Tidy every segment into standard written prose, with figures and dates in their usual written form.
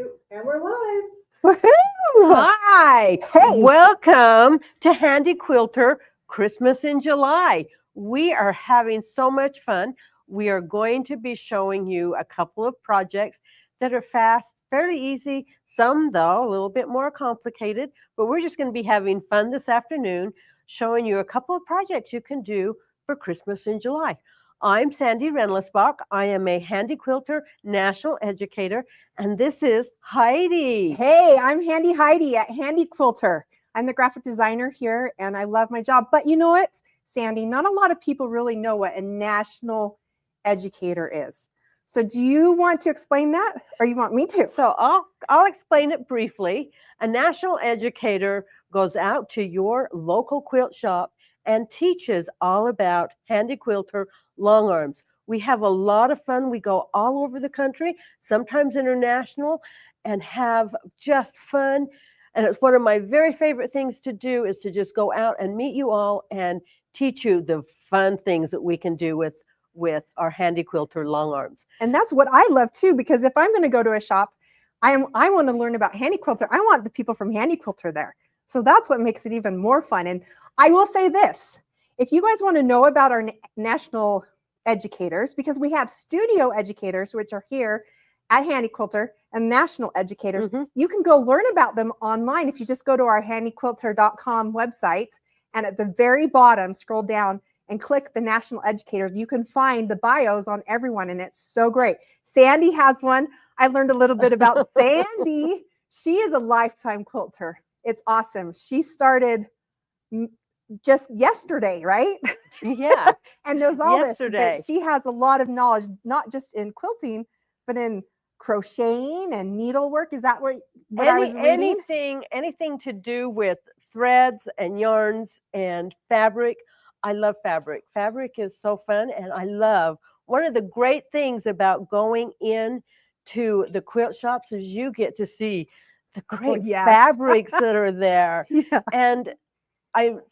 2. And we're live. Woohoo! Hi, Hey. welcome to Handy Quilter Christmas in July. We are having so much fun. We are going to be showing you a couple of projects that are fast, fairly easy, some though a little bit more complicated, but we're just going to be having fun this afternoon showing you a couple of projects you can do for Christmas in July. I'm Sandy Renlisbach. I am a handy quilter, national educator, and this is Heidi. Hey, I'm Handy Heidi at Handy Quilter. I'm the graphic designer here and I love my job. But you know what, Sandy, not a lot of people really know what a national educator is. So do you want to explain that or you want me to? So I'll explain it briefly. A national educator goes out to your local quilt shop and teaches all about handy quilter long arms. We have a lot of fun. We go all over the country, sometimes international, and have just fun. And it's one of my very favorite things to do is to just go out and meet you all and teach you the fun things that we can do with our handy quilter long arms. And that's what I love too, because if I'm going to go to a shop, I want to learn about Handy Quilter. I want the people from Handy Quilter there. So that's what makes it even more fun. And I will say this, if you guys want to know about our national educators, because we have studio educators, which are here at Handy Quilter, and national educators, you can go learn about them online. If you just go to our handyquilter.com website and at the very bottom, scroll down and click the national educators, you can find the bios on everyone. And it's so great. Sandy has one. I learned a little bit about Sandy. She is a lifetime quilter. It's awesome. She started just yesterday, right? Yeah. And knows all yesterday. This. She has a lot of knowledge, not just in quilting, but in crocheting and needlework. Is that what I was reading? Anything to do with threads and yarns and fabric. I love fabric. Fabric is so fun, and I love one of the great things about going in to the quilt shops is you get to see the great fabrics that are there. Yeah. And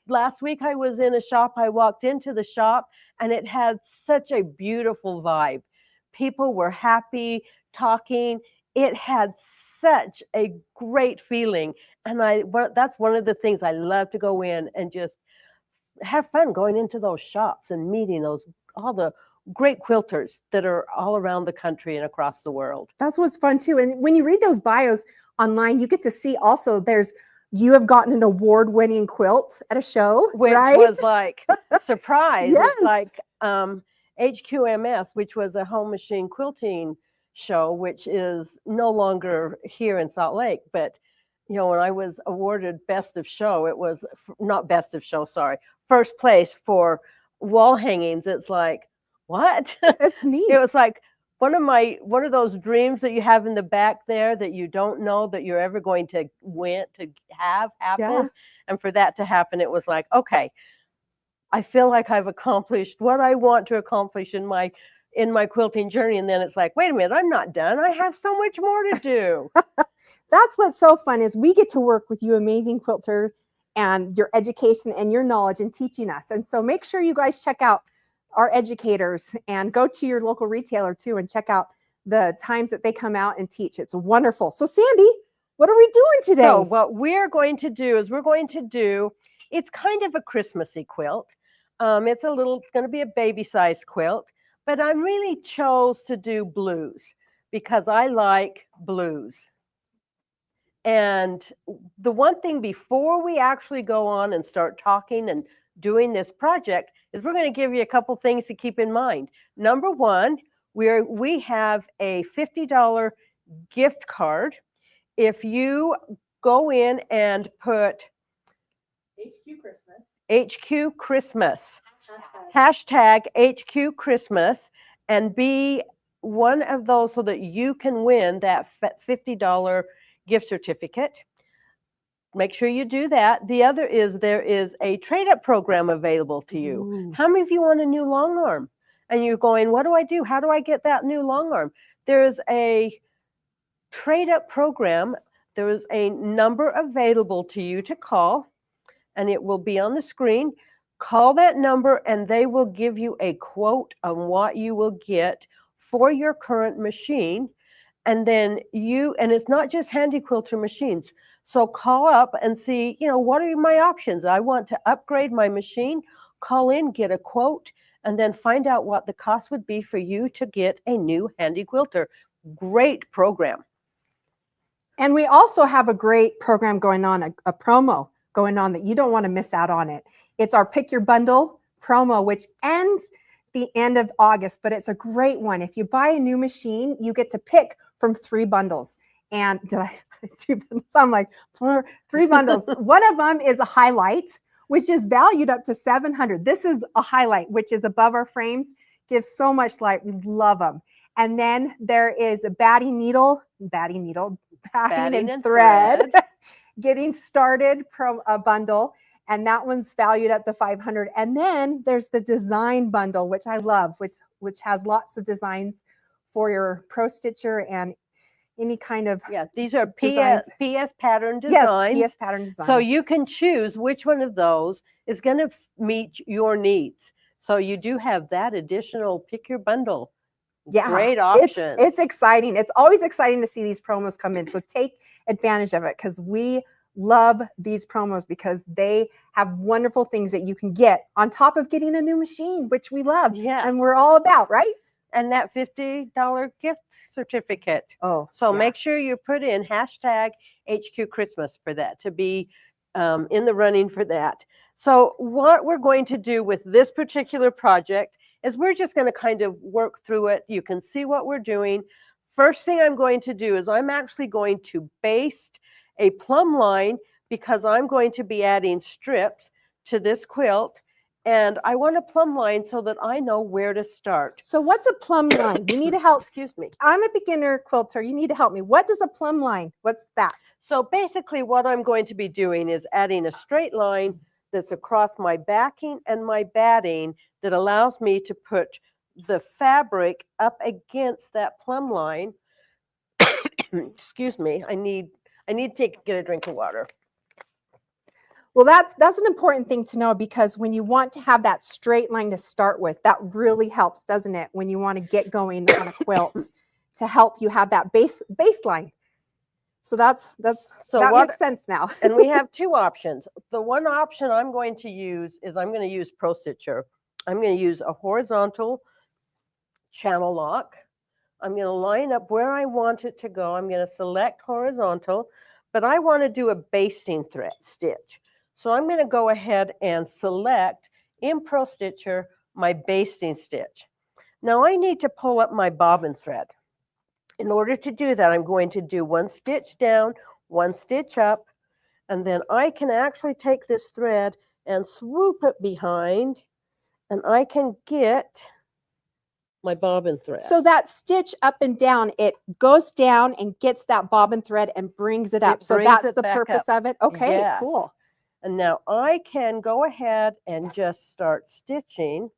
last week I was in a shop. I walked into the shop and it had such a beautiful vibe. People were happy, talking. It had such a great feeling. And that's one of the things I love to go in and just have fun going into those shops and meeting all the great quilters that are all around the country and across the world. That's what's fun too. And when you read those bios online, you get to see also you have gotten an award-winning quilt at a show, which right? was like a surprise. Yes. It's like HQMS, which was a home machine quilting show, which is no longer here in Salt Lake. But you know, when I was awarded best of show, it was not best of show, sorry, first place for wall hangings. It's like, what? It's neat. It was like one of those dreams that you have in the back there that you don't know that you're ever going to have happen. Yeah. And for that to happen, it was like, okay, I feel like I've accomplished what I want to accomplish in my quilting journey. And then it's like, wait a minute, I'm not done. I have so much more to do. That's what's so fun is we get to work with you amazing quilters and your education and your knowledge and teaching us. And so make sure you guys check out our educators and go to your local retailer too and check out the times that they come out and teach. It's wonderful. So Sandy, what are we doing today? So what we're going to do is it's kind of a Christmassy quilt. It's going to be a baby-sized quilt, but I really chose to do blues because I like blues. And the one thing before we actually go on and start talking and doing this project is we're going to give you a couple things to keep in mind. Number one, we have a $50 gift card. If you go in and put HQ Christmas, hashtag HQ Christmas, and be one of those so that you can win that $50 gift certificate. Make sure you do that. The other is there is a trade-up program available to you. Ooh. How many of you want a new long arm? And you're going, what do I do? How do I get that new long arm? There's a trade-up program. There is a number available to you to call, and it will be on the screen. Call that number, and they will give you a quote on what you will get for your current machine. And then and it's not just handy quilter machines. So call up and see, what are my options? I want to upgrade my machine. Call in, get a quote, and then find out what the cost would be for you to get a new handy quilter. Great program. And we also have a great program going on, a promo going on that you don't want to miss out on it. It's our Pick Your Bundle promo, which ends the end of August, but it's a great one. If you buy a new machine, you get to pick from 3 bundles. And I'm like, 3 bundles. One of them is a highlight, which is valued up to $700. This is a highlight, which is above our frames, gives so much light. We love them. And then there is a batting and thread getting started bundle, and that one's valued up to $500. And then there's the design bundle, which I love, which has lots of designs for your pro stitcher and any kind of these are PS pattern designs. Yes, PS pattern designs. So you can choose which one of those is going to meet your needs. So you do have that additional Pick Your Bundle. Yeah, great option. It's exciting. It's always exciting to see these promos come in. So take advantage of it, because we love these promos because they have wonderful things that you can get on top of getting a new machine, which we love. Yeah. And we're all about, right? And that $50 gift certificate. Oh, so make sure you put in hashtag HQ Christmas for that, to be in the running for that. So what we're going to do with this particular project is we're just going to kind of work through it. You can see what we're doing. First thing I'm going to do is I'm actually going to baste a plumb line, because I'm going to be adding strips to this quilt. And I want a plumb line so that I know where to start. So what's a plumb line? You need to help. Excuse me. I'm a beginner quilter. You need to help me. What does a plumb line? What's that? So basically what I'm going to be doing is adding a straight line that's across my backing and my batting that allows me to put the fabric up against that plumb line. Excuse me. I need to get a drink of water. Well, that's an important thing to know, because when you want to have that straight line to start with, that really helps, doesn't it? When you want to get going on a quilt, to help you have that baseline. So that makes sense now. And we have 2 options. The one option I'm going to use is I'm going to use Pro Stitcher. I'm going to use a horizontal channel lock. I'm going to line up where I want it to go. I'm going to select horizontal, but I want to do a basting thread stitch. So I'm going to go ahead and select in Pro Stitcher my basting stitch. Now I need to pull up my bobbin thread. In order to do that, I'm going to do 1 stitch down, 1 stitch up, and then I can actually take this thread and swoop it behind, and I can get my bobbin thread. So that stitch up and down, it goes down and gets that bobbin thread and brings it up. So that's the purpose of it. Okay, yes. Cool. And now I can go ahead and just start stitching.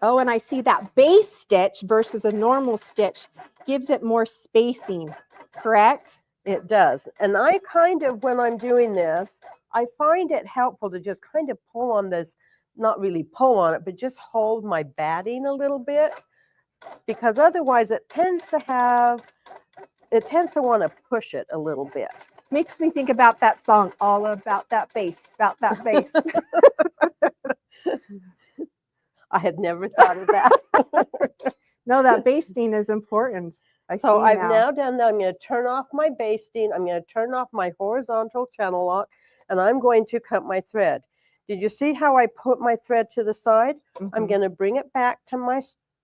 Oh, and I see that base stitch versus a normal stitch gives it more spacing, correct? It does. And I kind of, when I'm doing this, I find it helpful to just kind of pull on this, not really pull on it, but just hold my batting a little bit, because otherwise it tends to want to push it a little bit. Makes me think about that song, All About That Bass, about that bass. I had never thought of that. No, that basting is important. So I've now done that. I'm going to turn off my basting. I'm going to turn off my horizontal channel lock, and I'm going to cut my thread. Did you see how I put my thread to the side? Mm-hmm. I'm going to bring it back to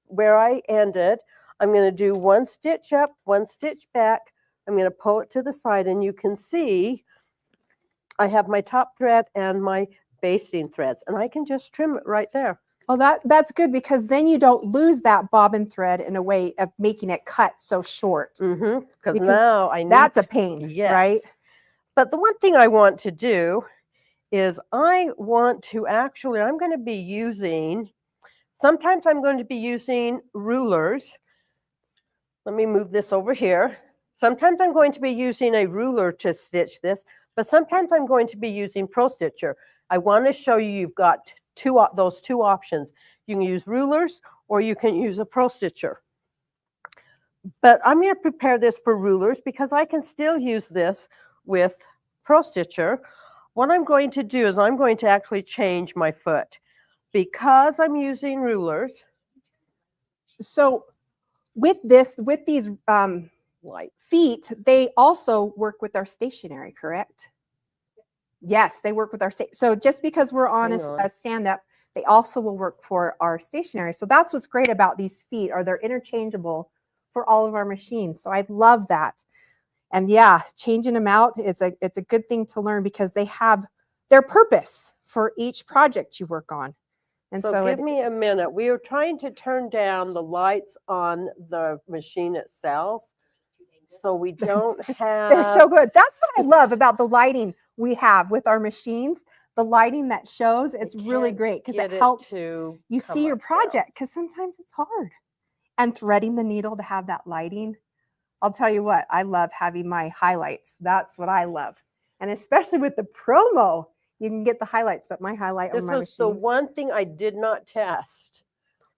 where I ended. I'm going to do 1 stitch up, 1 stitch back. I'm going to pull it to the side, and you can see I have my top thread and my basting threads, and I can just trim it right there. Oh, that's good, because then you don't lose that bobbin thread in a way of making it cut so short. Mm-hmm. Because now I need, that's a pain, yes. Right? But the one thing I want to do is I'm going to be using, sometimes I'm going to be using rulers. Let me move this over here. Sometimes I'm going to be using a ruler to stitch this, but sometimes I'm going to be using Pro Stitcher. I want to show you you've got those 2 options. You can use rulers or you can use a Pro Stitcher. But I'm going to prepare this for rulers because I can still use this with Pro Stitcher. What I'm going to do is I'm going to actually change my foot because I'm using rulers. So with these feet, they also work with our stationery, correct? Yes, they work with our so just because we're on a stand-up, they also will work for our stationery. So that's what's great about these feet, are they're interchangeable for all of our machines. So I love that. And yeah, changing them out, it's a good thing to learn because they have their purpose for each project you work on. And so give me a minute. We are trying to turn down the lights on the machine itself, so we don't have. They're so good. That's what I love about the lighting we have with our machines. The lighting that shows, it's really great because it helps you see your project, because sometimes it's hard. And threading the needle to have that lighting. I'll tell you what, I love having my highlights. That's what I love. And especially with the promo, you can get the highlights, but my highlight on my machine. This was the one thing I did not test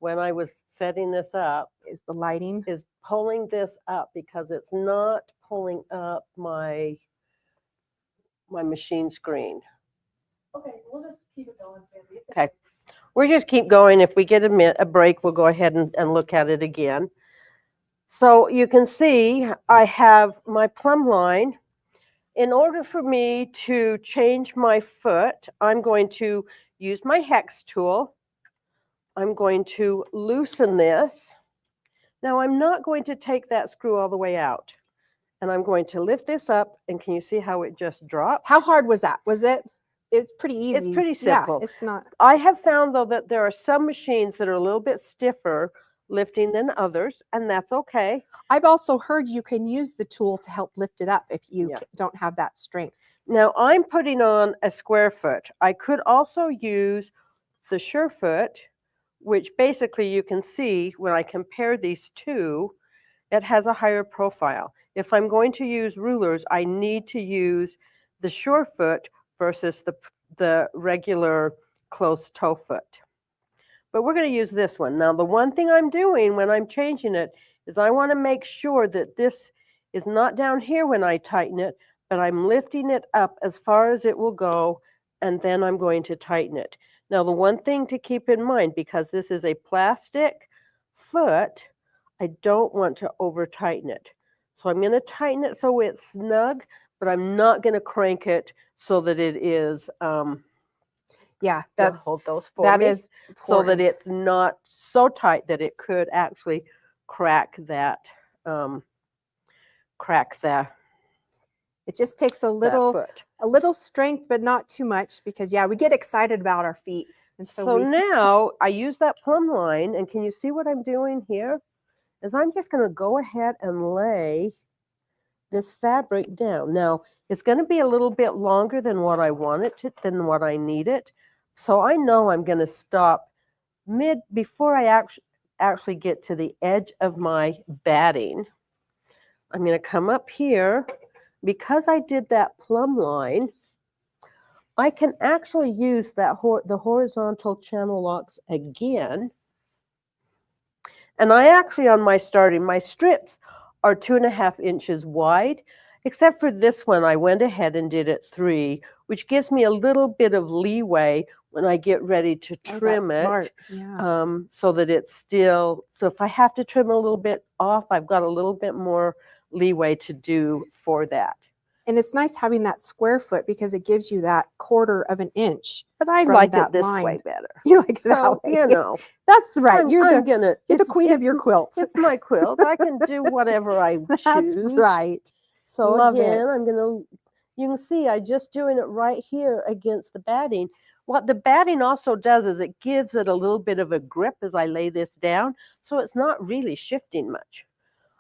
when I was setting this up. Is the lighting. Is pulling this up, because it's not pulling up my machine screen. Okay, we'll just keep it going, Sandy. Okay. We'll just keep going. If we get a break, we'll go ahead and look at it again. So you can see I have my plumb line. In order for me to change my foot, I'm going to use my hex tool. I'm going to loosen this. Now I'm not going to take that screw all the way out. And I'm going to lift this up, and can you see how it just dropped? How hard was that? Was it? It's pretty easy. It's pretty simple. Yeah, it's not. I have found, though, that there are some machines that are a little bit stiffer lifting than others, and that's okay. I've also heard you can use the tool to help lift it up if you don't have that strength. Now I'm putting on a square foot. I could also use the Surefoot, which basically you can see when I compare these two, it has a higher profile. If I'm going to use rulers, I need to use the Surefoot versus the regular closed toe foot. But we're going to use this one. Now, the one thing I'm doing when I'm changing it is I want to make sure that this is not down here when I tighten it, but I'm lifting it up as far as it will go, and then I'm going to tighten it. Now, the one thing to keep in mind, because this is a plastic foot, I don't want to over tighten it. So I'm going to tighten it so it's snug, but I'm not going to crank it so that it is hold those for me, is so that it's not so tight that it could actually crack that it just takes a little strength, but not too much, because we get excited about our feet. And so now I use that plumb line, and can you see what I'm doing here? Is I'm just going to go ahead and lay this fabric down. Now, it's going to be a little bit longer than what I want it to, than what I need it. So I know I'm going to stop before I actually get to the edge of my batting. I'm going to come up here. Because I did that plumb line, I can actually use the horizontal channel locks again. And I actually, on my strips are 2.5 inches wide, except for this one, I went ahead and did it 3, which gives me a little bit of leeway when I get ready to trim it. Smart. Yeah. So that it's still, so if I have to trim a little bit off, I've got a little bit more leeway to do for that. And it's nice having that square foot because it gives you that 1/4 of an inch. But I like it this way better. You like it that way. You know. That's right. You're the queen of your quilt. It's my quilt. I can do whatever I choose. That's right. So again, you can see I'm just doing it right here against the batting. What the batting also does is it gives it a little bit of a grip as I lay this down, so it's not really shifting much.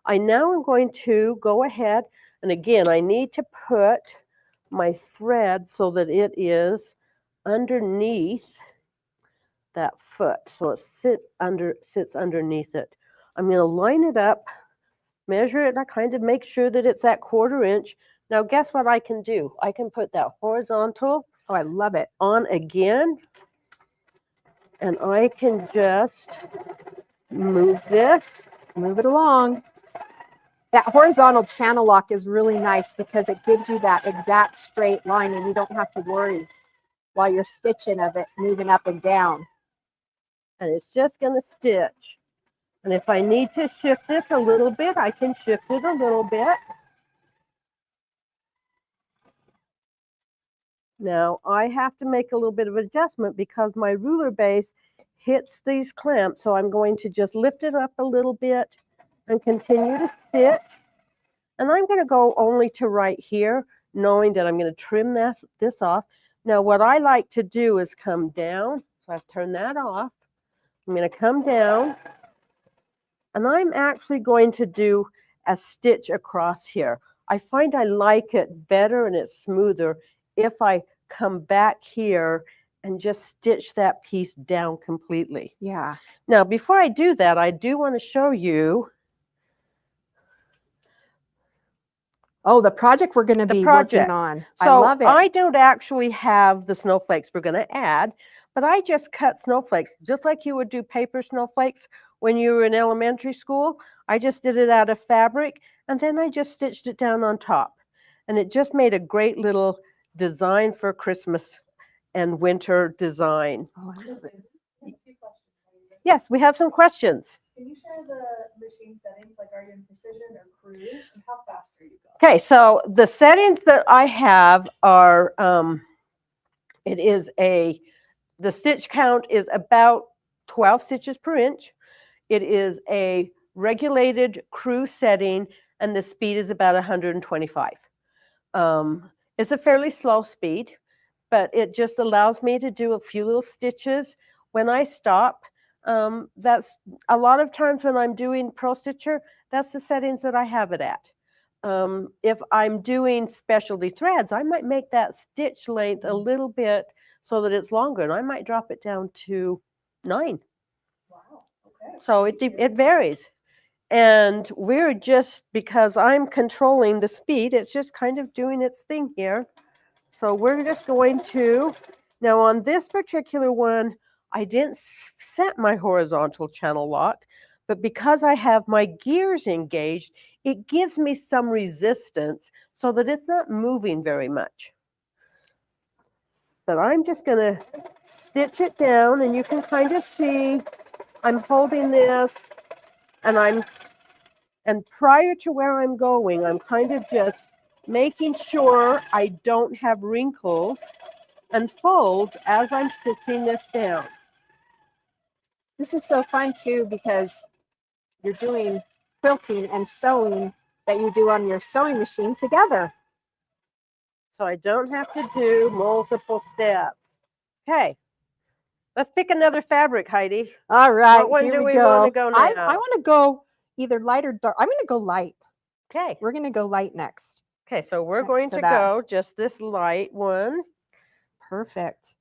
I now am going to go ahead, and again, I need to put my thread so that it is underneath that foot, so it sits underneath it. I'm going to line it up, measure it, and I kind of make sure that it's that 1/4 inch. Now, guess what I can do? I can put that horizontal. Oh, I love it. On again, and I can just move this. Move it along. That horizontal channel lock is really nice because it gives you that exact straight line and you don't have to worry while you're stitching of it moving up and down. And it's just going to stitch. And if I need to shift this a little bit, I can shift it a little bit. Now I have to make a little bit of adjustment because my ruler base hits these clamps. So I'm going to just lift it up a little bit and continue to stitch. And I'm going to go only to right here, knowing that I'm going to trim this off. Now what I like to do is come down. So I've turned that off. I'm going to come down. And I'm actually going to do a stitch across here. I find I like it better and it's smoother if I come back here and just stitch that piece down completely. Yeah. Now, before I do that, I do want to show you. Oh, the project we're going to be working on. So I love it. I don't actually have the snowflakes we're going to add, but I just cut snowflakes, just like you would do paper snowflakes when you were in elementary school. I just did it out of fabric, and then I just stitched it down on top. And it just made a great little design for Christmas and winter design. Oh, I love it. Yes, we have some questions. Can you share the machine settings? Like, are you in precision or cruise? And how fast are you going? Okay, so the settings that I have are, the stitch count is about 12 stitches per inch. It is a regulated cruise setting, and the speed is about 125. It's a fairly slow speed, but it just allows me to do a few little stitches when I stop. That's a lot of times when I'm doing Pro Stitcher, that's the settings that I have it at. If I'm doing specialty threads, I might make that stitch length a little bit so that it's longer, and I might drop it down to 9. Wow. Okay. So it varies. And we're just, because I'm controlling the speed, it's just kind of doing its thing here. So we're just going to, now on this particular one, I didn't set my horizontal channel lock, but because I have my gears engaged, it gives me some resistance so that it's not moving very much. But I'm just going to stitch it down, and you can kind of see I'm holding this, and prior to where I'm going, I'm kind of just making sure I don't have wrinkles and folds as I'm stitching this down. This is so fun too because you're doing quilting and sewing that you do on your sewing machine together. So I don't have to do multiple steps. Okay, let's pick another fabric, Heidi. All right, What one here do we we go. want to go now? I want to go either light or dark. I'm going to go light. Okay. We're going to go light next. Okay, so we're Next going to to that. go just this light one. Perfect.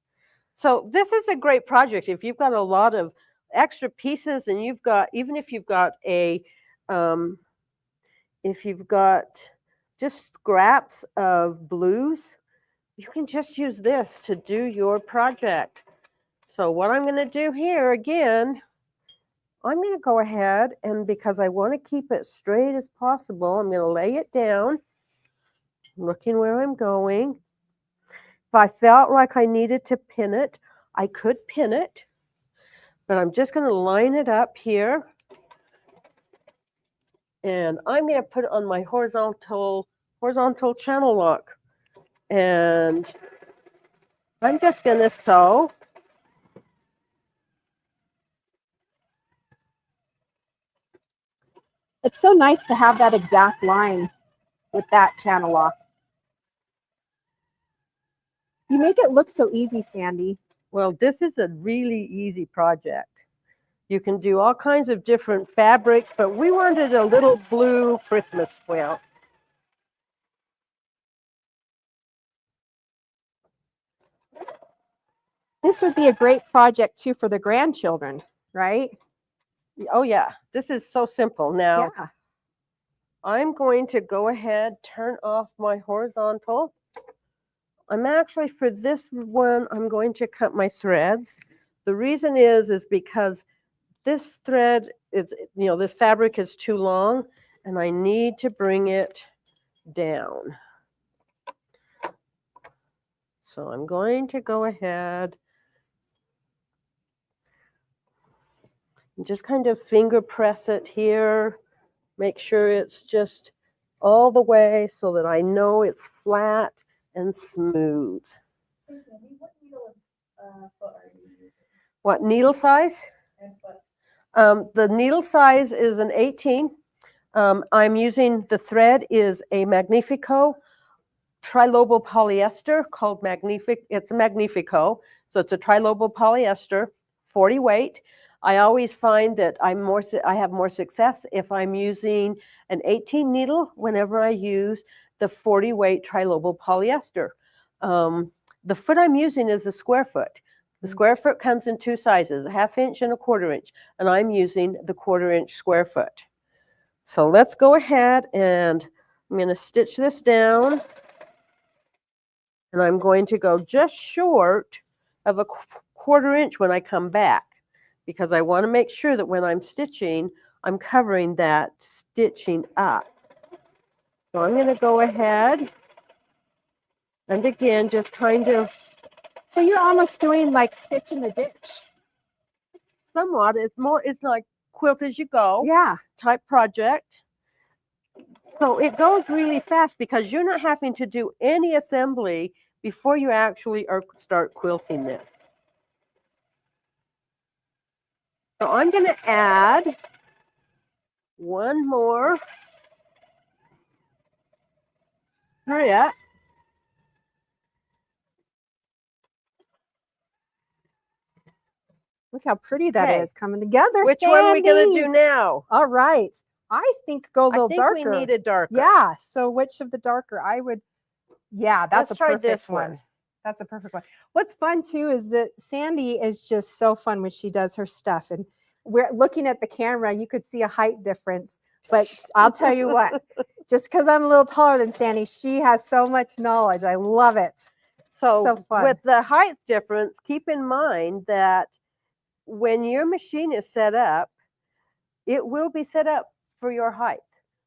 So this is a great project. If you've got a lot of extra pieces, and you've got, even if you've got just scraps of blues, you can just use this to do your project. So what I'm going to do here again, I'm going to go ahead, and because I want to keep it straight as possible, I'm going to lay it down, looking where I'm going. If I felt like I needed to pin it, I could pin it, but I'm just going to line it up here. And I'm going to put it on my horizontal channel lock. And I'm just going to sew. It's so nice to have that exact line with that channel lock. You make it look so easy, Sandy. Well, this is a really easy project. You can do all kinds of different fabrics, but we wanted a little blue Christmas quilt. This would be a great project too for the grandchildren, right? Oh yeah, this is so simple. Now, Yeah. I'm going to go ahead, turn off my horizontal. I'm actually, for this one, I'm going to cut my threads. The reason is because this thread is, this fabric is too long, and I need to bring it down. So I'm going to go ahead and just kind of finger press it here. Make sure it's just all the way so that I know it's flat and smooth. Hey, Sandy, what needle and foot are you using? What needle size? And foot. The needle size is an 18. I'm using, the thread is a Magnifico trilobal polyester called it's Magnifico. So it's a trilobal polyester, 40 weight. I always find that I have more success if I'm using an 18 needle whenever I use the 40 weight trilobal polyester. The foot I'm using is the square foot. The square foot comes in two sizes, a 1/2 inch and a 1/4 inch, and I'm using the 1/4 inch square foot. So let's go ahead and I'm going to stitch this down, and I'm going to go just short of a 1/4 inch when I come back, because I want to make sure that when I'm stitching, I'm covering that stitching up. So I'm going to go ahead and again, just kind of So you're almost doing like stitch in the ditch. somewhat, it's like quilt as you go Yeah. type project. So it goes really fast because you're not having to do any assembly before you actually start quilting this. So I'm going to add one more thread. Look how pretty that Okay. is coming together. Which one are we going to Sandy. do now? All right. I think go a little I think darker. we need a darker. Yeah. So which of the darker? Yeah, that's Let's a try perfect this one. That's a perfect one. What's fun too is that Sandy is just so fun when she does her stuff. And we're looking at the camera, you could see a height difference. But I'll tell you what, just because I'm a little taller than Sandy, she has so much knowledge. I love it. So fun. with the height difference, keep in mind that when your machine is set up, it will be set up for your height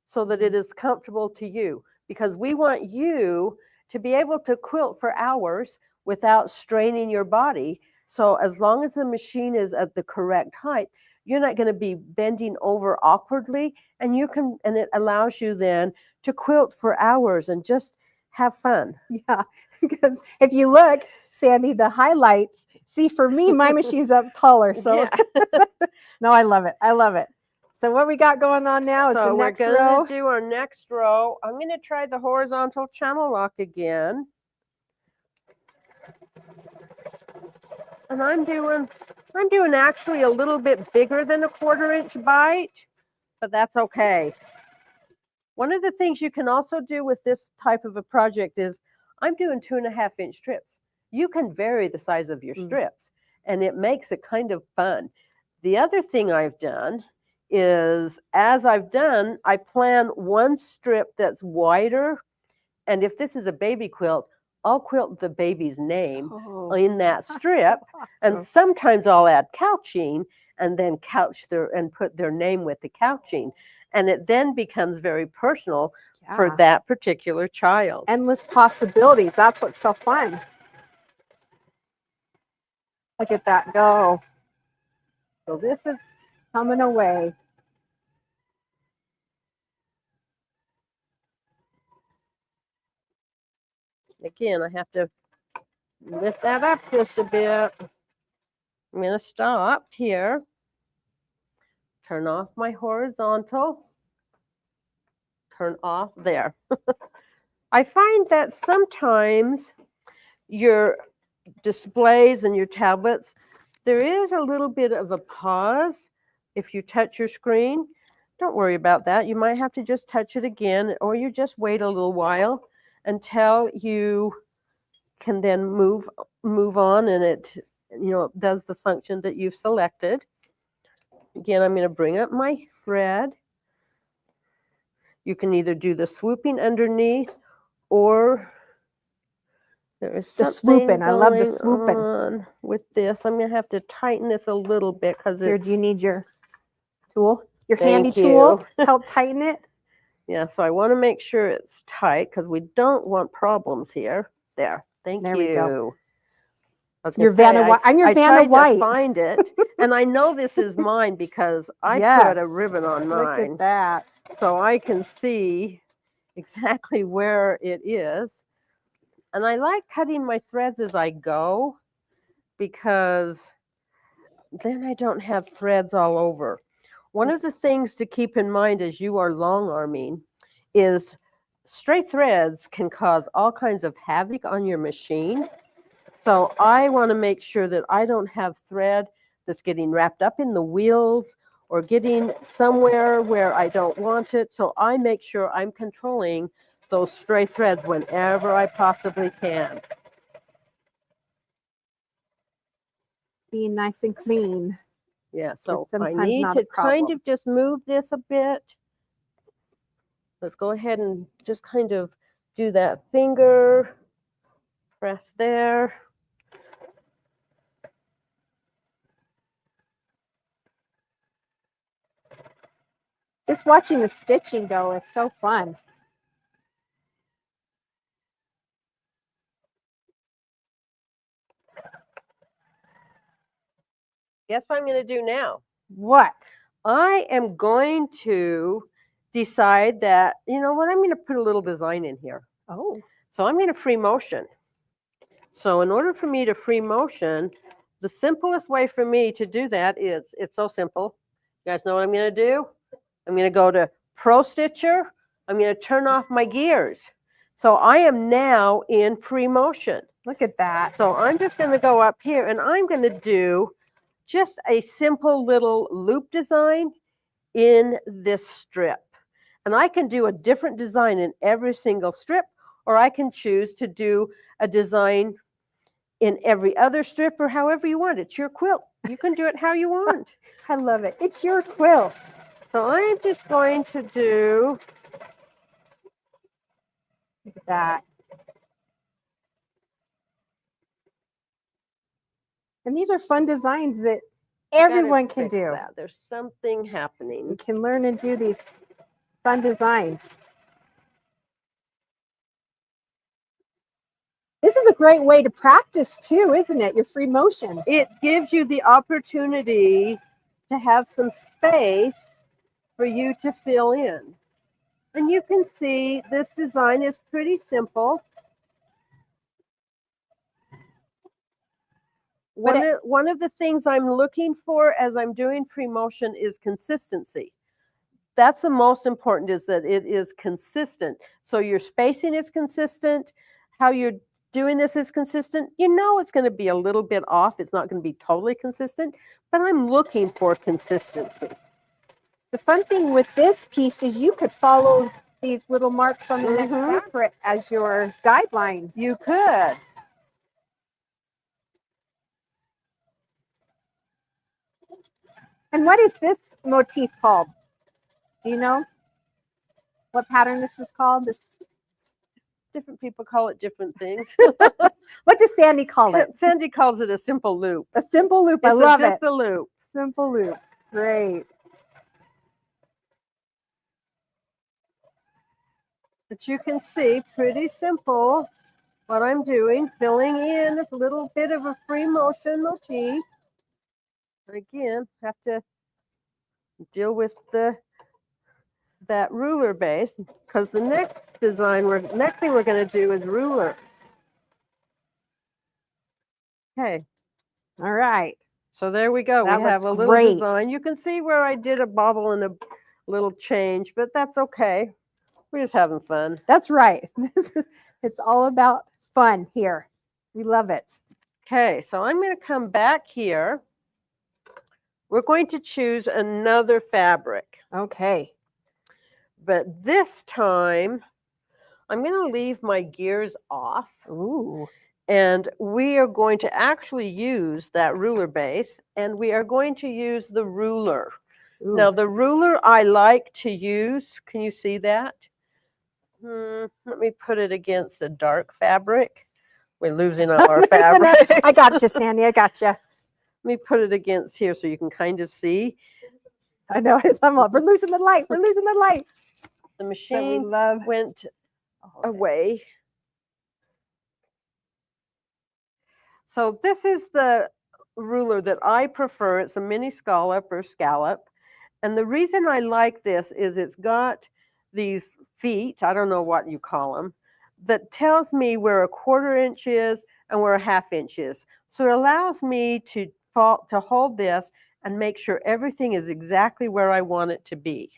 so that it is comfortable to you, because we want you to be able to quilt for hours without straining your body. So as long as the machine is at the correct height, you're not going to be bending over awkwardly, and it allows you then to quilt for hours and just have fun. Yeah, because if you look, Sandy, the highlights, see, for me, my machine's up taller. So Yeah. no, I love it. I love it. So what we got going on now is the next we're row. going to do our next row. I'm going to try the horizontal channel lock again. And I'm doing actually a little bit bigger than a 1/4 inch bite, but that's okay. One of the things you can also do with this type of a project is I'm doing 2.5 inch strips. You can vary the size of your strips, and it makes it kind of fun. The other thing I've done is, I plan one strip that's wider, and if this is a baby quilt, I'll quilt the baby's name in that strip, and sometimes I'll add couching and then put their name with the couching, and it then becomes very personal for that particular child. Endless possibilities. That's what's so fun. Look at that go. So this is coming away. Again, I have to lift that up just a bit. I'm going to stop here, turn off my horizontal, turn off there. I find that sometimes your displays and your tablets, there is a little bit of a pause if you touch your screen. Don't worry about that. You might have to just touch it again, or you just wait a little while until you can then move on, and it does the function that you've selected. Again, I'm going to bring up my thread. You can either do the swooping underneath, or there is something swooping. I love the swooping on with this. I'm going to have to tighten this a little bit because here. it's... Do you need your tool? Your Thank handy you. tool? Help tighten it. Yeah, so I want to make sure it's tight because we don't want problems here. There. Thank There you. we go. I was Your gonna say, Vanna White. I'm your I Vanna tried White. to find it, and I know this is mine because I Yes. put a ribbon on Look mine, at that. so I can see exactly where it is. And I like cutting my threads as I go because then I don't have threads all over. One of the things to keep in mind as you are long arming is stray threads can cause all kinds of havoc on your machine. So I want to make sure that I don't have thread that's getting wrapped up in the wheels or getting somewhere where I don't want it. So I make sure I'm controlling those stray threads whenever I possibly can. Being nice and clean. Yeah, so I sometimes need not a to kind problem. of just move this a bit. Let's go ahead and just kind of do that finger press there. Just watching the stitching go is so fun. Guess what I'm going to do now? What? I am going to decide that, you know what, I'm going to put a little design in here. Oh. So I'm going to free motion. So in order for me to free motion, the simplest way for me to do that is, it's so simple. You guys know what I'm going to do? I'm going to go to Pro Stitcher. I'm going to turn off my gears. So I am now in free motion. Look at that. So I'm just going to go up here and I'm going to do just a simple little loop design in this strip. And I can do a different design in every single strip, or I can choose to do a design in every other strip or however you want. It's your quilt. You can do it how you want. I love it. It's your quilt. So I'm just going to do. Look at that. And these are fun designs that everyone can do. That. There's something happening. You can learn and do these fun designs. This is a great way to practice too, isn't it? Your free motion. It gives you the opportunity to have some space for you to fill in. And you can see this design is pretty simple. One of the things I'm looking for as I'm doing free motion is consistency. That's the most important, is that it is consistent. So your spacing is consistent, how you're doing this is consistent. You know it's going to be a little bit off. It's not going to be totally consistent, but I'm looking for consistency. The fun thing with this piece is you could follow these little marks on the next fabric as your guidelines. You could. And what is this motif called? Do you know what pattern this is called? This Different people call it different things. What does Sandy call it? Sandy calls it a simple loop. A simple loop. I love it. Just a loop. Simple loop. Great. But you can see, pretty simple what I'm doing, filling in a little bit of a free motion motif. Again, have to deal with that ruler base, because the next thing we're going to do is ruler. Okay. All right. So there we go. That we have a looks little great. design. You can see where I did a bobble and a little change, but that's okay. We're just having fun. That's right. It's all about fun here. We love it. Okay, so I'm going to come back here. We're going to choose another fabric. Okay. But this time, I'm going to leave my gears off. Ooh. And we are going to actually use that ruler base, and we are going to use the ruler. Ooh. Now, the ruler I like to use, can you see that? Let me put it against the dark fabric. We're losing all our fabric. I got you, Sandy. I got you. Let me put it against here so you can kind of see. I know. We're losing the light. We're losing the light. The So we machine love. went Oh, okay. away. So this is the ruler that I prefer. It's a mini scallop or scallop. And the reason I like this is it's got these feet, I don't know what you call them, that tells me where a 1/4 inch is and where a 1/2 inch is. So it allows me to hold this and make sure everything is exactly where I want it to be.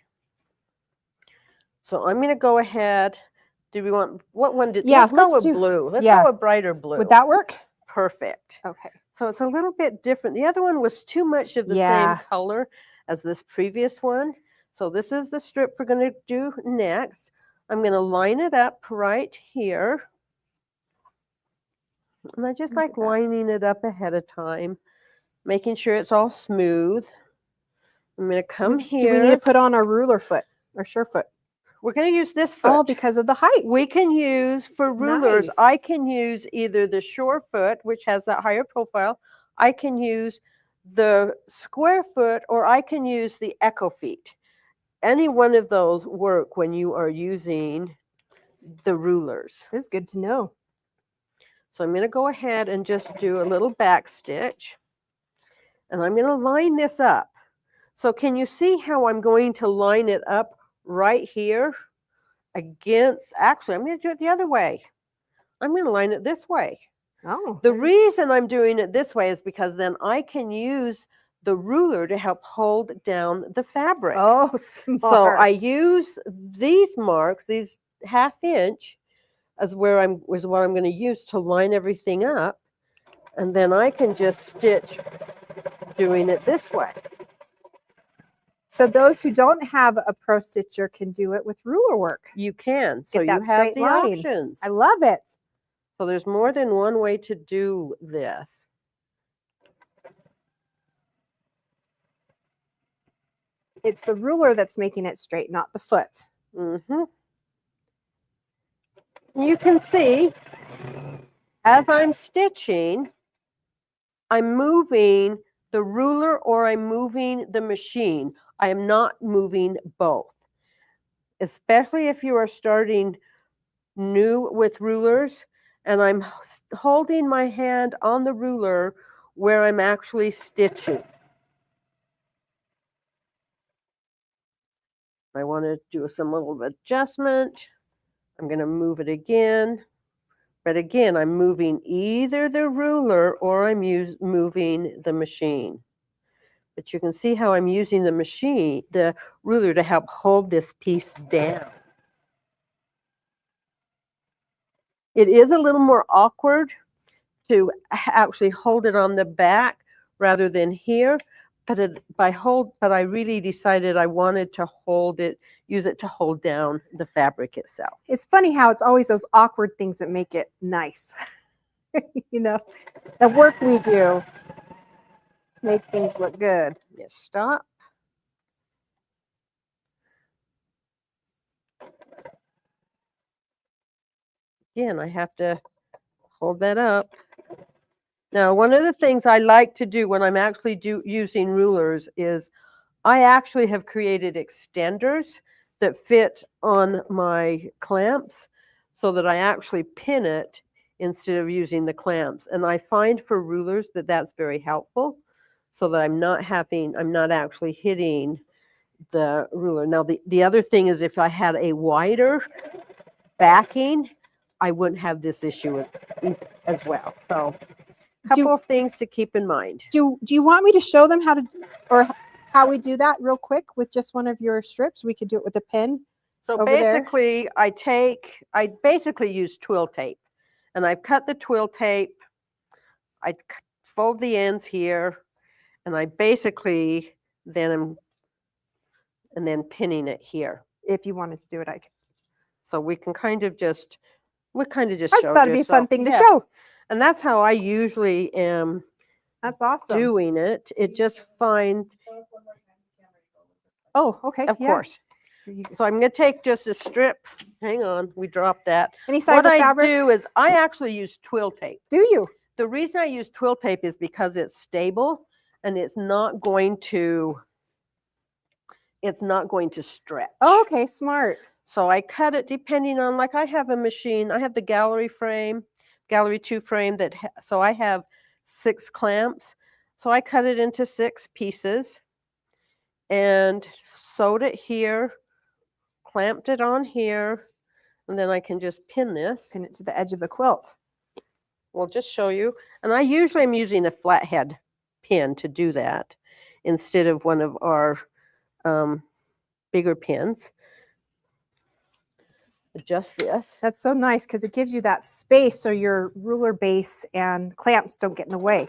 So I'm going to go ahead. Do we want, what one did, Yeah, let's go let's with do- blue. Let's yeah. go with brighter blue. Would that work? Perfect. Okay. So it's a little bit different. The other one was too much of the Yeah. same color as this previous one. So this is the strip we're going to do next. I'm going to line it up right here. And I just Look like at that. lining it up ahead of time, making sure it's all smooth. I'm going to come Do we need to here. put on our ruler foot or sure foot? We're going to use this foot. Oh, because of the height. We can use, for rulers, Nice. I can use either the shore foot, which has that higher profile. I can use the square foot, or I can use the echo feet. Any one of those work when you are using the rulers. This is good to know. So I'm going to go ahead and just do a little back stitch. And I'm going to line this up. So can you see how I'm going to line it up right here against, actually, I'm going to do it the other way. I'm going to line it this way. Oh. The reason I'm doing it this way is because then I can use the ruler to help hold down the fabric. Oh, smart. So I use these marks, these 1/2 inch, as what I'm going to use to line everything up. And then I can just stitch doing it this way. So those who don't have a pro stitcher can do it with ruler work. You can. So Get that you have straight the line. options. I love it. So there's more than one way to do this. It's the ruler that's making it straight, not the foot. Mm-hmm. You can see, as I'm stitching, I'm moving the ruler or I'm moving the machine. I am not moving both. Especially if you are starting new with rulers, and I'm holding my hand on the ruler where I'm actually stitching. I want to do some little adjustment. I'm going to move it again. But again, I'm moving either the ruler or I'm moving the machine. But you can see how I'm using the ruler to help hold this piece down. It is a little more awkward to actually hold it on the back rather than here, but I really decided I wanted to use it to hold down the fabric itself. It's funny how it's always those awkward things that make it nice. You know, the work we do to make things look good. Yes, stop. Again, I have to hold that up. Now, one of the things I like to do when I'm actually using rulers is I actually have created extenders that fit on my clamps so that I actually pin it instead of using the clamps. And I find for rulers that that's very helpful so that I'm not actually hitting the ruler. Now, the other thing is if I had a wider backing, I wouldn't have this issue as well. So a couple of things to keep in mind. Do you want me to show them how we do that real quick with just one of your strips? We could do it with a pin. So over basically, I basically use twill tape, and I've cut the twill tape. I fold the ends here, and I basically then pinning it here. If you wanted to do it, I could. So we kind of just I showed just thought it'd be a fun thing to yeah. show. And that's how I usually am That's awesome. doing it. It just finds, Oh, okay. of course. So I'm going to take just a strip. Hang on, we dropped that. Any size What of I fabric? do is I actually use twill tape. Do you? The reason I use twill tape is because it's stable and it's not going to stretch. Oh, okay, smart. So I cut it depending on, like I have a machine, I have the gallery 2 frame so I have 6 clamps. So I cut it into 6 pieces and sewed it here, clamped it on here, and then I can just pin this. Pin it to the edge of the quilt. We'll just show you. And I usually am using a flathead pin to do that instead of one of our bigger pins. Adjust this. That's so nice because it gives you that space so your ruler base and clamps don't get in the way.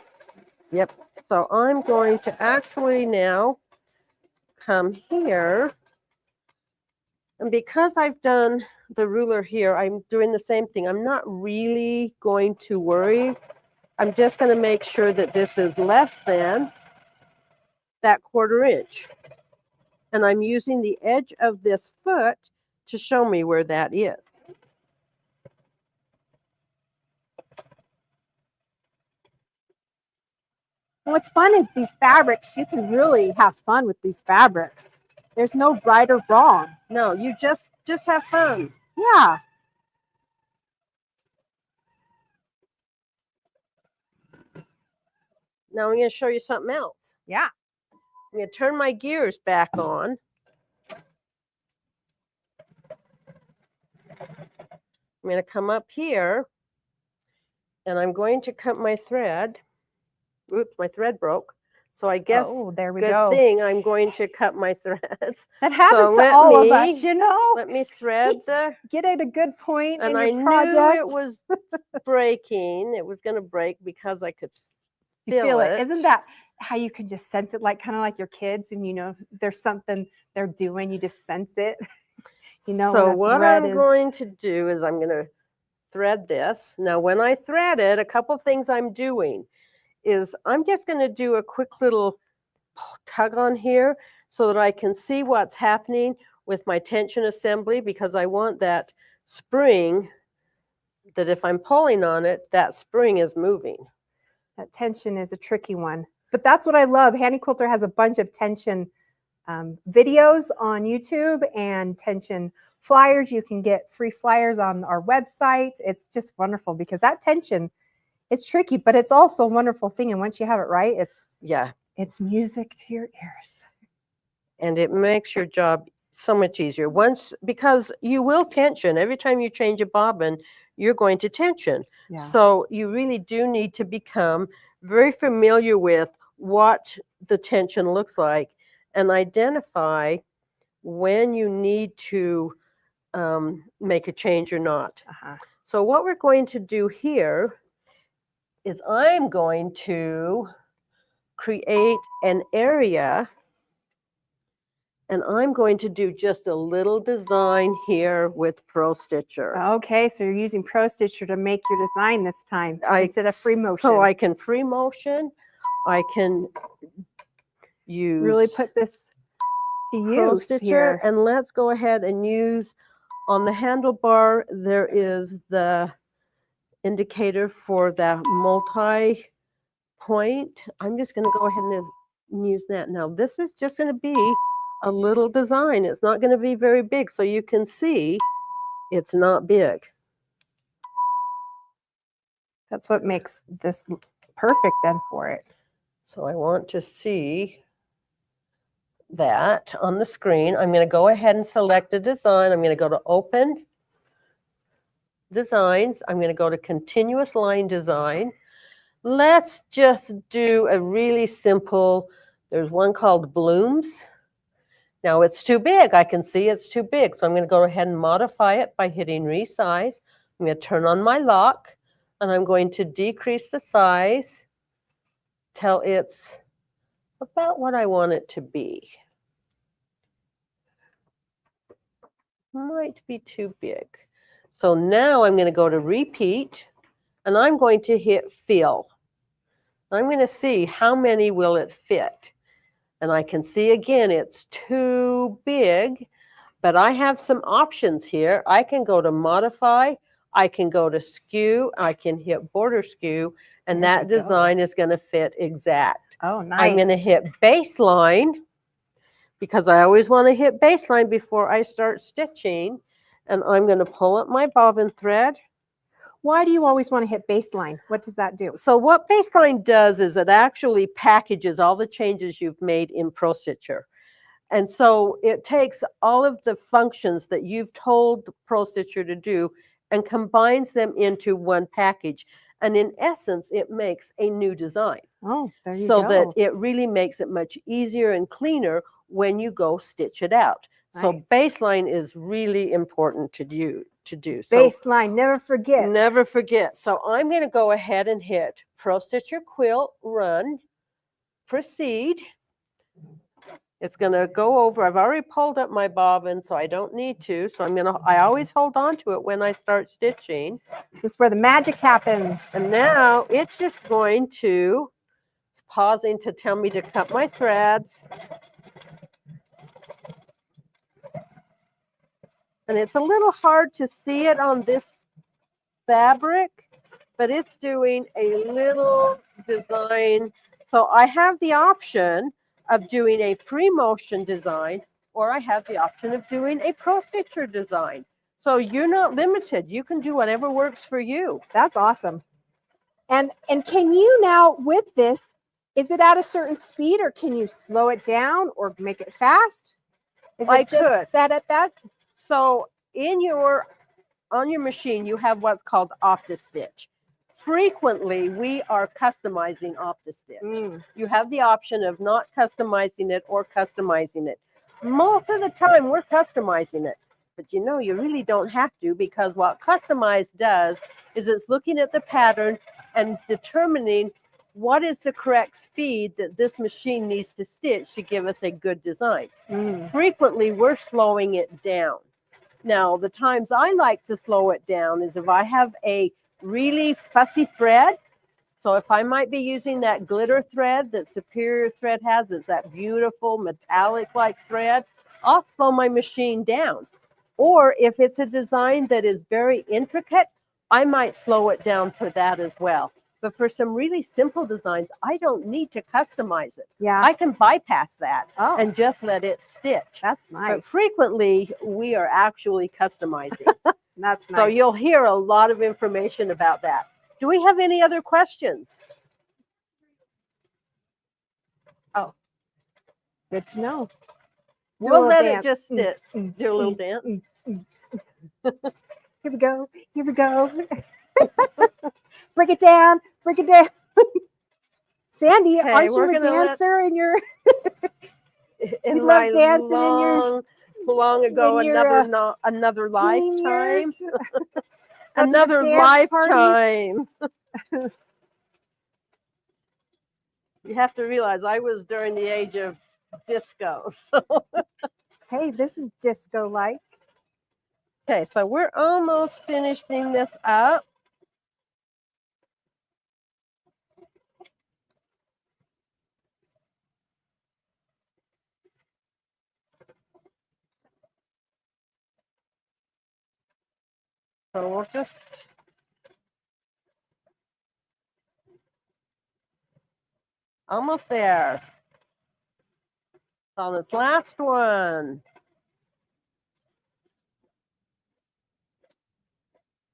Yep. So I'm going to actually now come here. And because I've done the ruler here, I'm doing the same thing. I'm not really going to worry. I'm just going to make sure that this is less than that 1/4 inch. And I'm using the edge of this foot to show me where that is. What's fun is these fabrics, you can really have fun with these fabrics. There's no right or wrong. No, you just have fun. Yeah. Now I'm going to show you something else. Yeah. I'm going to turn my gears back on. I'm going to come up here and I'm going to cut my thread. Oops, my thread broke. So I guess Oh, there we good go. thing I'm going to cut my threads. That happens So to let all of me- us, you know. Let me thread the, Get at a good point and in I your knew project. it was breaking. It was going to break because I could You feel it. it. Isn't that how you can just sense it, like kind of like your kids, and you know there's something they're doing, you just sense it. You know. So when a what thread I'm is- going to do is I'm going to thread this. Now when I thread it, a couple things I'm doing is I'm just going to do a quick little tug on here so that I can see what's happening with my tension assembly, because I want that spring, that if I'm pulling on it, that spring is moving. That tension is a tricky one, but that's what I love. Handy Quilter has a bunch of tension videos on YouTube and tension flyers. You can get free flyers on our website. It's just wonderful because that tension, it's tricky, but it's also a wonderful thing. And once you have it right, it's music to your ears. And it makes your job so much easier. Because you will tension. Every time you change a bobbin, you're going to tension. Yeah. So you really do need to become very familiar with what the tension looks like and identify when you need to make a change or not. So what we're going to do here is I'm going to create an area, and I'm going to do just a little design here with Pro Stitcher. Okay, so you're using Pro Stitcher to make your design this time instead of free motion. So I can free motion. I can use really put this to Pro use Stitcher, here. and let's go ahead and use on the handlebar. There is the indicator for the multi point. I'm just going to go ahead and use that. Now this is just going to be a little design. It's not going to be very big, so you can see it's not big. That's what makes this perfect then for it. So I want to see that on the screen. I'm going to go ahead and select a design. I'm going to go to Open Designs. I'm going to go to Continuous Line Design. Let's just do a really simple, there's one called Blooms. Now it's too big. I can see it's too big. So I'm going to go ahead and modify it by hitting Resize. I'm going to turn on my lock, and I'm going to decrease the size till it's about what I want it to be. Might be too big. So now I'm going to go to Repeat, and I'm going to hit Fill. I'm going to see how many will it fit. And I can see again it's too big, but I have some options here. I can go to Modify, I can go to Skew, I can hit Border Skew, and There that we go. design is going to fit exact. Oh, nice. I'm going to hit Baseline, because I always want to hit Baseline before I start stitching. And I'm going to pull up my bobbin thread. Why do you always want to hit baseline? What does that do? So what Baseline does is it actually packages all the changes you've made in ProStitcher. And so it takes all of the functions that you've told ProStitcher to do and combines them into one package. And in essence, it makes a new design. Oh, there you So go. that it really makes it much easier and cleaner when you go stitch it out. So Nice. Baseline is really important to do. So Baseline, never forget. never forget. So I'm going to go ahead and hit ProStitcher Quilt Run, Proceed. It's going to go over. I've already pulled up my bobbin, so I don't need to. So I always hold on to it when I start stitching. This is where the magic happens. And now it's just going to, it's pausing to tell me to cut my threads. And it's a little hard to see it on this fabric, but it's doing a little design. So I have the option of doing a pre-motion design, or I have the option of doing a ProStitcher design. So you're not limited. You can do whatever works for you. That's awesome. And can you now, with this, is it at a certain speed, or can you slow it down or make it fast? Is I it just could. set at that? So on your machine, you have what's called OptiStitch. Frequently, we are customizing OptiStitch. You have the option of not customizing it or customizing it. Most of the time, we're customizing it. But you know, you really don't have to, because what Customize does is it's looking at the pattern and determining what is the correct speed that this machine needs to stitch to give us a good design. Frequently, we're slowing it down. Now, the times I like to slow it down is if I have a really fussy thread. So if I might be using that glitter thread that Superior Thread has, it's that beautiful metallic-like thread, I'll slow my machine down. Or if it's a design that is very intricate, I might slow it down for that as well. But for some really simple designs, I don't need to customize it. Yeah. I can bypass that Oh, and just let it stitch. that's But nice. frequently, we are actually customizing. That's nice. So you'll hear a lot of information about that. Do we have any other questions? Oh, good to know. Do a We'll little let dance. it just stitch. Do a little dance. Here we go. Here we go. Break it down. Break it down. Sandy, Okay, aren't you we're a gonna let- dancer in your In You love my dancing in your- long ago, in your, another teen lifetime. years? Go to the Another dance parties? lifetime. You have to realize I was during the age of disco. So. Hey, this is disco-like. Okay, so we're almost finishing this up. So we'll just almost there. On this last one.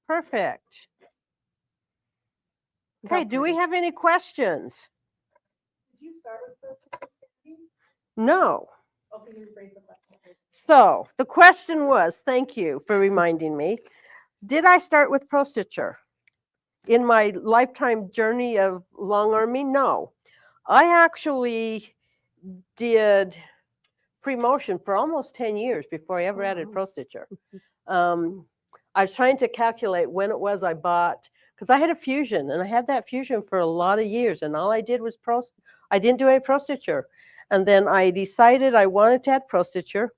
Perfect. Okay, do we have any questions? Did you start with the No. Oh, can you rephrase the question? So the question was, thank you for reminding me, did I start with ProStitcher? In my lifetime journey of long arming? No. I actually did pre-motion for almost 10 years before I ever added ProStitcher. I was trying to calculate when it was I bought, because I had a Fusion, and I had that Fusion for a lot of years, and all I did was I didn't do any ProStitcher. And then I decided I wanted to add ProStitcher,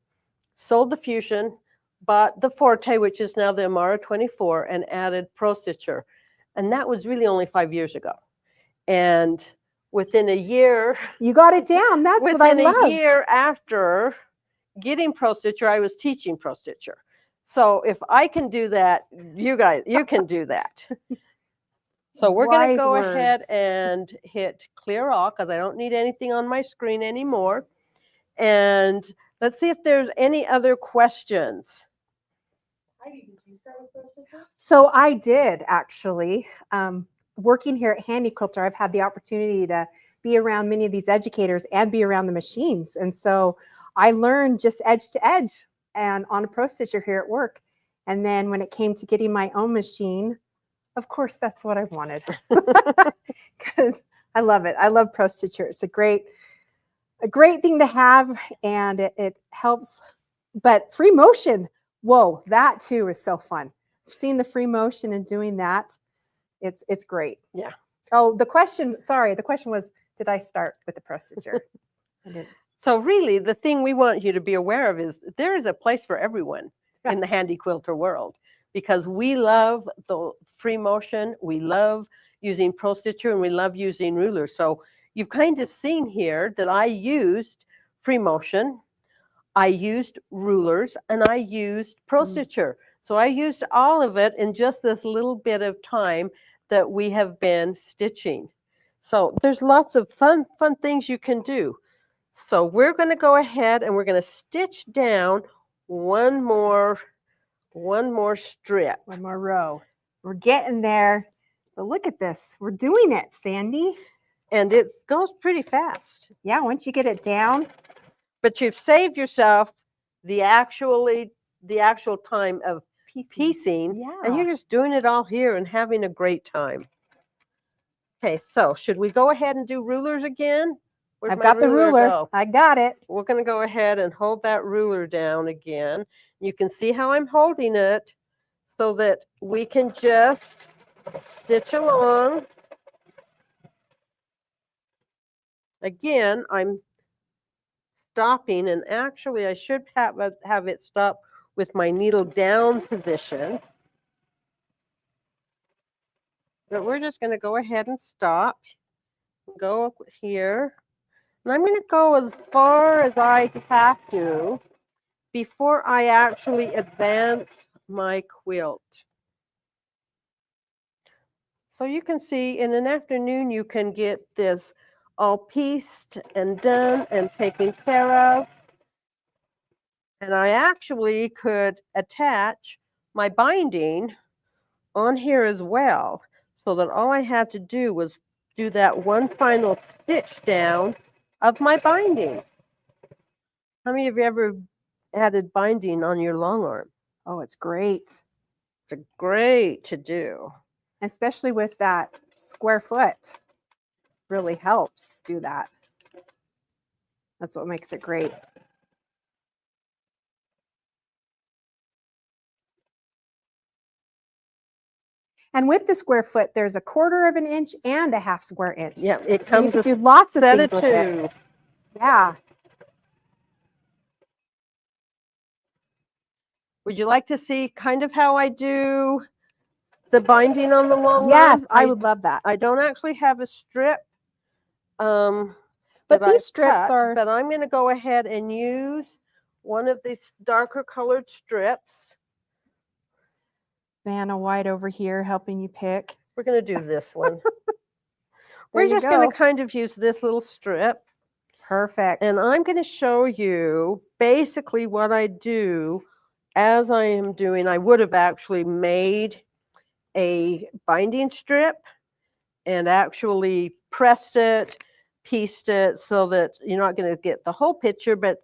sold the Fusion, bought the Forte, which is now the Amara 24, and added ProStitcher. And that was really only 5 years ago. And within a year, You got it down. That's what I within love. a year after getting ProStitcher, I was teaching ProStitcher. So if I can do that, you guys, you can do that. So we're going to Wise go ahead words. and hit clear all, because I don't need anything on my screen anymore. And let's see if there's any other questions. Heidi, did you start with cross stitching? So I did actually. Working here at Handy Quilter, I've had the opportunity to be around many of these educators and be around the machines. And so I learned just edge to edge and on a Pro Stitcher here at work. And then when it came to getting my own machine, of course, that's what I wanted. Because I love it. I love Pro Stitcher. It's a great thing to have, and it helps. But free motion, whoa, that too is so fun. Seeing the free motion and doing that, it's great. Yeah. Oh, the question was, did I start with the Pro Stitcher? I didn't. So really, the thing we want you to be aware of is there is a place for everyone in the handy quilter world, because we love the free motion, we love using Pro Stitcher, and we love using rulers. So you've kind of seen here that I used free motion, I used rulers, and I used Pro Stitcher. So I used all of it in just this little bit of time that we have been stitching. So there's lots of fun things you can do. So we're going to go ahead and we're going to stitch down one more strip. One more row. We're getting there. But look at this. We're doing it, Sandy. And it goes pretty fast. Yeah, once you get it down. But you've saved yourself the actual time of piecing. Yeah. And you're just doing it all here and having a great time. Okay, so should we go ahead and do rulers again? Where'd I've my got the ruler. go? I got it. We're going to go ahead and hold that ruler down again. You can see how I'm holding it so that we can just stitch along. Again, I'm stopping, and actually I should have it stop with my needle down position. But we're just going to go ahead and stop. Go up here. And I'm going to go as far as I have to before I actually advance my quilt. So you can see in an afternoon you can get this all pieced and done and taken care of. And I actually could attach my binding on here as well, so that all I had to do was do that one final stitch down of my binding. How many of you ever added binding on your long arm? Oh, it's great. It's great to do. Especially with that square foot. Really helps do that. That's what makes it great. And with the square foot, there's a 1/4 of an inch and a 1/2 square inch. Yeah, it So you comes can with do lots of set things of with it. two. Yeah. Would you like to see kind of how I do the binding on the long Yes, arm? I would love that. I don't actually have a strip. But that these I've strips cut, are. But I'm going to go ahead and use one of these darker colored strips. Vanna White over here helping you pick. We're going to do this one. There We're you just going go. to kind of use this little strip. Perfect. And I'm going to show you basically what I do as I am doing. I would have actually made a binding strip and actually pressed it, pieced it, so that you're not going to get the whole picture, but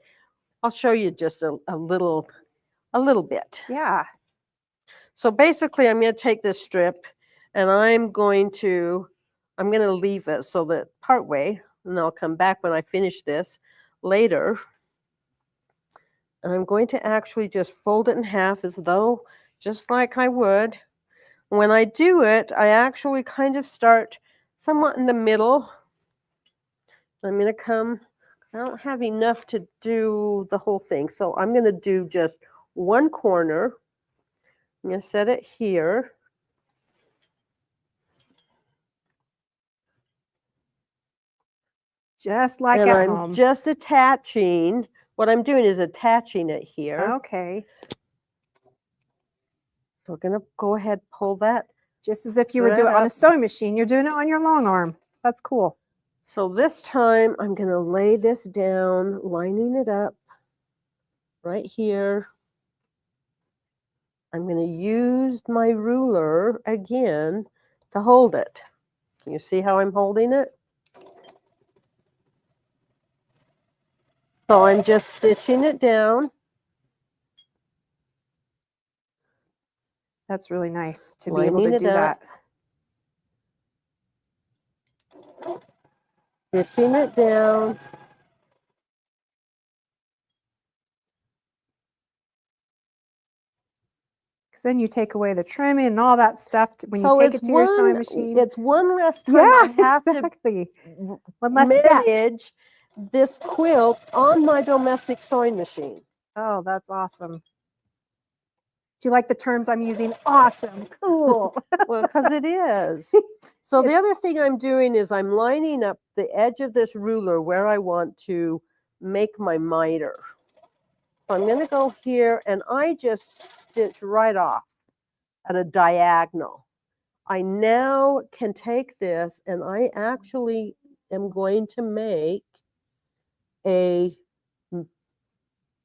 I'll show you just a little bit. Yeah. So basically, I'm going to take this strip and I'm going to leave it so that partway, and I'll come back when I finish this later. And I'm going to actually just fold it in half as though, just like I would. When I do it, I actually kind of start somewhat in the middle. I'm going to come, I don't have enough to do the whole thing, so I'm going to do just one corner. I'm going to set it here. Just like and at I'm home. just attaching, what I'm doing is attaching it here. Okay. So we're going to go ahead, pull that. Just as if you were doing it on a sewing machine, you're doing it on your long arm. That's cool. So this time I'm going to lay this down, lining it up right here. I'm going to use my ruler again to hold it. Can you see how I'm holding it? So I'm just stitching it down. That's really nice to be able to Lining it do that. Stitching it down. Because then you take away the trimming and all that stuff when you So take it's it to your sewing one, machine. it's one less time Yeah, I have exactly. to One less step. manage this quilt on my domestic sewing machine. Oh, that's awesome. Do you like the terms I'm using? Awesome. Cool. Well, because it is. So the other thing I'm doing is I'm lining up the edge of this ruler where I want to make my miter. So I'm going to go here and I just stitch right off at a diagonal. I now can take this and I actually am going to make a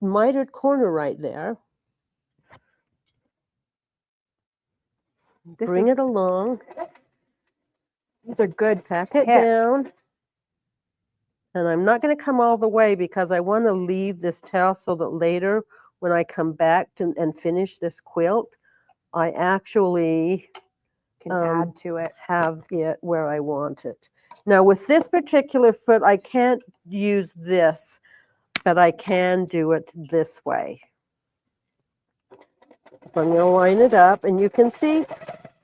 mitered corner right there. Bring it along. These are good. Pack tips. it down. And I'm not going to come all the way because I want to leave this tail so that later when I come back and finish this quilt, I actually Can add to it. have it where I want it. Now with this particular foot, I can't use this, but I can do it this way. So I'm going to line it up and you can see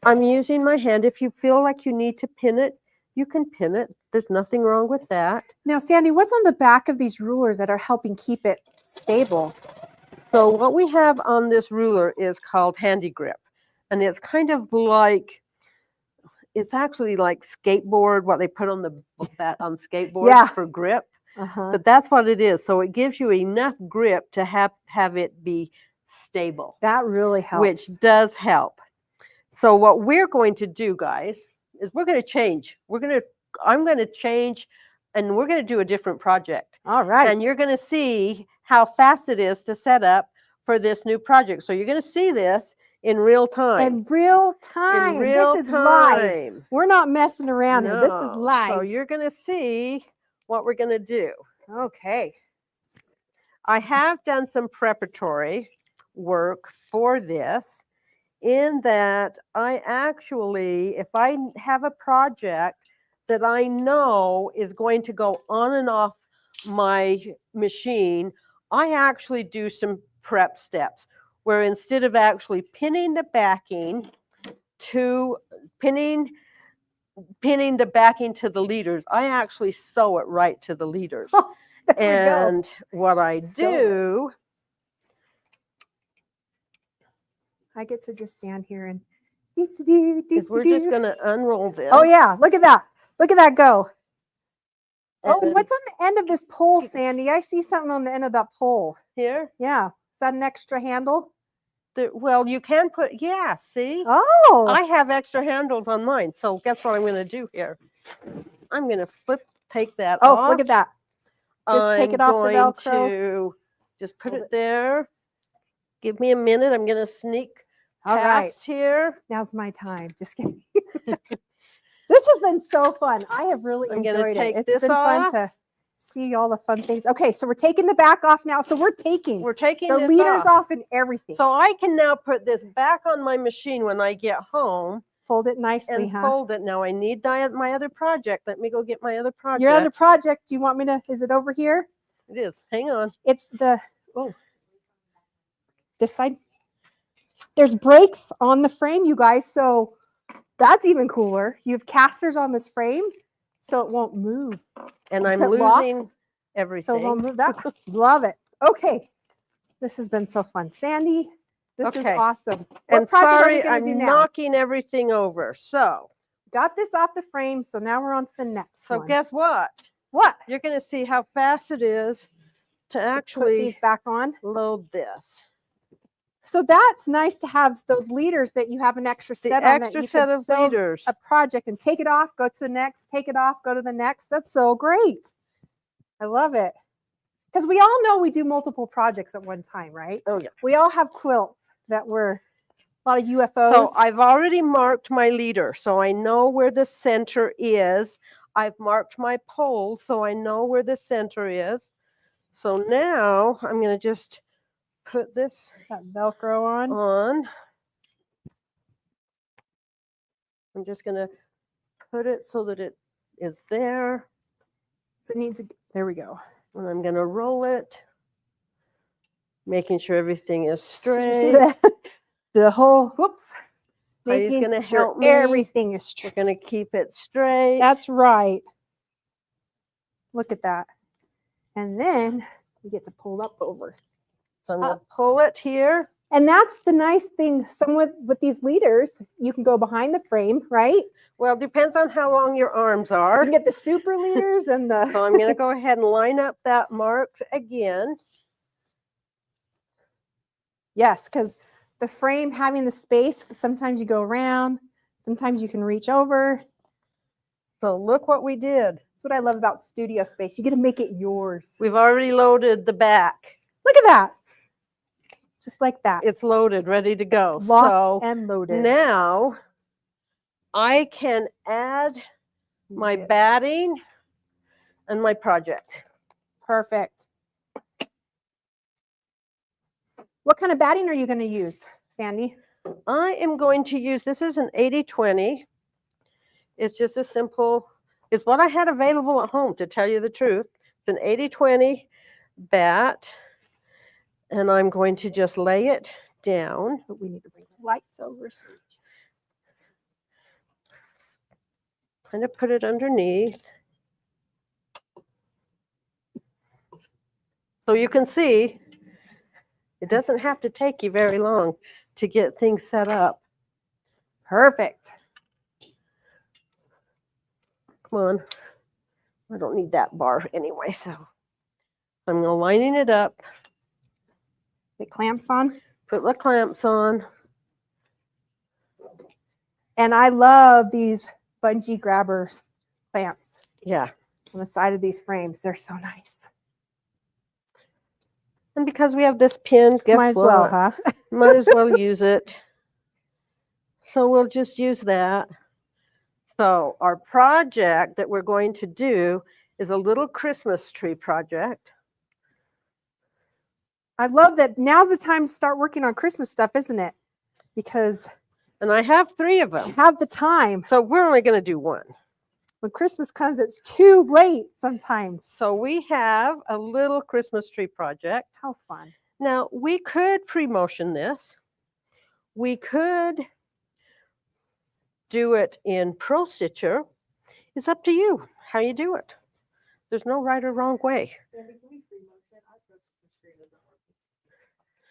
I'm using my hand. If you feel like you need to pin it, you can pin it. There's nothing wrong with that. Now, Sandy, what's on the back of these rulers that are helping keep it stable? So what we have on this ruler is called Handy Grip. And it's kind of like, it's actually like skateboard, what they put on the on skateboards Yeah. for grip. Uh-huh. But that's what it is. So it gives you enough grip to have it be stable. That really helps. Which does help. So what we're going to do, guys, is we're going to change. I'm going to change and we're going to do a different project. All right. And you're going to see how fast it is to set up for this new project. So you're going to see this in real time. In real time. In real this is time. live. We're not messing around here. This is No. live. So you're going to see what we're going to do. Okay. I have done some preparatory work for this in that I actually, if I have a project that I know is going to go on and off my machine, I actually do some prep steps where instead of actually pinning the backing to pinning the backing to the leaders, I actually sew it right to the leaders. There And what I do, I get to just stand here and is we're just going to unroll this. Oh yeah, look at that. Look at that go. Oh, And what's on the end of this pole, Sandy? I see something on the end of that pole. here? Yeah. Is that an extra handle? Well, you can put, yeah, see? Oh. I have extra handles on mine. So guess what I'm going to do here? I'm going to take that off. Oh, look at that. Just take it off the Velcro. I'm going to just put it there. Give me a minute. I'm going to sneak past here. Now's my time. Just kidding. This has been so fun. I have really enjoyed it. It's been fun to see all the fun things. Okay, so we're taking the back off now. So we're taking the leaders off and everything. So I can now put this back on my machine when I get home. Fold it nicely, and fold it. Now I need my other project. Let me go get my other project. Your other project, do you want me to, is it over here? It is. Hang on. It's this side. There's brakes on the frame, you guys. So that's even cooler. You have casters on this frame, so it won't move. And I'm losing everything. So it won't move that. Love it. Okay. This has been so fun. Sandy, this is awesome. And sorry, I'm knocking everything over. So got this off the frame. So now we're on to the next one. So guess what? What? You're going to see how fast it is to actually put these back on. Load this. So that's nice to have those leaders that you have an extra set on that you set can of sew leaders. A project and take it off, go to the next, take it off, go to the next. That's so great. I love it. Because we all know we do multiple projects at one time, right? Oh yeah. We all have quilts that we're A lot of UFOs. So I've already marked my leader, so I know where the center is. I've marked my pole, so I know where the center is. So now I'm going to just put this That Velcro on. on. I'm just going to put it so that it is there. So it needs to, there we go. And I'm going to roll it, making sure everything is straight. The whole, whoops. Heidi's Making gonna sure help me. everything is We're straight. going to keep it straight. That's right. Look at that. And then you get to pull up over. So I'm going to pull it here. And that's the nice thing. Somewhat with these leaders, you can go behind the frame, right? Well, it depends on how long your arms You are. can get the super leaders and the. So I'm going to go ahead and line up that mark again. Yes, because the frame having the space, sometimes you go around, sometimes you can reach over. So look what we did. That's what I love about studio space. You get to make it yours. We've already loaded the back. Look at that. Just like that. It's loaded, ready to go. Locked So and loaded. now I can add my Yes. batting and my project. Perfect. What kind of batting are you going to use, Sandy? I am going to use, this is an 80-20. It's just a simple, it's what I had available at home, to tell you the truth. It's an 80-20 bat, and I'm going to just lay it down. But we need to bring the lights over. So Kind of put it underneath. So you can see, it doesn't have to take you very long to get things set up. perfect. Come on. I don't need that bar anyway, so I'm lining it up, The clamps on. put my clamps on. And I love these bungee grabbers clamps Yeah. on the side of these frames. They're so nice. And because we have this pin, guess Might as what? well, huh? Might as well use it. So we'll just use that. So our project that we're going to do is a little Christmas tree project. I love that now's the time to start working on Christmas stuff, isn't it? Because And I have 3 of you them. have the time. So we're only going to do one. When Christmas comes, it's too late sometimes. So we have a little Christmas tree project. How fun. Now, we could pre-motion this. We could do it in Pro Stitcher. It's up to you how you do it. There's no right or wrong way.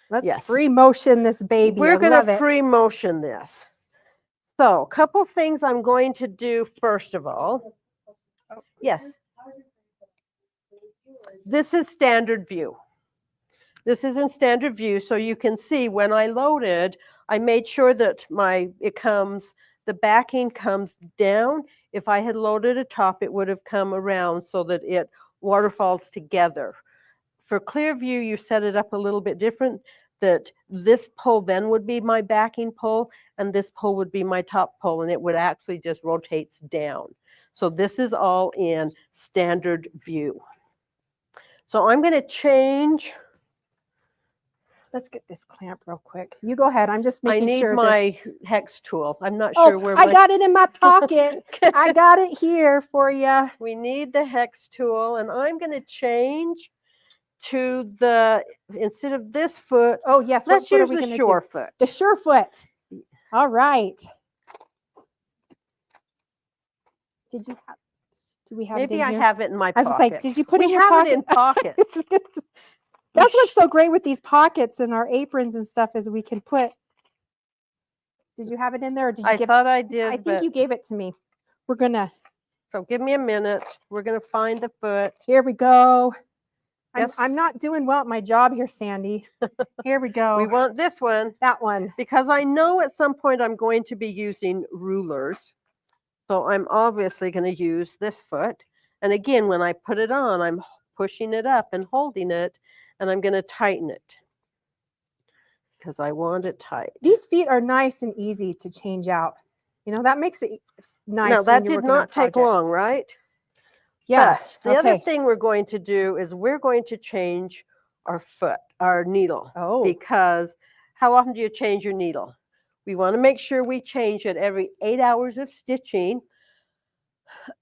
Let's Yes. free motion this baby. We're I going love to it. pre-motion this. So a couple things I'm going to do first of all. Yes. This is standard view. This is in standard view, so you can see when I loaded, I made sure that the backing comes down. If I had loaded a top, it would have come around so that it waterfalls together. For clear view, you set it up a little bit different, that this pole then would be my backing pole, and this pole would be my top pole, and it would actually just rotates down. So this is all in standard view. So I'm going to change. Let's get this clamp real quick. You go ahead. I'm just making I need sure. my hex tool. I'm not sure where I my. got it in my pocket. I got it here for you. We need the hex tool, and I'm going to change to the, instead of this foot, Oh, yes. let's what are use we the gonna do? shore foot. The sure foot. All right. Did we have Maybe it in I here? have it in my I was pocket. just like, did you put it We in your have it pocket? in pockets. That's what's so great with these pockets and our aprons and stuff is we can put. Did you have it in there or did you I give thought I did, I think but you gave it to me. We're gonna. so give me a minute. We're going to find the foot. Here we go. Yes. I'm not doing well at my job here, Sandy. Here we go. We want this one that one. because I know at some point I'm going to be using rulers. So I'm obviously going to use this foot. And again, when I put it on, I'm pushing it up and holding it, and I'm going to tighten it. because I want it tight. These feet are nice and easy to change out. You know, that makes it nice. Now, when that you're did working on not take projects. long, right? Yeah. But the other okay. thing we're going to do is we're going to change our needle. Oh. Because how often do you change your needle? We want to make sure we change it every 8 hours of stitching,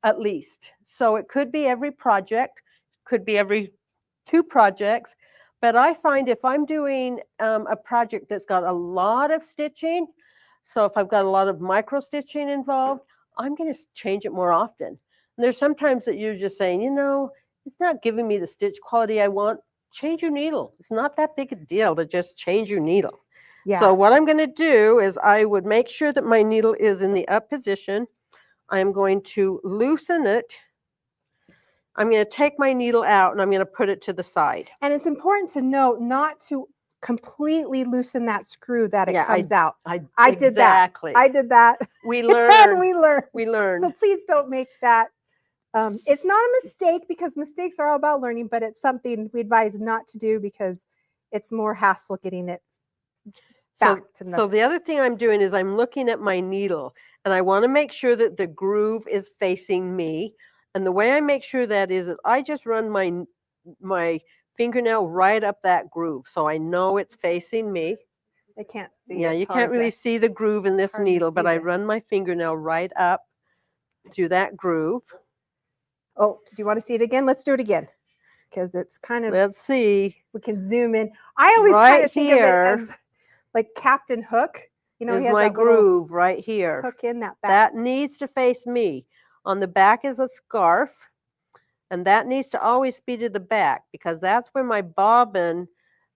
at least. So it could be every project, could be every 2 projects. But I find if I'm doing a project that's got a lot of stitching, so if I've got a lot of micro stitching involved, I'm going to change it more often. And there's sometimes that you're just saying, you know, it's not giving me the stitch quality I want. Change your needle. It's not that big a deal to just change your needle. Yeah. So what I'm going to do is I would make sure that my needle is in the up position. I'm going to loosen it. I'm going to take my needle out and I'm going to put it to the side. And it's important to note not to completely loosen that screw that it comes out. I did that. Exactly. I did that. We And learned. we learned. We So learned. please don't make that. It's not a mistake because mistakes are all about learning, but it's something we advise not to do because it's more hassle getting it back to So the other thing I'm doing is I'm looking at my needle and I want to make sure that the groove is facing me. And the way I make sure that is that I just run my fingernail right up that groove. So I know it's facing me. I can't see. Yeah, it's you hard can't really to- see the groove in this hard to needle, but see I there. run my fingernail right up through that groove. Oh, do you want to see it again? Let's do it again because it's kind of, Let's see. we can zoom in. I always Right kind of think here of it as like Captain Hook. You know, Is he has my that little groove right here. hook in that back. That needs to face me. On the back is a scarf, and that needs to always be to the back because that's where my bobbin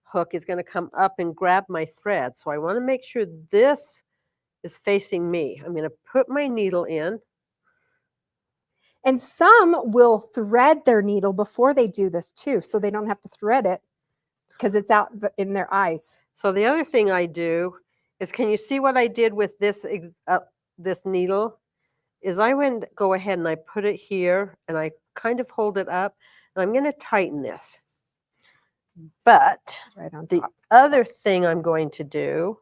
hook is going to come up and grab my thread. So I want to make sure this is facing me. I'm going to put my needle in. And some will thread their needle before they do this too, so they don't have to thread it because it's out in their eyes. So the other thing I do is, can you see what I did with this this needle? Is I go ahead and I put it here and I kind of hold it up and I'm going to tighten this. But Right on the top. other thing I'm going to do,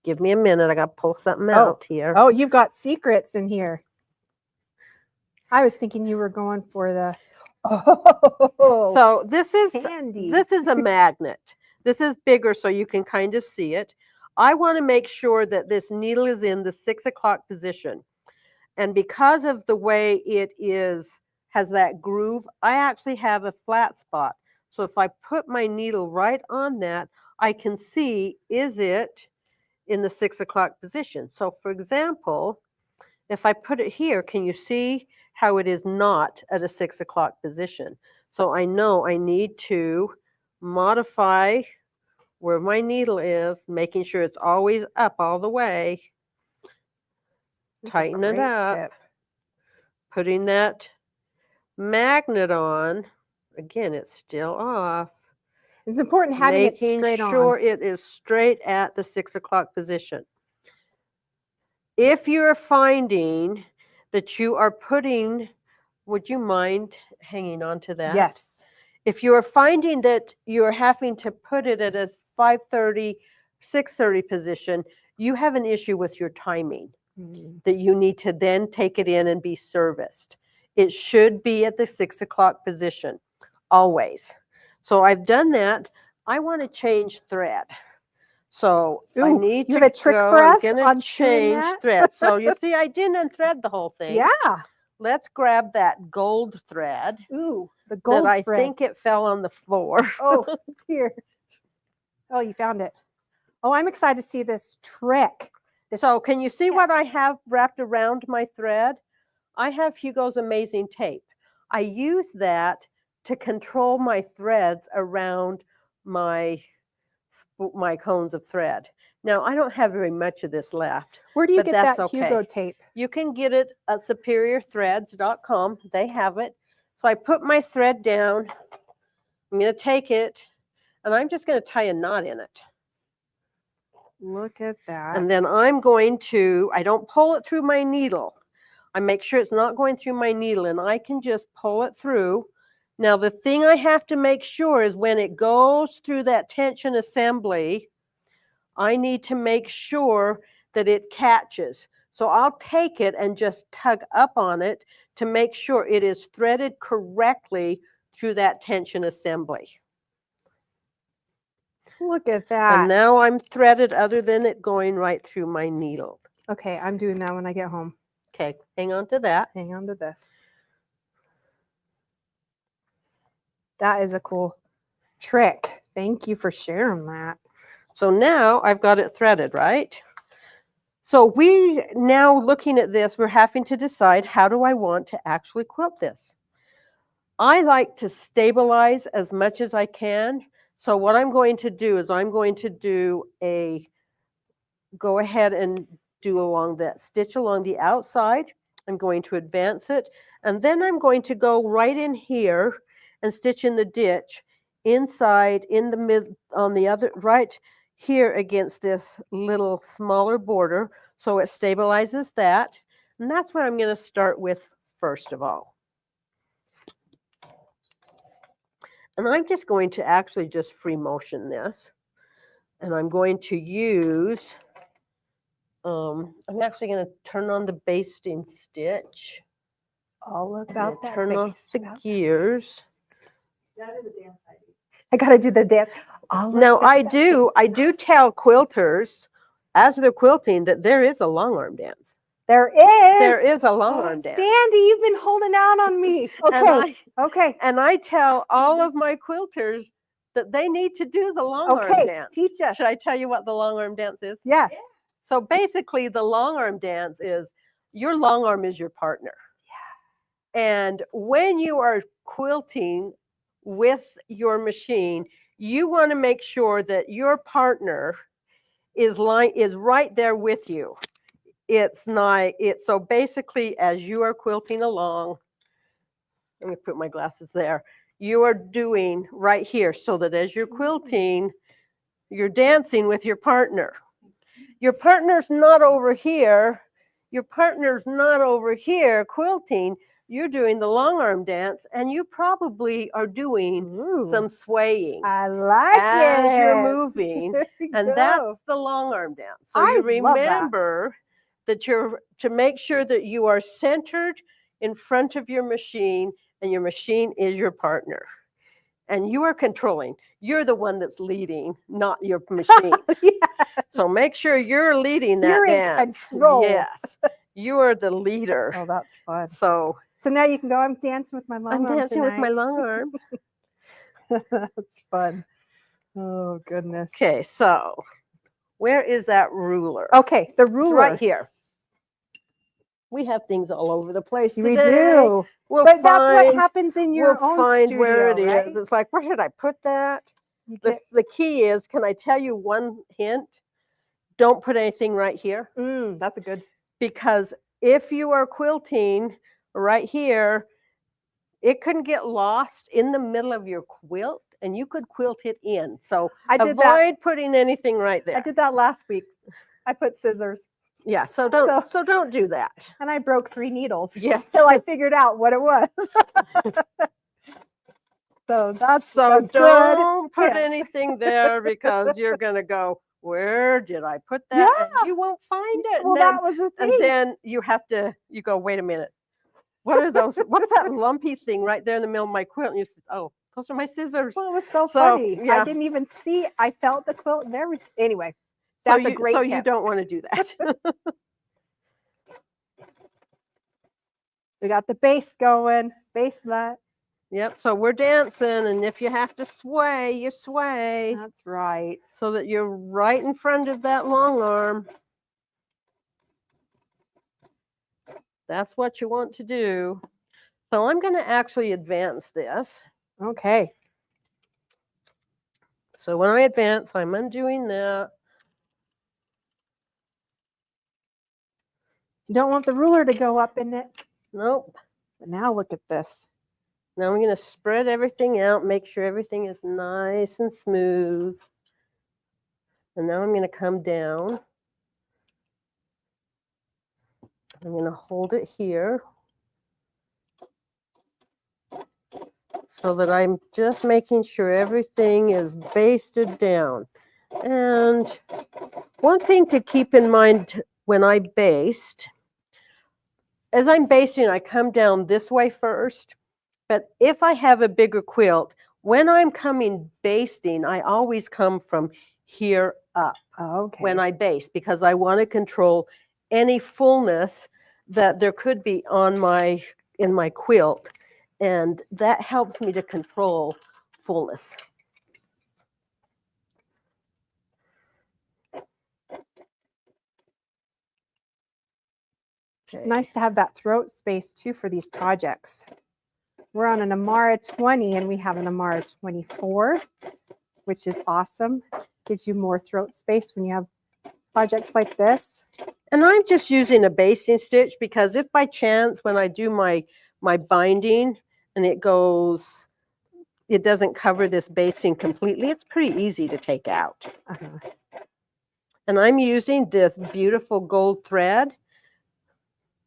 give me a minute, I got to pull something out here. Oh, you've got secrets in here. I was thinking you were going for the, oh, So this is handy. a magnet. This is bigger so you can kind of see it. I want to make sure that this needle is in the 6 o'clock position. And because of the way it has that groove, I actually have a flat spot. So if I put my needle right on that, I can see, is it in the 6 o'clock position? So for example, if I put it here, can you see how it is not at a 6 o'clock position? So I know I need to modify where my needle is, making sure it's always up all the way. That's a Tighten it great up. tip. Putting that magnet on. Again, it's still off. It's important having it Making straight sure on. it is straight at the 6 o'clock position. If you're finding that you are putting, would you mind hanging on to that? Yes. If you are finding that you're having to put it at a 5:30, 6:30 position, you have an issue with your timing that you need to then take it in and be serviced. It should be at the 6 o'clock position, always. So I've done that. I want to change thread. So I Ooh, need you to have a trick go. for us I'm on going to doing change that? thread. So you see, I didn't unthread the whole thing. Yeah. Let's grab that gold thread. Ooh, the gold that I thread. think it fell on the floor. Oh, it's here. Oh, you found it. Oh, I'm excited to see this trick. So can you see what I have wrapped around my thread? I have Hugo's Amazing Tape. I use that to control my threads around my cones of thread. Now, I don't have very much of this left. Where do you but get that's that okay. Hugo tape? You can get it at superiorthreads.com. They have it. So I put my thread down. I'm going to take it, and I'm just going to tie a knot in it. Look at that. And then I'm going to, I don't pull it through my needle. I make sure it's not going through my needle, and I can just pull it through. Now, the thing I have to make sure is when it goes through that tension assembly, I need to make sure that it catches. So I'll take it and just tug up on it to make sure it is threaded correctly through that tension assembly. Look at And that. now I'm threaded other than it going right through my needle. Okay, I'm doing that when I get home. Okay, hang on to that. Hang on to this. That is a cool trick. Thank you for sharing that. So now I've got it threaded, right? So we now looking at this, we're having to decide, how do I want to actually quilt this? I like to stabilize as much as I can. So what I'm going to do is I'm going to do go ahead and do along that stitch along the outside. I'm going to advance it, and then I'm going to go right in here and stitch in the ditch inside in the mid on the other right here against this little smaller border, so it stabilizes that. And that's what I'm going to start with first of all. And I'm just going to actually just free motion this, and I'm going to use I'm actually going to turn on the basting stitch. All I'm about gonna that. turn off the base. gears. You gotta do the dance ID. I gotta do the dance. All Now about I that do tell quilters as they're quilting that there is a long arm dance. There is. There is a long arm dance. Sandy, you've been holding out on me. And Okay. Okay. I tell all of my quilters that they need to do the long arm Okay. dance. Teach us. Should I tell you what the long arm dance is? Yes. So basically the long arm dance is your long arm is your partner. Yeah. And when you are quilting with your machine, you want to make sure that your partner is right there with you. It's not so basically as you are quilting along, let me put my glasses there. You are doing right here so that as you're quilting, you're dancing with your partner. Your partner's not over here. Your partner's not over here quilting. You're doing the long arm dance, and you probably are doing some swaying I like as it. you're moving, There you and go. that's the long arm dance. So I you love that. remember that you're to make sure that you are centered in front of your machine, and your machine is your partner. And you are controlling. You're the one that's leading, not your machine. Yes. So make sure you're leading that You're in dance. control. Yes, you are the leader. Oh, that's fun. So now you can go. I'm dancing with my long I'm arm dancing with my tonight. long arm. That's fun. Oh goodness. Okay, so where is that ruler? Okay, the It's ruler. right here. We have things all over the place We today. do. We'll But that's what find- happens in your we'll own find studio, where it is. right? It's like, where should I put that? You The, get- the key is, can I tell you one hint? Don't put anything right here, that's a good. because if you are quilting right here, it can get lost in the middle of your quilt and you could quilt it in. So I did avoid that. putting anything right there. I did that last week. I put scissors Yeah, so don't do that. and I broke 3 needles. Yeah. Till I figured out what it was. So that's So a don't good put tip. anything there, because you're gonna go, where did I put that? Yeah. And you won't find it. Well, that was the thing. And then you go, wait a minute. What are those? What's that lumpy thing right there in the middle of my quilt? And you said, oh, those are my scissors. Well, it was so So, funny. yeah. I didn't even see. I felt the quilt and everything. Anyway, So that's a great So tip. you don't want to do that. We got the base going. Base that. Yep. So we're dancing, and if you have to sway, you sway. That's right. So that you're right in front of that long arm. That's what you want to do. So I'm going to actually advance this. Okay. So when I advance, I'm undoing that. You don't want the ruler to go up in it. Nope. But now look at this. Now I'm going to spread everything out, make sure everything is nice and smooth. And now I'm going to come down. I'm going to hold it here so that I'm just making sure everything is basted down. And one thing to keep in mind when I baste, as I'm basting, I come down this way first. But if I have a bigger quilt, when I'm coming basting, I always come from here up Okay. when I baste, because I want to control any fullness that there could be in my quilt, and that helps me to control fullness. It's nice to have that throat space too for these projects. We're on an Amara 20 and we have an Amara 24, which is awesome. Gives you more throat space when you have projects like this. And I'm just using a basting stitch because if by chance when I do my binding and it doesn't cover this basting completely, it's pretty easy to take out. And I'm using this beautiful gold thread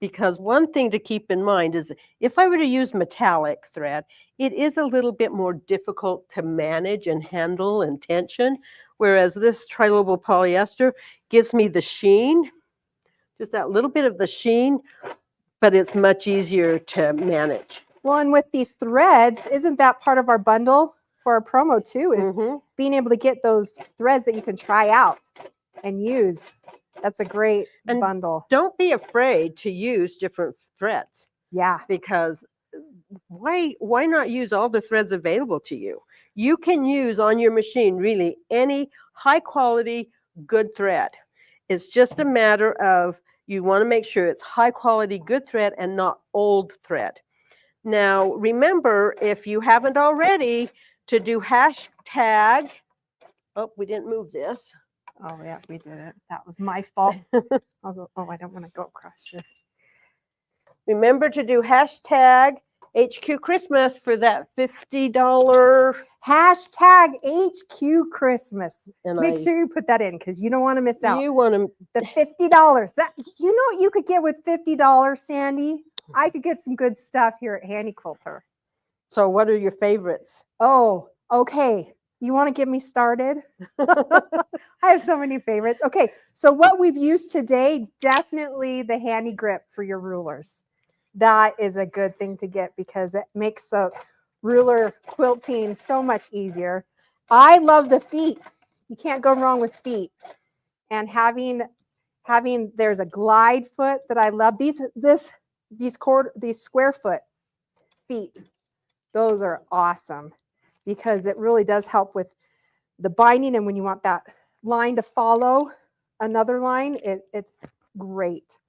because one thing to keep in mind is if I were to use metallic thread, it is a little bit more difficult to manage and handle and tension, whereas this trilobal polyester gives me the sheen, just that little bit of the sheen, but it's much easier to manage. Well, and with these threads, isn't that part of our bundle for our promo too, is being able to get those threads that you can try out and use. That's a great bundle. Don't be afraid to use different threads. Yeah. Because why not use all the threads available to you? You can use on your machine really any high quality, good thread. It's just a matter of you want to make sure it's high quality, good thread and not old thread. Now, remember, if you haven't already, to do hashtag, oh, we didn't move this. Oh, yeah, we did it. That was my fault. I'll go, oh, I don't want to go across here. Remember to do hashtag HQ Christmas for that $50. Hashtag HQ Christmas. And Make sure you put that in because you don't want to miss out. You want to. The $50. That, you know what you could get with $50, Sandy? I could get some good stuff here at Handy Quilter. So what are your favorites? Oh, okay. You want to get me started? I have so many favorites. Okay, so what we've used today, definitely the handy grip for your rulers. That is a good thing to get because it makes a ruler quilting so much easier. I love the feet. You can't go wrong with feet. And having there's a glide foot that I love. These square foot feet. Those are awesome because it really does help with the binding, and when you want that line to follow another line, it's great.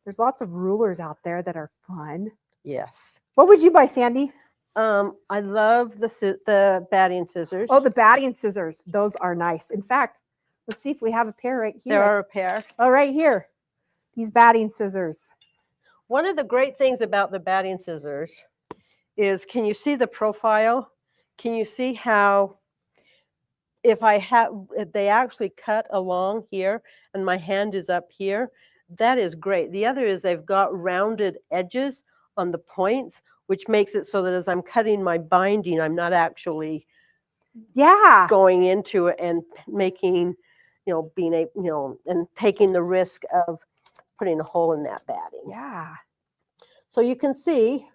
There's lots of rulers out there that are fun. Yes. What would you buy, Sandy? I love the batting scissors. Oh, the batting scissors. Those are nice. In fact, let's see if we have a pair right here. There are a pair. Oh, right here. These batting scissors. One of the great things about the batting scissors is, can you see the profile? Can you see how if they actually cut along here and my hand is up here? That is great. The other is they've got rounded edges on the points, which makes it so that as I'm cutting my binding, I'm not actually going into it and making, and taking the risk of putting a hole in that batting. Yeah. So you can see,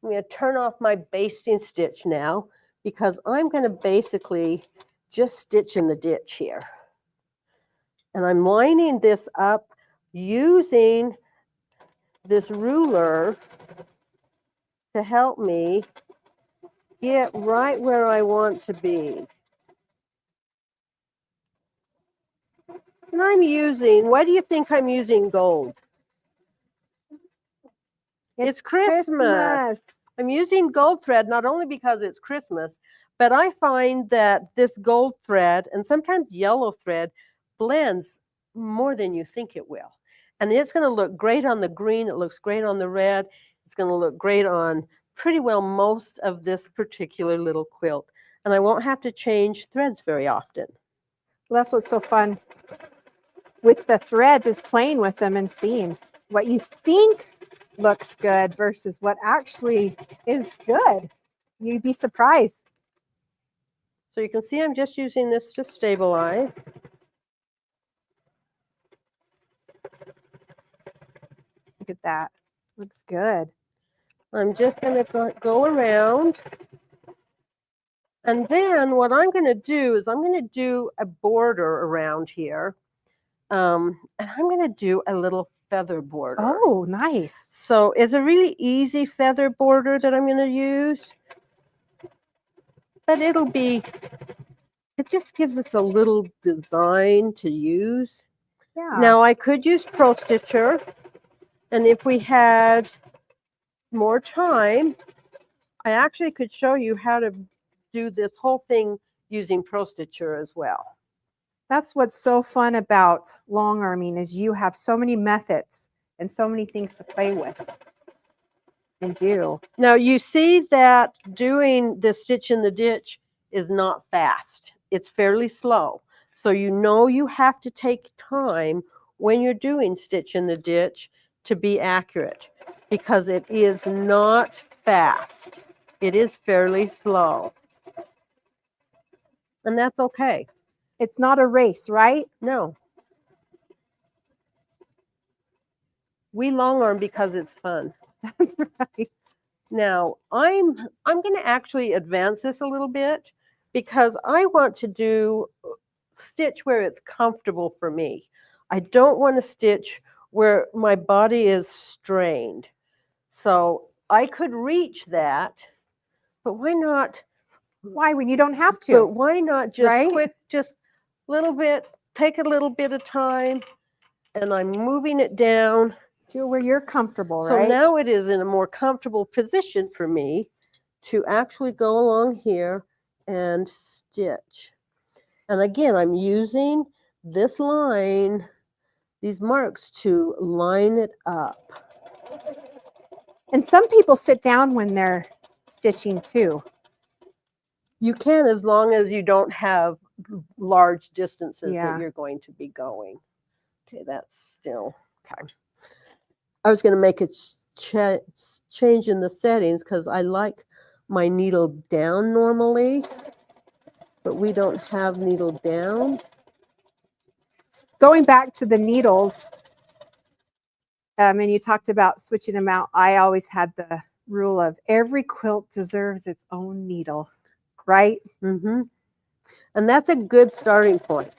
I'm going to turn off my basting stitch now because I'm going to basically just stitch in the ditch here. And I'm lining this up using this ruler to help me get right where I want to be. And I'm using, why do you think I'm using gold? It's Christmas. I'm using gold thread not only because it's Christmas, but I find that this gold thread and sometimes yellow thread blends more than you think it will. And it's going to look great on the green. It looks great on the red. It's going to look great on pretty well most of this particular little quilt. And I won't have to change threads very often. Well, that's what's so fun with the threads, is playing with them and seeing what you think looks good versus what actually is good. You'd be surprised. So you can see I'm just using this to stabilize. Look at that. Looks good. I'm just going to go around. And then what I'm going to do is I'm going to do a border around here. And I'm going to do a little feather border. Oh, nice. So it's a really easy feather border that I'm going to use. But it just gives us a little design to use. Yeah. Now I could use Pro Stitcher. And if we had more time, I actually could show you how to do this whole thing using Pro Stitcher as well. That's what's so fun about long arming is you have so many methods and so many things to play with and do. Now you see that doing the stitch in the ditch is not fast. It's fairly slow. So you know you have to take time when you're doing stitch in the ditch to be accurate because it is not fast. It is fairly slow. And that's okay. It's not a race, right? No. We long arm because it's fun. That's right. Now, I'm going to actually advance this a little bit because I want to do stitch where it's comfortable for me. I don't want to stitch where my body is strained. So I could reach that, but why not? Why when you don't have But to? why not just Right? quick, just a little bit, take a little bit of time, and I'm moving it down. Do it where you're comfortable, So right? now it is in a more comfortable position for me to actually go along here and stitch. And again, I'm using this line, these marks to line it up. And some people sit down when they're stitching too. You can as long as you don't have large distances Yeah. that you're going to be going. Okay, that's still, okay. I was going to make a change in the settings because I like my needle down normally, but we don't have needle down. Going back to the needles, and you talked about switching them out, I always had the rule of every quilt deserves its own needle, right? Mm-hmm. And that's a good starting point.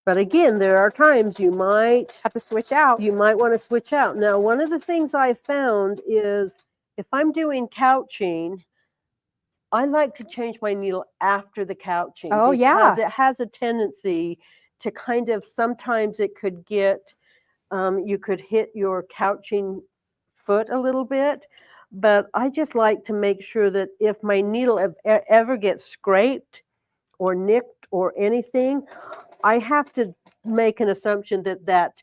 But again, there are times you might Have to switch out. you might want to switch out. Now, one of the things I found is if I'm doing couching, I like to change my needle after the couching Oh, because yeah. it has a tendency to kind of, sometimes it could get, you could hit your couching foot a little bit. But I just like to make sure that if my needle ever gets scraped or nicked or anything, I have to make an assumption that that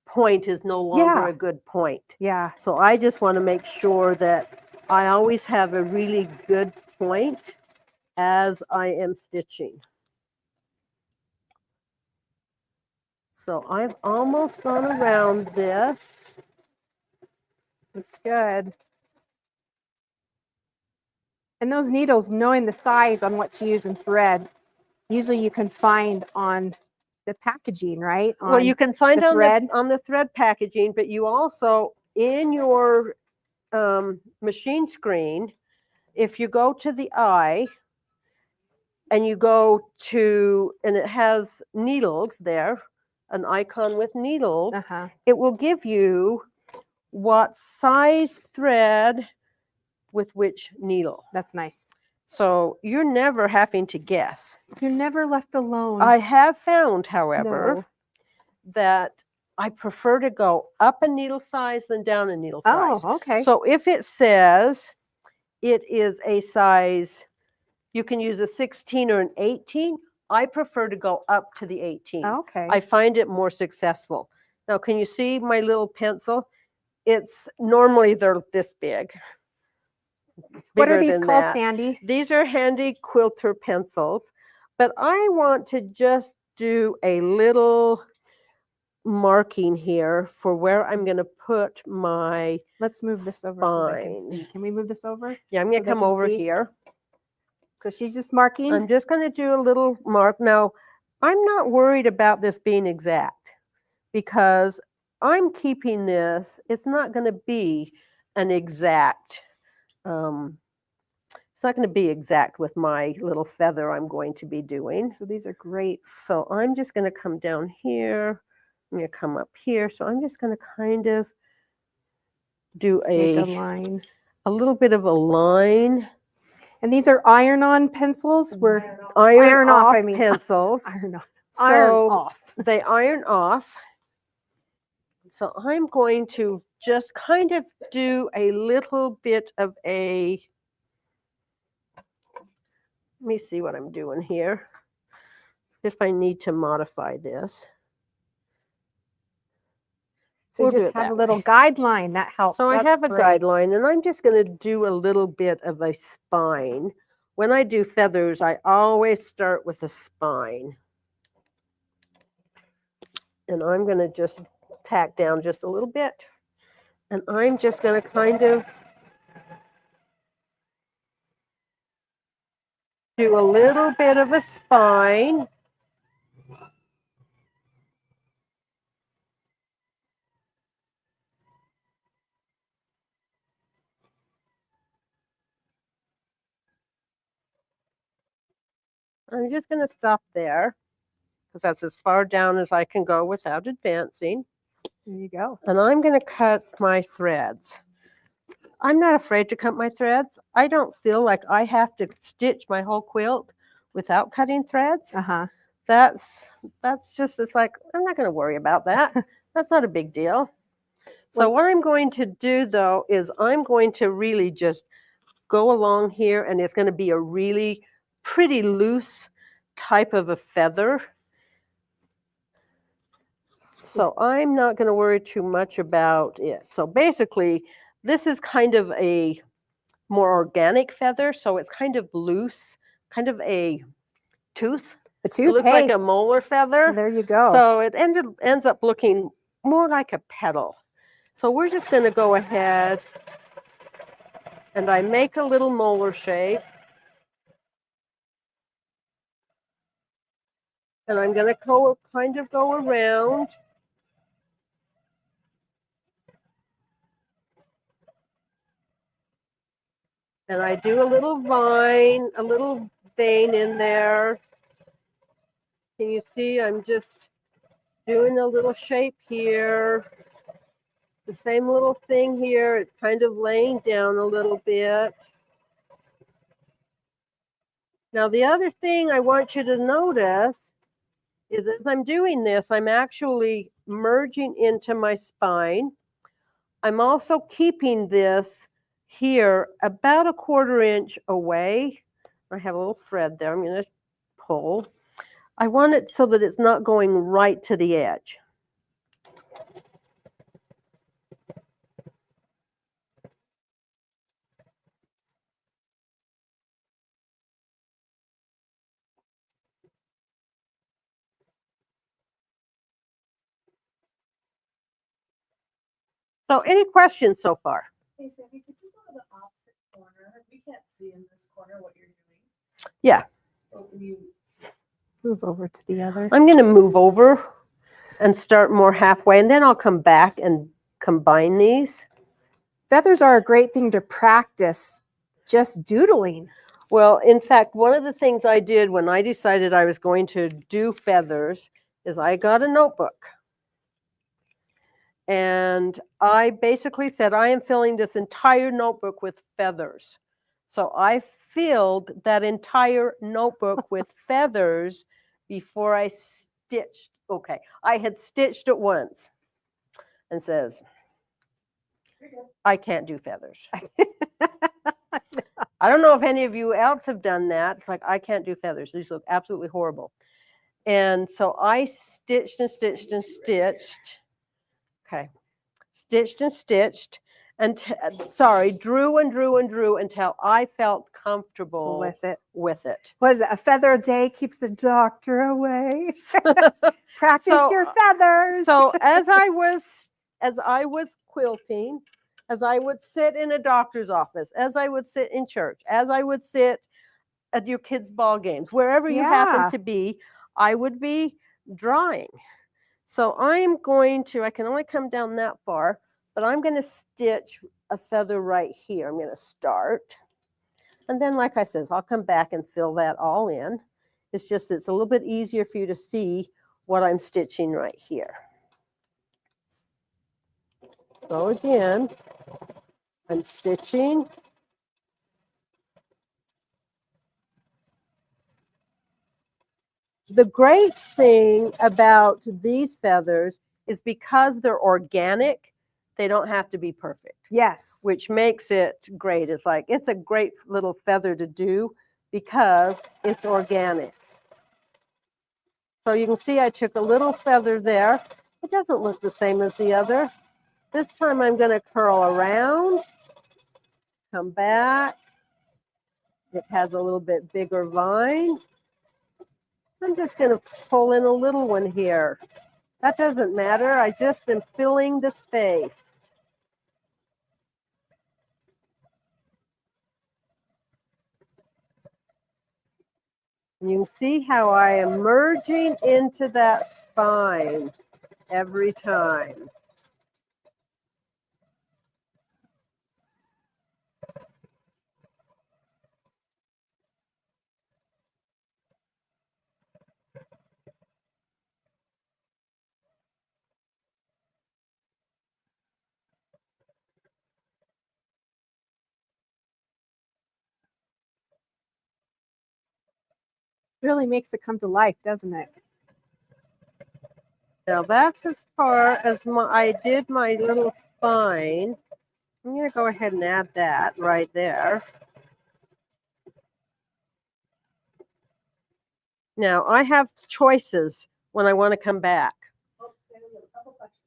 point is no longer Yeah. a good point. Yeah. So I just want to make sure that I always have a really good point as I am stitching. So I've almost gone around this. It's good. And those needles, knowing the size on what to use in thread, usually you can find on the packaging, right? Well, you can find the thread. on the thread packaging, but you also, in your machine screen, if you go to the eye and you go to, and it has needles there, an icon with needles, Uh-huh. it will give you what size thread with which needle. That's nice. So you're never having to guess. You're never left alone. I have found, however, No. that I prefer to go up a needle size than down a needle size. Oh, okay. So if it says it is a size, you can use a 16 or an 18, I prefer to go up to the 18. Okay. I find it more successful. Now, can you see my little pencil? It's normally they're this big. What are Bigger these than called, that. Sandy? These are handy quilter pencils, but I want to just do a little marking here for where I'm going to put my Let's move this over so they can see. spine. Can we move this over? Yeah, I'm so going to they come can over see? here. So she's just marking. I'm just going to do a little mark. Now, I'm not worried about this being exact because I'm keeping this. It's not going to be an exact, it's not going to be exact with my little feather I'm going to be doing. So these are great. So I'm just going to come down here. I'm going to come up here. So I'm just going to kind of do Make a a line. little bit of a line. And these are iron-on pencils. We're Iron off, off I mean. pencils. iron on. So Iron off. they iron off. So I'm going to just kind of do a little bit of a, let me see what I'm doing here. If I need to modify this. So We'll do just it have that a little way. guideline that helps. So I That's have a great. guideline, and I'm just going to do a little bit of a spine. When I do feathers, I always start with a spine. And I'm going to just tack down just a little bit. And I'm just going to kind of do a little bit of a spine. I'm just going to stop there because that's as far down as I can go without advancing. There you go. And I'm going to cut my threads. I'm not afraid to cut my threads. I don't feel like I have to stitch my whole quilt without cutting threads. Uh-huh. That's just, it's like, I'm not going to worry about that. That's not a big deal. So what I'm going to do though is I'm going to really just go along here, and it's going to be a really pretty loose type of a feather. So I'm not going to worry too much about it. So basically, this is kind of a more organic feather, so it's kind of loose, kind of a tooth. The It tooth. looks Hey, like a molar feather. there you go. So it ends up looking more like a petal. So we're just going to go ahead and I make a little molar shape. And I'm going to kind of go around. And I do a little vine, a little vein in there. Can you see I'm just doing a little shape here. The same little thing here. It's kind of laying down a little bit. Now the other thing I want you to notice is as I'm doing this, I'm actually merging into my spine. I'm also keeping this here about a 1/4 inch away. I have a little thread there I'm going to pull. I want it so that it's not going right to the edge. So any questions so far? Hey, Sandy, could you go to the opposite corner? We can't see in this corner what you're doing. Yeah. So can you Move over to the other. I'm going to move over and start more halfway, and then I'll come back and combine these. Feathers are a great thing to practice just doodling. Well, in fact, one of the things I did when I decided I was going to do feathers is I got a notebook. And I basically said, I am filling this entire notebook with feathers. So I filled that entire notebook with feathers before I stitched. Okay, I had stitched it once and says, I can't do feathers. I don't know if any of you else have done that. It's like, I can't do feathers. These look absolutely horrible. And so I stitched and stitched and stitched. Okay. Stitched and stitched. And drew and drew and drew until I felt comfortable with it. Was it a feather a day keeps the doctor away? Practice your feathers. So as I was quilting, as I would sit in a doctor's office, as I would sit in church, as I would sit at your kids' ball games, wherever you happen Yeah. to be, I would be drawing. So I'm going to, I can only come down that far, but I'm going to stitch a feather right here. I'm going to start. And then, like I said, I'll come back and fill that all in. It's just, it's a little bit easier for you to see what I'm stitching right here. So again, I'm stitching. The great thing about these feathers is because they're organic, they don't have to be perfect. Yes. Which makes it great. It's like, it's a great little feather to do because it's organic. So you can see I took a little feather there. It doesn't look the same as the other. This time I'm going to curl around, come back. It has a little bit bigger vine. I'm just going to pull in a little one here. That doesn't matter. I just am filling the space. You can see how I am merging into that spine every time. Really makes it come to life, doesn't it? Now that's as far as I did my little spine. I'm going to go ahead and add that right there. Now I have choices when I want to come back. Oh, Sandy, a couple questions.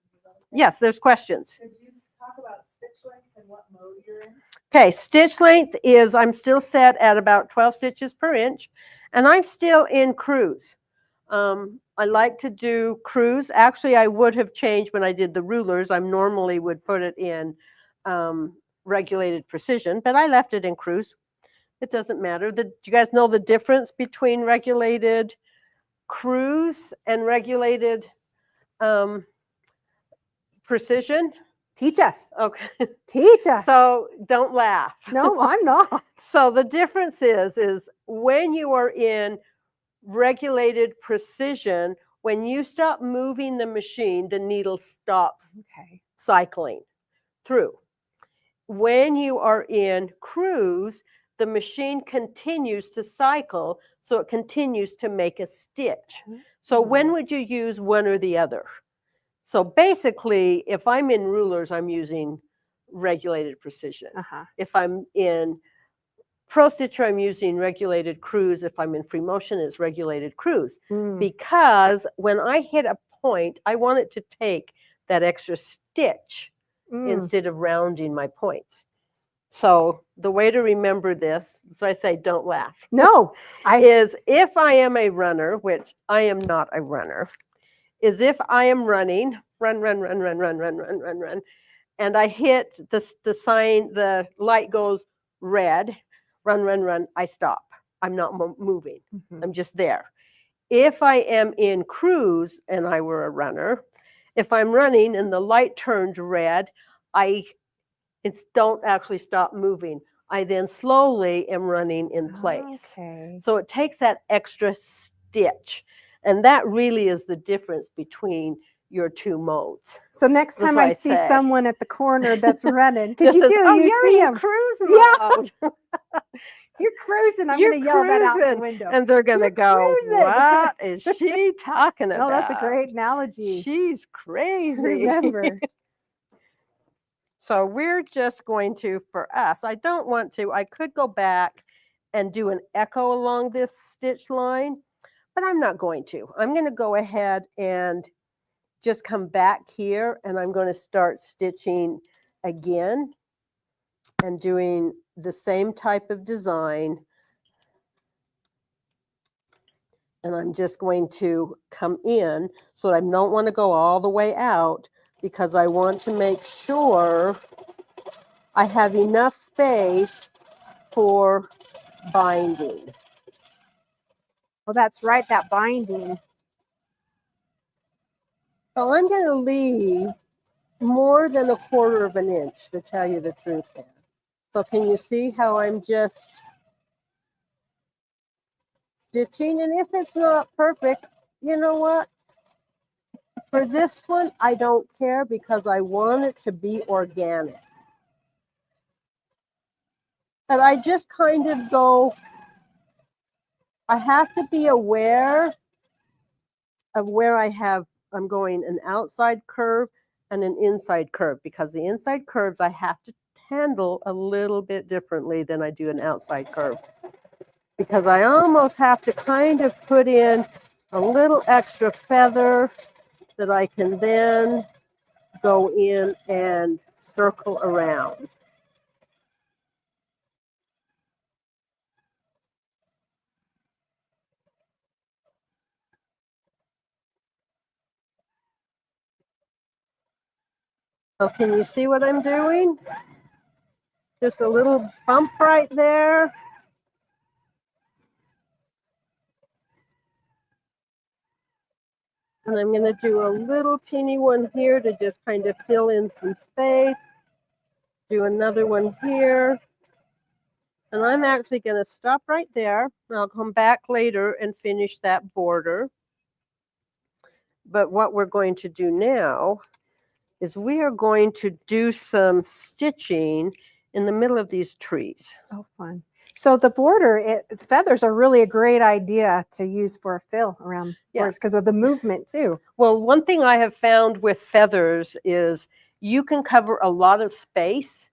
Yes, there's questions. Could you talk about stitch length and what mode you're in? Okay, stitch length is, I'm still set at about 12 stitches per inch, and I'm still in cruise. I like to do cruise. Actually, I would have changed when I did the rulers. I normally would put it in regulated precision, but I left it in cruise. It doesn't matter. Do you guys know the difference between regulated cruise and regulated precision? Teach us. Okay. Teach us. So don't laugh. No, I'm not. So the difference is when you are in regulated precision, when you stop moving the machine, the needle stops Okay. cycling through. When you are in cruise, the machine continues to cycle, so it continues to make a stitch. So when would you use one or the other? So basically, if I'm in rulers, I'm using regulated precision. Uh-huh. If I'm in Pro Stitcher, I'm using regulated cruise. If I'm in free motion, it's regulated cruise. Because when I hit a point, I want it to take that extra stitch instead of rounding my points. So the way to remember this, so I say don't laugh. No, is if I am a runner, which I am not a runner, is if I am running, run, and I hit the sign, the light goes red, run, I stop. I'm not moving. I'm just there. If I am in cruise and I were a runner, if I'm running and the light turns red, don't actually stop moving. I then slowly am running in place. Okay. So it takes that extra stitch. And that really is the difference between your two modes. So next That's time what I I'd see say. someone at the corner that's running, because This you is, do, oh, you you're see in them. cruise Yeah. mode. You're cruising. I'm You're going to yell that out the cruising. window. And they're going to You're go, cruising. what is she talking about? No, that's a great analogy. She's crazy. Remember. So we're just going to, for us, I don't want to, I could go back and do an echo along this stitch line, but I'm not going to. I'm going to go ahead and just come back here, and I'm going to start stitching again and doing the same type of design. And I'm just going to come in, so I don't want to go all the way out because I want to make sure I have enough space for binding. Oh, that's right, that binding. So I'm going to leave more than 1/4 of an inch, to tell you the truth there. So can you see how I'm just stitching? And if it's not perfect, you know what? For this one, I don't care because I want it to be organic. But I just kind of go, I have to be aware of where I'm going an outside curve and an inside curve, because the inside curves I have to handle a little bit differently than I do an outside curve. Because I almost have to kind of put in a little extra feather that I can then go in and circle around. So can you see what I'm doing? Just a little bump right there. And I'm going to do a little teeny one here to just kind of fill in some space. Do another one here. And I'm actually going to stop right there. And I'll come back later and finish that border. But what we're going to do now is we are going to do some stitching in the middle of these trees. Oh, fun. So the border, feathers are really a great idea to use for a fill around borders because of the movement too. Well, one thing I have found with feathers is you can cover a lot of space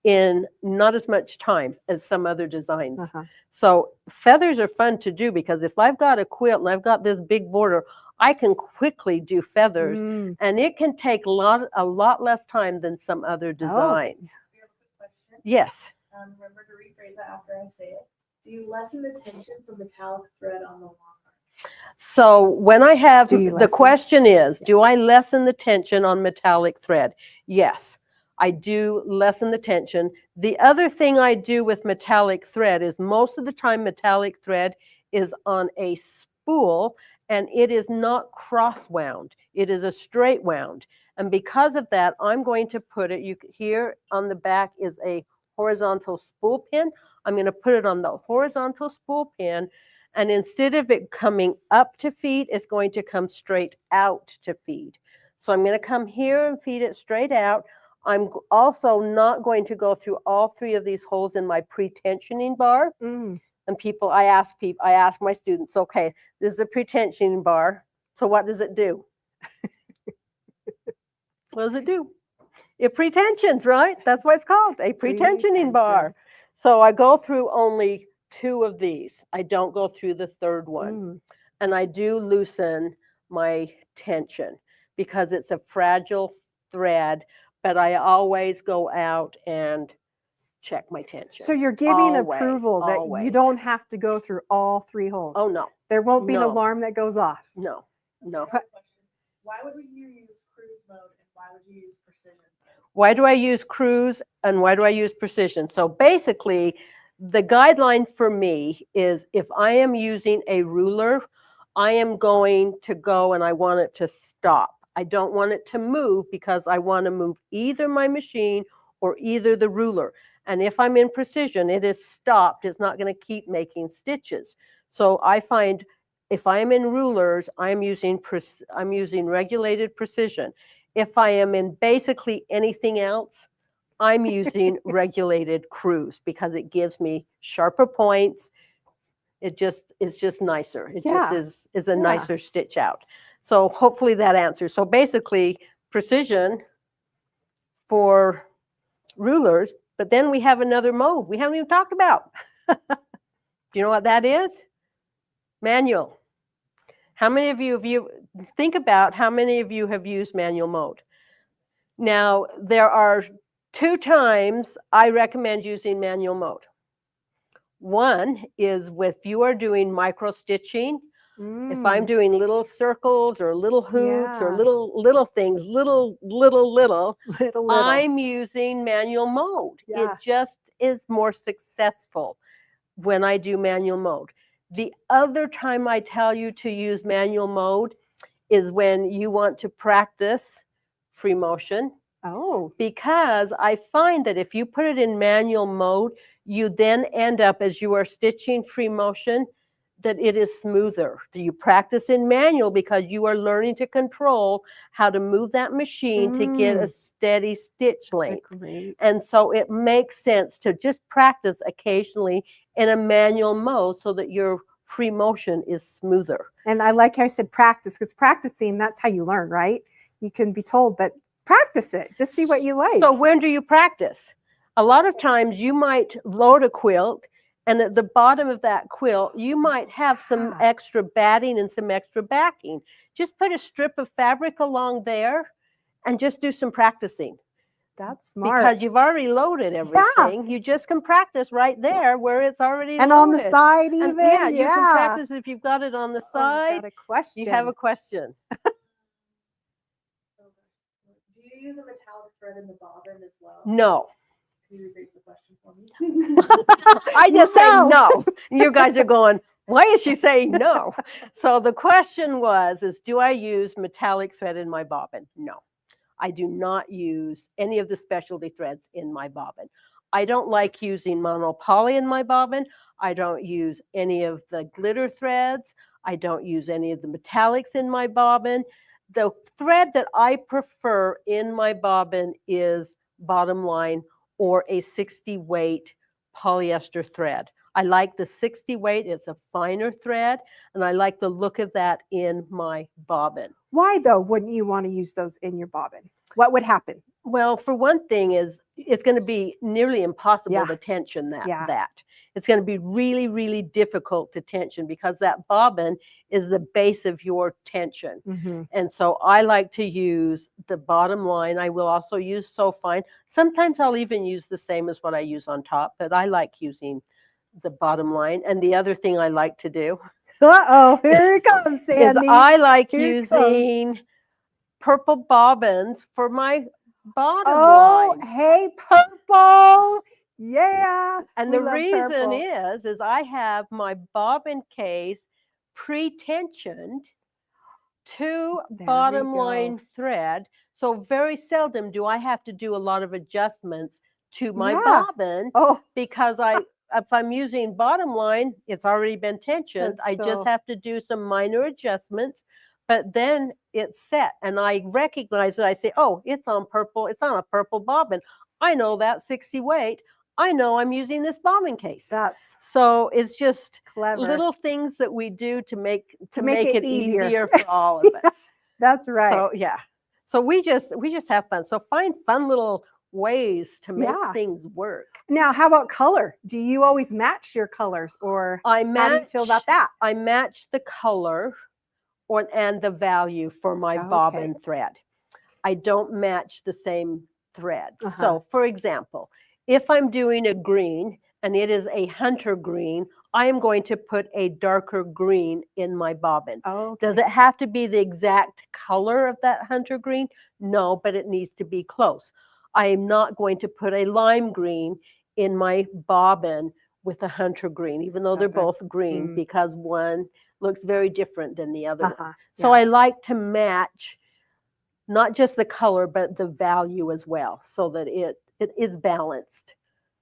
in not as much time as some other designs. So feathers are fun to do because if I've got a quilt and I've got this big border, I can quickly do feathers and it can take a lot less time than some other designs. You have a quick question? Yes. Remember to rephrase that after I say it. Do you lessen the tension from metallic thread on the long arm? So when I have, the question is, do I lessen the tension on metallic thread? Yes, I do lessen the tension. The other thing I do with metallic thread is most of the time metallic thread is on a spool and it is not cross wound. It is a straight wound. And because of that, I'm going to put it, here on the back is a horizontal spool pin. I'm going to put it on the horizontal spool pin, and instead of it coming up to feed, it's going to come straight out to feed. So I'm going to come here and feed it straight out. I'm also not going to go through all 3 of these holes in my pre-tensioning bar. And I ask my students, okay, this is a pre-tensioning bar. So what does it do? What does it do? It pretensions, right? That's what it's called, a pretensioning bar. So I go through only 2 of these. I don't go through the 3rd one. And I do loosen my tension because it's a fragile thread, but I always go out and check my tension. So you're giving approval that you don't have to go through all 3 holes. Oh, no. There won't be an alarm that goes off. No, no. Why would you use cruise mode and why would you use precision? Why do I use cruise and why do I use precision? So basically, the guideline for me is if I am using a ruler, I am going to go and I want it to stop. I don't want it to move because I want to move either my machine or either the ruler. And if I'm in precision, it is stopped. It's not going to keep making stitches. So I find if I am in rulers, I'm using regulated precision. If I am in basically anything else, I'm using regulated cruise because it gives me sharper points. It's just nicer. It just is a nicer stitch out. So hopefully that answers. So basically precision for rulers, but then we have another mode we haven't even talked about. Do you know what that is? Manual. How many of you think about how many of you have used manual mode? Now, there are 2 times I recommend using manual mode. One is if you are doing micro stitching. If I'm doing little circles or little hoops or little things, little, I'm using manual mode. It just is more successful when I do manual mode. The other time I tell you to use manual mode is when you want to practice free motion, Oh, because I find that if you put it in manual mode, you then end up, as you are stitching free motion, that it is smoother. You practice in manual because you are learning to control how to move that machine to get a steady stitch that's a length. great. And so it makes sense to just practice occasionally in a manual mode so that your free motion is smoother. And I like how I said practice, because practicing, that's how you learn, right? You can be told, but practice it. Just see what you like. So when do you practice? A lot of times you might load a quilt, and at the bottom of that quilt, you might have some extra batting and some extra backing. Just put a strip of fabric along there and just do some practicing. That's smart. Because you've already loaded everything. You just can practice right there where it's already and loaded. on the side even. And yeah, you can practice if you've got it on the Oh, I've side. got a question. You have a question. Do you use a metallic thread in the bobbin as well? No. Can you rephrase the question for me? I just say No. no. You guys are going, why is she saying no? So the question was, do I use metallic thread in my bobbin? No. I do not use any of the specialty threads in my bobbin. I don't like using monopoly in my bobbin. I don't use any of the glitter threads. I don't use any of the metallics in my bobbin. The thread that I prefer in my bobbin is bottom line or a 60 weight polyester thread. I like the 60 weight, it's a finer thread, and I like the look of that in my bobbin. Why though wouldn't you want to use those in your bobbin? What would happen? Well, for one thing is it's going to be nearly impossible to tension that. It's going to be really, really difficult to tension because that bobbin is the base of your tension. And so I like to use the bottom line. I will also use so fine. Sometimes I'll even use the same as what I use on top, but I like using the bottom line. And the other thing I like to do here it comes, Sandy. is I like using purple bobbins for my bottom line. Hey, purple. Yeah. And the reason is I have my bobbin case pre-tensioned to bottom line thread. So very seldom do I have to do a lot of adjustments to my bobbin because if I'm using bottom line, it's already been tensioned. I just have to do some minor adjustments, but then it's set. And I recognize it. I say, oh, it's on purple. It's on a purple bobbin. I know that 60 weight. I know I'm using this bobbin case. So it's just clever. Little things that we do to make it easier for all of us. That's right. So yeah. So we just have fun. So find fun little ways to make things work. Now, how about color? Do you always match your colors, or how do you feel about that? I match the color and the value for my bobbin thread. I don't match the same thread. So for example, if I'm doing a green and it is a hunter green, I am going to put a darker green in my bobbin. Does it have to be the exact color of that hunter green? No, but it needs to be close. I am not going to put a lime green in my bobbin with a hunter green, even though they're both green, because one looks very different than the other one. So I like to match not just the color, but the value as well, so that it is balanced.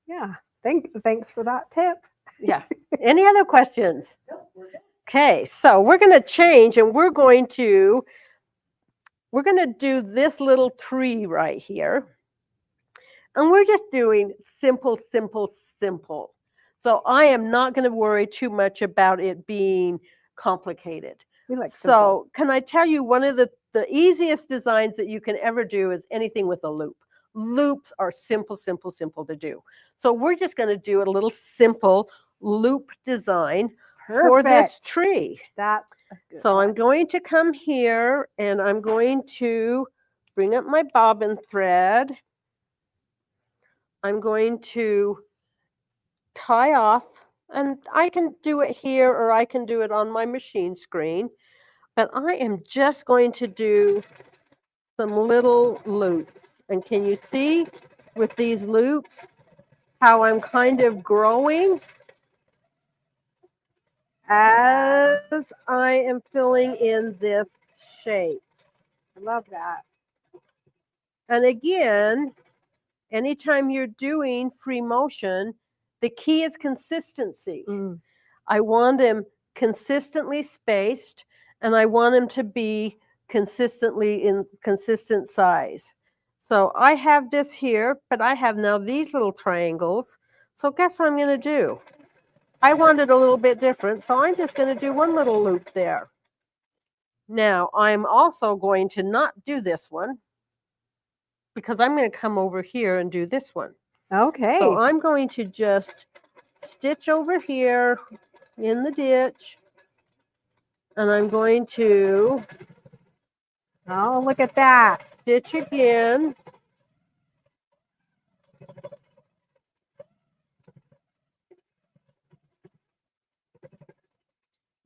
Yeah. Thanks for that tip. Yeah. Any other questions? Okay, so we're going to change, and we're going to do this little tree right here. And we're just doing simple, simple, simple. So I am not going to worry too much about it being complicated. We like simple. So can I tell you, one of the easiest designs that you can ever do is anything with a loop. Loops are simple, simple, simple to do. So we're just going to do a little simple loop design for this tree. That's a good So one. I'm going to come here and I'm going to bring up my bobbin thread. I'm going to tie off, and I can do it here or I can do it on my machine screen, but I am just going to do some little loops. And can you see with these loops how I'm kind of growing? as I am filling in this shape. I love that. And again, anytime you're doing free motion, the key is consistency. Mm. I want them consistently spaced, and I want them to be consistently in consistent size. So I have this here, but I have now these little triangles. So guess what I'm going to do? I want it a little bit different, so I'm just going to do one little loop there. Now I'm also going to not do this one, because I'm going to come over here and do this one. Okay. So I'm going to just stitch over here in the ditch, and I'm going to Oh, look at that. stitch again.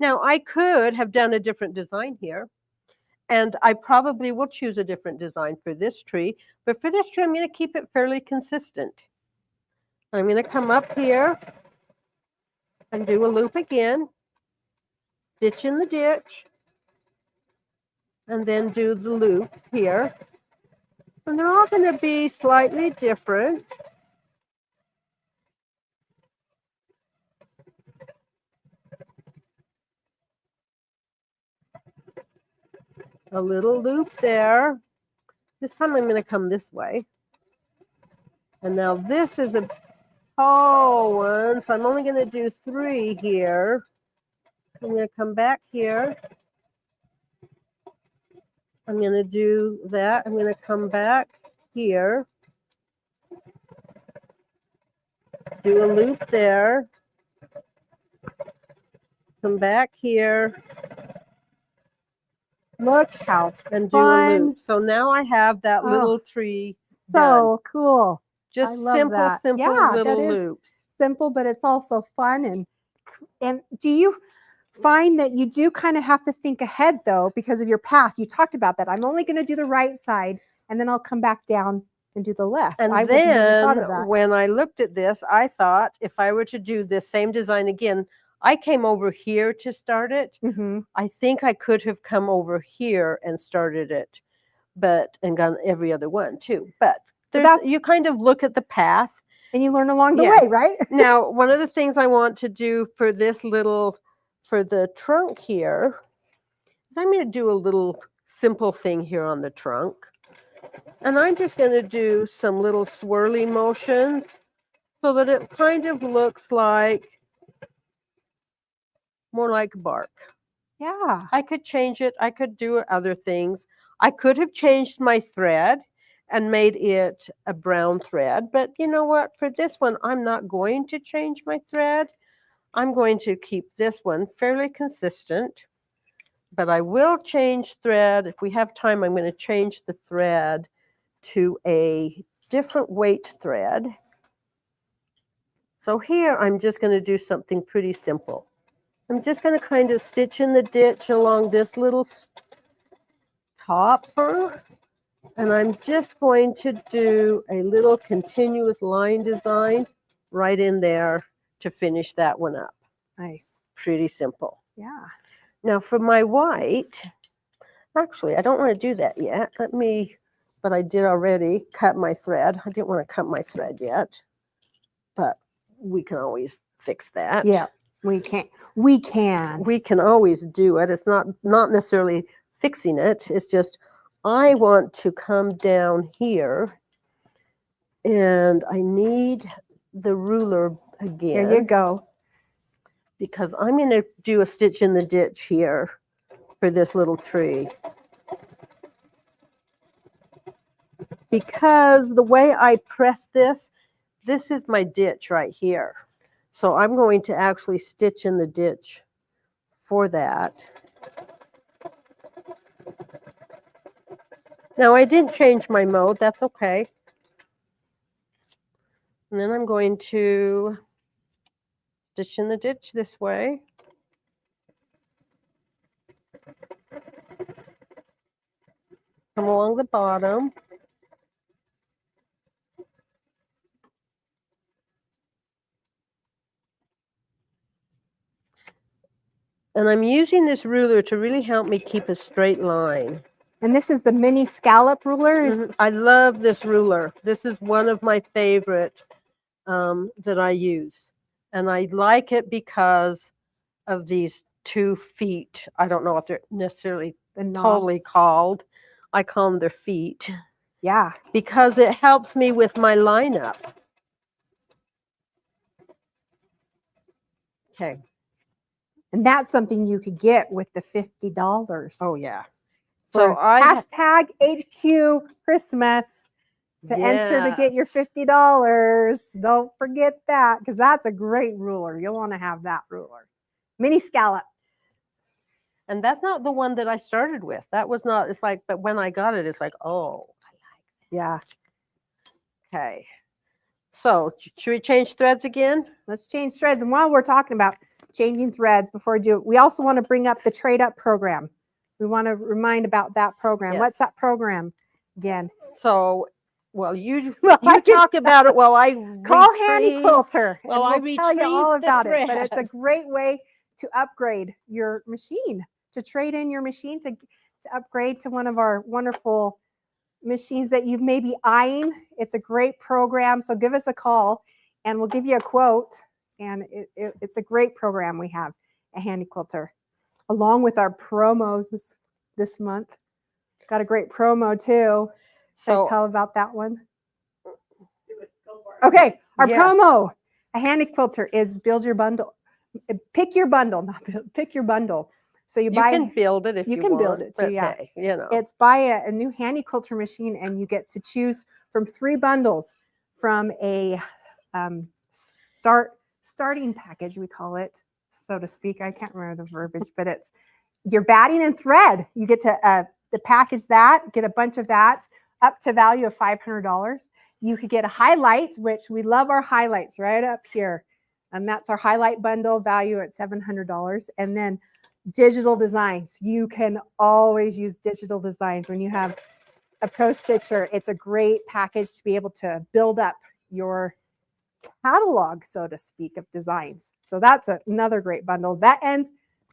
Now I could have done a different design here, and I probably will choose a different design for this tree, but for this tree I'm going to keep it fairly consistent. I'm going to come up here and do a loop again, stitch in the ditch, and then do the loops here. And they're all going to be slightly different. A little loop there. This time I'm going to come this way. And now this is a tall one, so I'm only going to do 3 here. I'm going to come back here. I'm going to do that. I'm going to come back here. Do a loop there. Come back here. Look how And do a fun. loop. So now I have that Oh, little tree done. So cool. Just love simple, that. simple Yeah, that little is loops. Simple, but it's also fun. And do you find that you do kind of have to think ahead though because of your path? You talked about that. I'm only going to do the right side and then I'll come back down and do the left. And I wouldn't have thought then of that. when I looked at this, I thought if I were to do this same design again, I came over here to start it. Mm-hmm. I think I could have come over here and started it, and gone every other one too. But you kind of look at the path. And you learn along the Yeah. way, right? Now, one of the things I want to do for the trunk here, is I'm going to do a little simple thing here on the trunk. And I'm just going to do some little swirly motions so that it kind of looks like more like bark. Yeah. I could change it. I could do other things. I could have changed my thread and made it a brown thread. But you know what? For this one, I'm not going to change my thread. I'm going to keep this one fairly consistent. But I will change thread. If we have time, I'm going to change the thread to a different weight thread. So here, I'm just going to do something pretty simple. I'm just going to kind of stitch in the ditch along this little topper, and I'm just going to do a little continuous line design right in there to finish that one up. Nice. Pretty simple. Yeah. Now for my white, actually, I don't want to do that yet. But I did already cut my thread. I didn't want to cut my thread yet, but we can always fix that. Yeah. We can. We can always do it. It's not necessarily fixing it. It's just I want to come down here and I need the ruler again. There you go. Because I'm going to do a stitch in the ditch here for this little tree. Because the way I press this is my ditch right here. So I'm going to actually stitch in the ditch for that. Now I didn't change my mode, that's okay. And then I'm going to stitch in the ditch this way. Come along the bottom. And I'm using this ruler to really help me keep a straight line. And this is the mini scallop ruler. I love this ruler. This is one of my favorite that I use. And I like it because of these 2 feet. I don't know if they're necessarily The knob. totally called. I call them their feet. Yeah. Because it helps me with my lineup. Okay. And that's something you could get with the $50. Oh, yeah. So So I hashtag HQ Christmas to enter to get your $50. Don't forget that, because that's a great ruler. You'll want to have that ruler. Mini scallop. And that's not the one that I started with. That was not, it's like, but when I got it, it's like, oh, Yeah. okay. So should we change threads again? Let's change threads. And while we're talking about changing threads, before I do it, we also want to bring up the trade up program. We want to remind about that program. Yes. What's that program again? So, well, you I can talk about it while I Call Handy retrieve- Quilter, and Well, I we'll tell you all retrieve the about it. But it's thread. a great way to upgrade your machine, to trade in your machine, to upgrade to one of our wonderful machines that you've maybe eyeing. It's a great program. So give us a call and we'll give you a quote. And it's a great program we have at Handy Quilter, along with our promos this month. Got a great promo too. Should I So tell about that one? Do it. Go for it. Okay, our Yes. promo, a Handy Quilter, is build your bundle. Pick your bundle, not build, pick your bundle. So you you buy, can build it if you, you can build want, it too, but yeah. hey, you know. it's buy a new Handy Quilter machine, and you get to choose from 3 bundles from a starting package, we call it, so to speak. I can't remember the verbiage, but it's your batting and thread. You get to package that, get a bunch of that, up to value of $500. You could get a highlight, which we love our highlights right up here. And that's our highlight bundle, value at $700. And then digital designs. You can always use digital designs when you have a Pro Stitcher. It's a great package to be able to build up your catalog, so to speak, of designs. So that's another great bundle.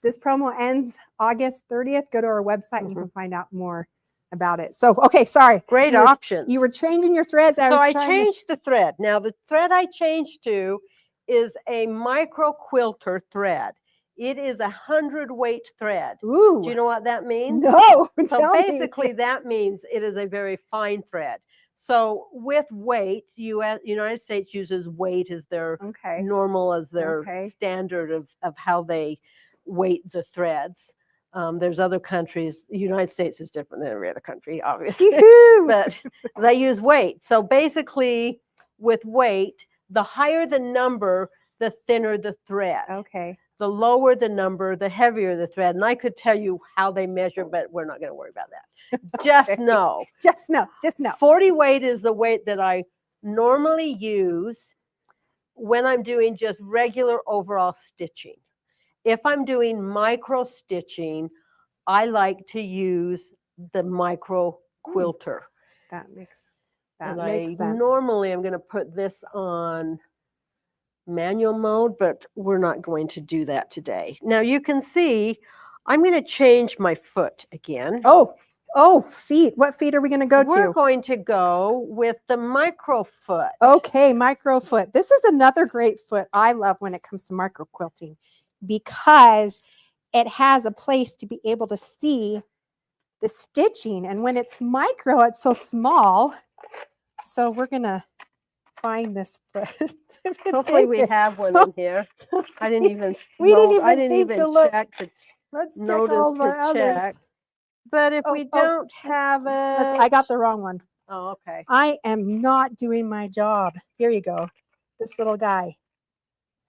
This promo ends August 30th. Go to our website and you can find out more about it. So, okay, sorry. Great You were- options. You were changing your threads. So I trying to- changed the thread. Now the thread I changed to is a micro quilter thread. It is 100-weight thread. Ooh. Do you know what that means? No. So tell me. basically that means it is a very fine thread. So with weight, United States uses weight as their Okay. normal, as their Okay. standard of how they weight the threads. There's other countries, the United States is different than every other country, obviously, Yoo-hoo. but they use weight. So basically with weight, the higher the number, the thinner the thread. Okay. The lower the number, the heavier the thread. And I could tell you how they measure, but we're not going to worry about that. Just Okay. know. Just know. Just know. 40 weight is the weight that I normally use when I'm doing just regular overall stitching. If I'm doing micro stitching, I like to use the micro quilter. That makes sense. That And makes sense. normally I'm going to put this on manual mode, but we're not going to do that today. Now you can see I'm going to change my foot again. Oh, feet. What feet are we going to go We're to? going to go with the micro foot. Okay, micro foot. This is another great foot I love when it comes to micro quilting, because it has a place to be able to see the stitching. And when it's micro, it's so small. So we're going to find this foot. Hopefully we have one in here. I didn't even We didn't I even didn't think even to look. check to Let's check notice all of to our others. check. But if we don't have it, I got the wrong one. Oh, okay. I am not doing my job. Here you go. This little guy,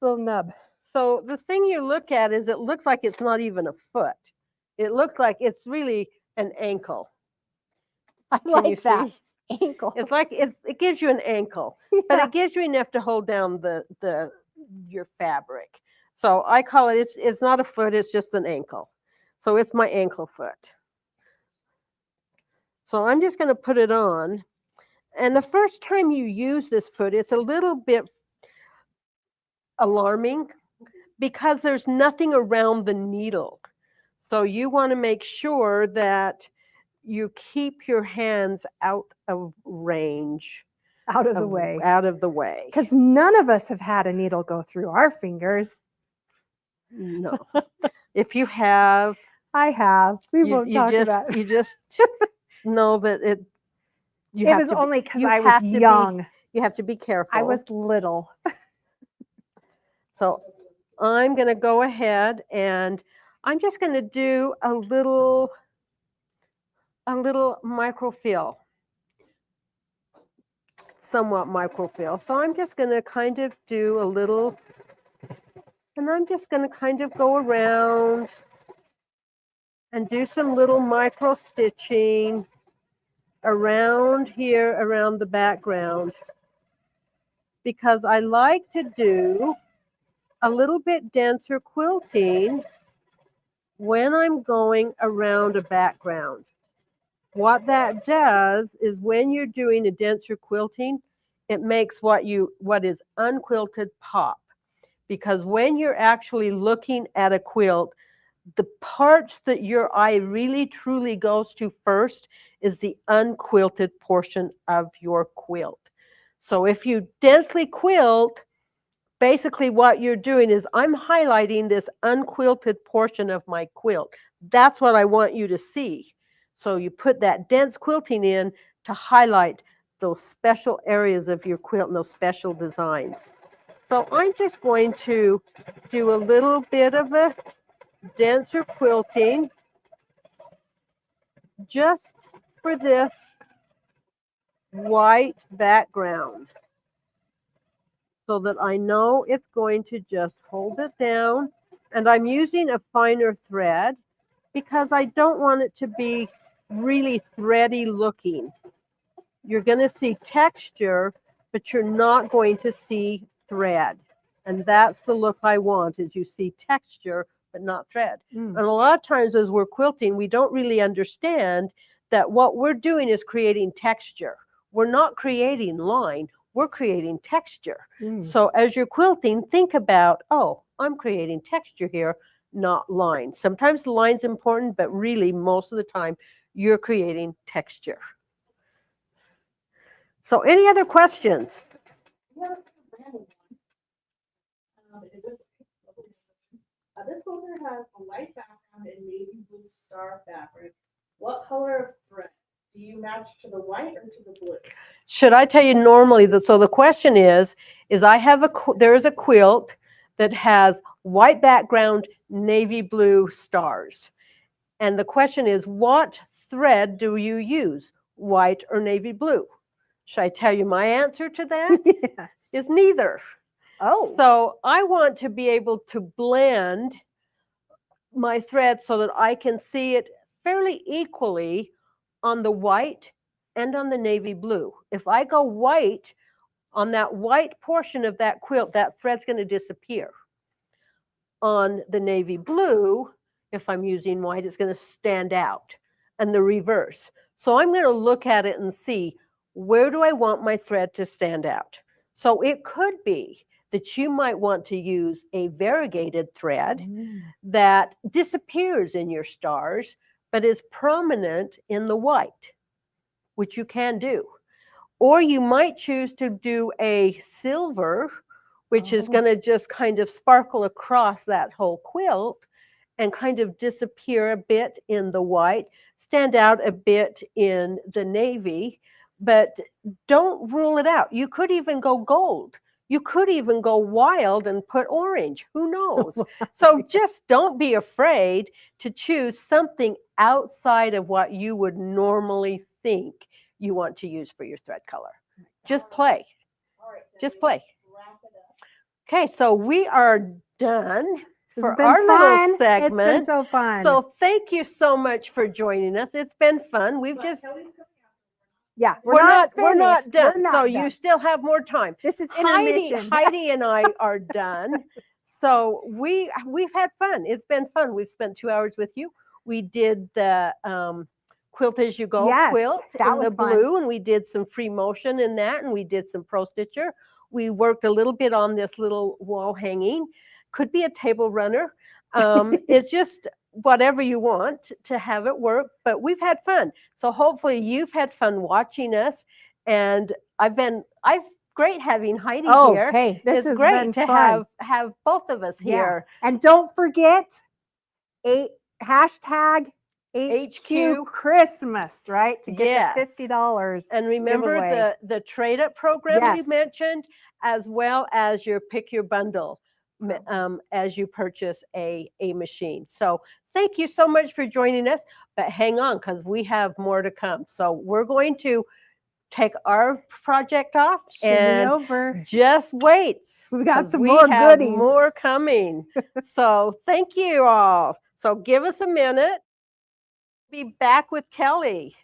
little nub. So the thing you look at is it looks like it's not even a foot. It looks like it's really an ankle. I Can you like that. see? Ankle. It's like it gives you an ankle, but Yeah. it gives you enough to hold down your fabric. So I call it, it's not a foot, it's just an ankle. So it's my ankle foot. So I'm just going to put it on. And the first time you use this foot, it's a little bit alarming because there's nothing around the needle. So you want to make sure that you keep your hands out of range, Out of the way. out of the way. Because none of us have had a needle go through our fingers. No. If you have, I have. We won't you talk just about it. you just know that it. You It have was to be- only because you I was have to be- young. you have to be careful. I was little. So I'm going to go ahead and I'm just going to do a little microfill, somewhat microfill. So I'm just going to kind of do a little, and I'm just going to kind of go around and do some little micro stitching around here, around the background, because I like to do a little bit denser quilting when I'm going around a background. What that does is when you're doing a denser quilting, it makes what is unquilted pop. Because when you're actually looking at a quilt, the parts that your eye really truly goes to first is the unquilted portion of your quilt. So if you densely quilt, basically what you're doing is I'm highlighting this unquilted portion of my quilt. That's what I want you to see. So you put that dense quilting in to highlight those special areas of your quilt and those special designs. So I'm just going to do a little bit of a denser quilting just for this white background, so that I know it's going to just hold it down. And I'm using a finer thread because I don't want it to be really thready looking. You're going to see texture, but you're not going to see thread. And that's the look I want, is you see texture, but not thread. And a lot of times as we're quilting, we don't really understand that what we're doing is creating texture. We're not creating line, we're creating texture. So as you're quilting, think about, oh, I'm creating texture here, not line. Sometimes the line's important, but really most of the time you're creating texture. So any other questions? Yeah, random one. This quilter has a white background and navy blue star fabric. What color of thread? Do you match to the white or to the blue? Should I tell you normally that? So the question is there is a quilt that has white background, navy blue stars. And the question is, what thread do you use, white or navy blue? Should I tell you my answer to that? Yes. Is neither. Oh. So I want to be able to blend my thread so that I can see it fairly equally on the white and on the navy blue. If I go white on that white portion of that quilt, that thread's going to disappear. On the navy blue, if I'm using white, it's going to stand out, and the reverse. So I'm going to look at it and see, where do I want my thread to stand out? So it could be that you might want to use a variegated thread that disappears in your stars, but is prominent in the white, which you can do. Or you might choose to do a silver, which is going to just kind of sparkle across that whole quilt and kind of disappear a bit in the white, stand out a bit in the navy, but don't rule it out. You could even go gold. You could even go wild and put orange. Who knows? So just don't be afraid to choose something outside of what you would normally think you want to use for your thread color. Just play. All right, Just Cindy, play. wrap it up. Okay, so we are done This for has been our fun. little segment. It's been so fun. So thank you so much for joining us. It's been fun. We've But just Kelly's coming out. yeah, we're not finished. done. We're not So done. you still have more time. This is intermission. Heidi and I are done. So we've had fun. It's been fun. We've spent 2 hours with you. We did the quilt as you go Yes, quilt that in was the fun. blue, and we did some free motion in that, and we did some pro stitcher. We worked a little bit on this little wall hanging. could be a table runner. It's just whatever you want to have it work, but we've had fun. So hopefully you've had fun watching us. And I've great having Heidi Oh, here. hey, this It's has great been to fun. have both of us Yeah. here. And don't forget hashtag HQ HQ. Christmas, right? To get Yes. the $50 And remember giveaway. the trade up program you Yes. mentioned, as well as your pick your bundle as you purchase a machine. So thank you so much for joining us. But hang on, because we have more to come. So we're going to take our project off Shimmy and over. just wait. We got 'cause some we more have goodies. more coming. So thank you all. So give us a minute. Be back with Kelly.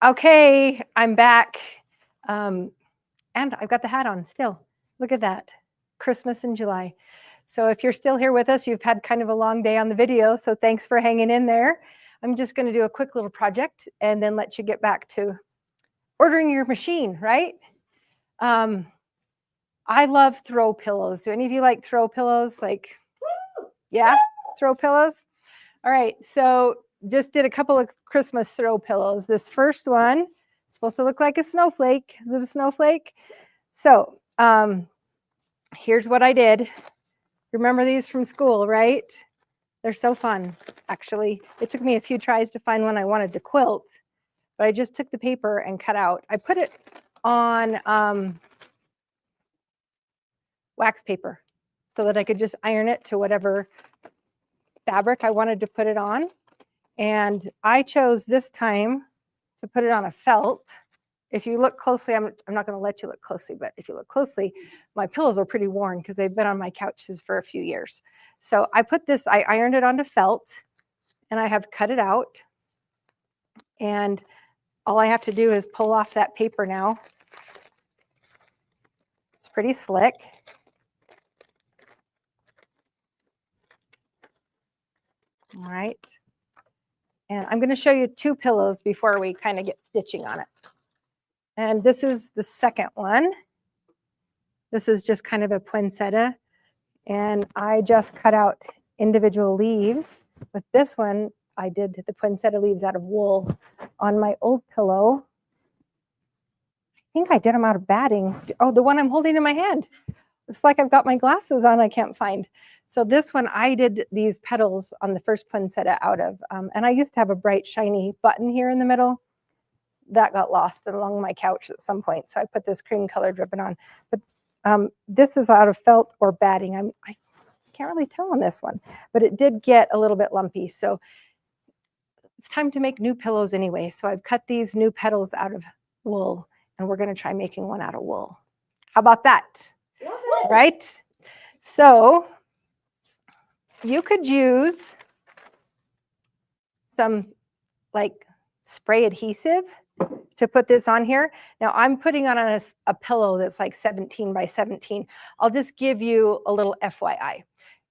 Okay, I'm back. And I've got the hat on still. Look at that. Christmas in July. So if you're still here with us, you've had kind of a long day on the video, so thanks for hanging in there. I'm just going to do a quick little project and then let you get back to ordering your machine, right? I love throw pillows. Do any of you like throw pillows? Like, yeah, throw pillows? All right, so just did a couple of Christmas throw pillows. This first one is supposed to look like a snowflake. Is it a snowflake? So here's what I did. Remember these from school, right? They're so fun, actually. It took me a few tries to find one I wanted to quilt, but I just took the paper and cut out. I put it on wax paper so that I could just iron it to whatever fabric I wanted to put it on. And I chose this time to put it on a felt. If you look closely, I'm not going to let you look closely, but if you look closely, my pillows are pretty worn because they've been on my couches for a few years. So I put this, I ironed it onto felt, and I have cut it out. And all I have to do is pull off that paper now. It's pretty slick. All right. And I'm going to show you two pillows before we kind of get stitching on it. And this is the second one. This is just kind of a poinsettia. And I just cut out individual leaves. With this one, I did the poinsettia leaves out of wool. On my old pillow, I think I did them out of batting. Oh, the one I'm holding in my hand. It's like I've got my glasses on, I can't find. So this one, I did these petals on the first poinsettia out of, and I used to have a bright, shiny button here in the middle. That got lost along my couch at some point, so I put this cream colored ribbon on. But this is out of felt or batting. I can't really tell on this one, but it did get a little bit lumpy. So it's time to make new pillows anyway. So I've cut these new petals out of wool, and we're going to try making one out of wool. How about that? Right? So you could use some like spray adhesive to put this on here. Now I'm putting on a pillow that's like 17 by 17. I'll just give you a little FYI.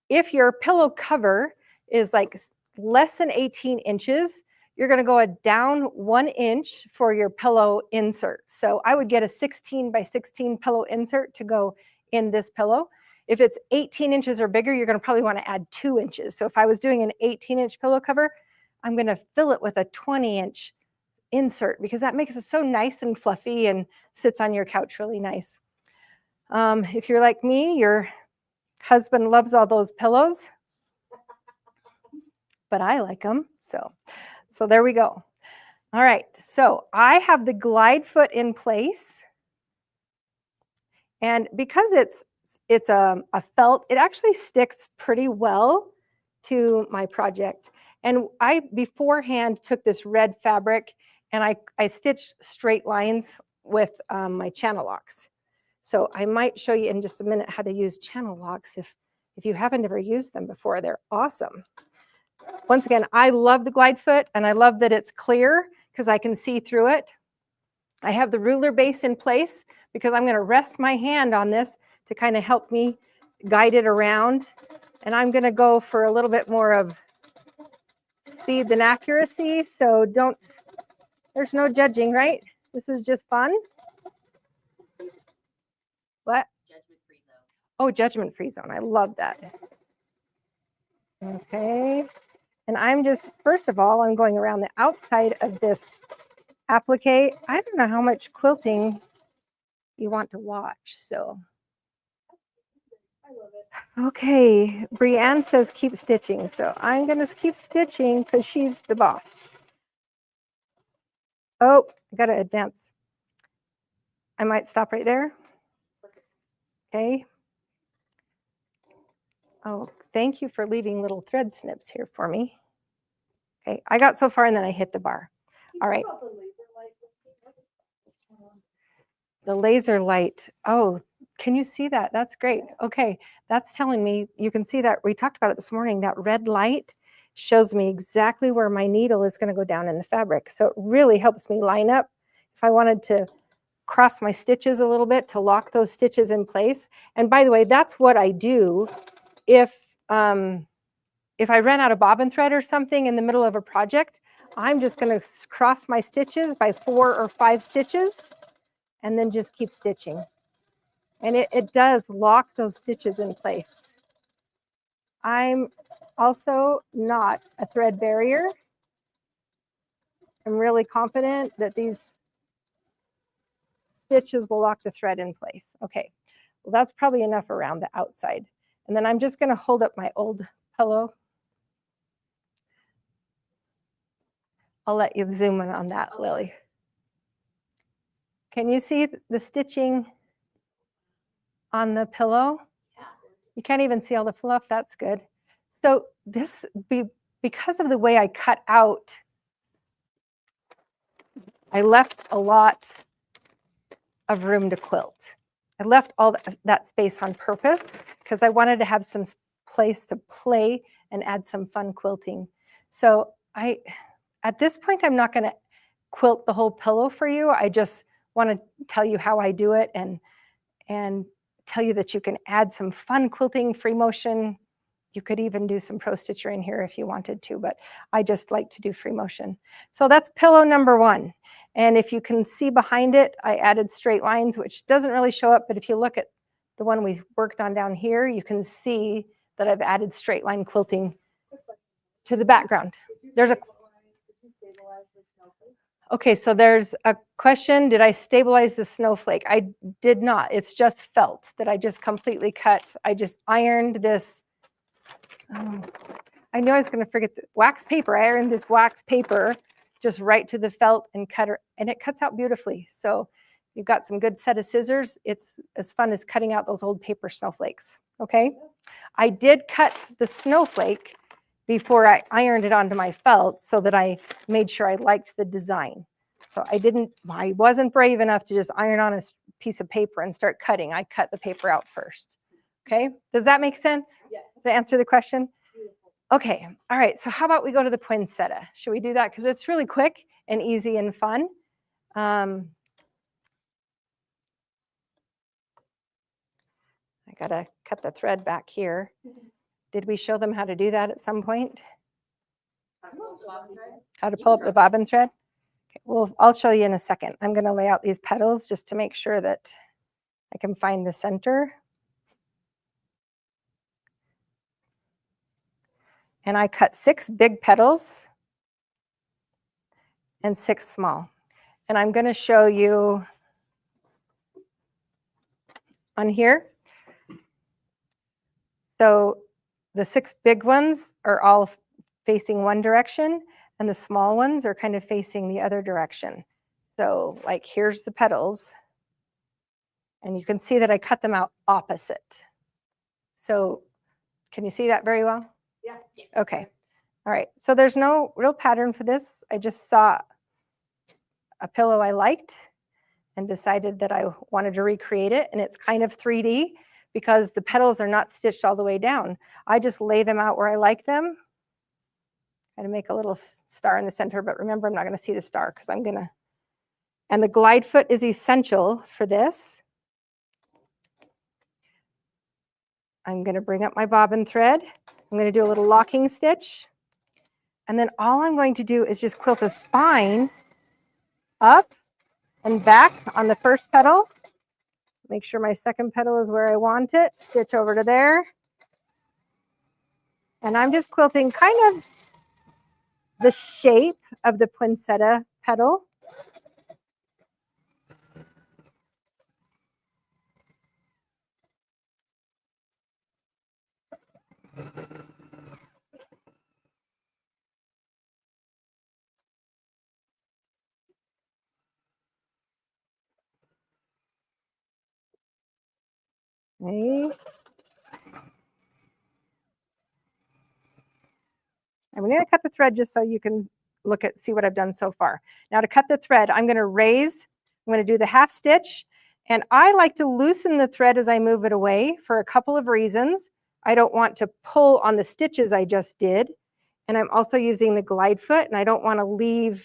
If your pillow cover is like less than 18 inches, you're going to go down 1 inch for your pillow insert. So I would get a 16 by 16 pillow insert to go in this pillow. If it's 18 inches or bigger, you're going to probably want to add 2 inches. So if I was doing an 18-inch pillow cover, I'm going to fill it with a 20-inch insert because that makes it so nice and fluffy and sits on your couch really nice. If you're like me, your husband loves all those pillows, but I like them. So there we go. All right, so I have the glide foot in place. And because it's a felt, it actually sticks pretty well to my project. And I beforehand took this red fabric and I stitched straight lines with my channel locks. So I might show you in just a minute how to use channel locks if you haven't ever used them before. They're awesome. Once again, I love the glide foot and I love that it's clear because I can see through it. I have the ruler base in place because I'm going to rest my hand on this to kind of help me guide it around. And I'm going to go for a little bit more of speed than accuracy. So there's no judging, right? This is just fun. What? Judgment-free zone. Oh, judgment-free zone. I love that. Okay. And I'm just, first of all, I'm going around the outside of this applique. I don't know how much quilting you want to watch, so. I love it. Okay, Brianne says keep stitching, so I'm going to keep stitching because she's the boss. Oh, I got to advance. I might stop right there. Okay. Oh, thank you for leaving little thread snips here for me. Okay, I got so far and then I hit the bar. All right. The laser light. Oh, can you see that? That's great. Okay, that's telling me you can see that. We talked about it this morning. That red light shows me exactly where my needle is going to go down in the fabric. So it really helps me line up. If I wanted to cross my stitches a little bit to lock those stitches in place. And by the way, that's what I do if I ran out of bobbin thread or something in the middle of a project. I'm just going to cross my stitches by 4 or 5 stitches and then just keep stitching. And it does lock those stitches in place. I'm also not a thread barrier. I'm really confident that these stitches will lock the thread in place. Okay, well, that's probably enough around the outside. And then I'm just going to hold up my old pillow. I'll let you zoom in on that, Lily. Can you see the stitching on the pillow? You can't even see all the fluff. That's good. So this, because of the way I cut out, I left a lot of room to quilt. I left all that space on purpose because I wanted to have some place to play and add some fun quilting. So at this point, I'm not going to quilt the whole pillow for you. I just want to tell you how I do it and tell you that you can add some fun quilting, free motion. You could even do some pro stitcher in here if you wanted to, but I just like to do free motion. So that's pillow number 1. And if you can see behind it, I added straight lines, which doesn't really show up, but if you look at the one we worked on down here, you can see that I've added straight line quilting to the background. There's a Okay, so there's a question, did I stabilize the snowflake? I did not. It's just felt that I just completely cut. I just ironed this. I knew I was going to forget the wax paper. I ironed this wax paper just right to the felt and cut it, and it cuts out beautifully. So you've got some good set of scissors. It's as fun as cutting out those old paper snowflakes, okay? I did cut the snowflake before I ironed it onto my felt so that I made sure I liked the design. So I wasn't brave enough to just iron on a piece of paper and start cutting. I cut the paper out first. Okay, does that make sense? Yes. To answer the question? Okay, all right, so how about we go to the poinsettia? Should we do that? Because it's really quick and easy and fun. I gotta cut the thread back here. Did we show them how to do that at some point? How to pull up the bobbin thread? Okay, well, I'll show you in a second. I'm going to lay out these petals just to make sure that I can find the center. And I cut 6 big petals and 6 small. And I'm going to show you on here. So the 6 big ones are all facing one direction, and the small ones are kind of facing the other direction. So like here's the petals, and you can see that I cut them out opposite. So can you see that very well? Yeah. Okay. All right. So there's no real pattern for this. I just saw a pillow I liked and decided that I wanted to recreate it. And it's kind of 3D because the petals are not stitched all the way down. I just lay them out where I like them. I'm going to make a little star in the center, but remember, I'm not going to see the star because I'm going to, and the glide foot is essential for this. I'm going to bring up my bobbin thread. I'm going to do a little locking stitch. And then all I'm going to do is just quilt a spine up and back on the first petal. Make sure my second petal is where I want it. Stitch over to there. And I'm just quilting kind of the shape of the poinsettia petal. Okay. I'm going to cut the thread just so you can see what I've done so far. Now to cut the thread, I'm going to raise, I'm going to do the half stitch, and I like to loosen the thread as I move it away for a couple of reasons. I don't want to pull on the stitches I just did, And I'm also using the glide foot, and I don't want to leave,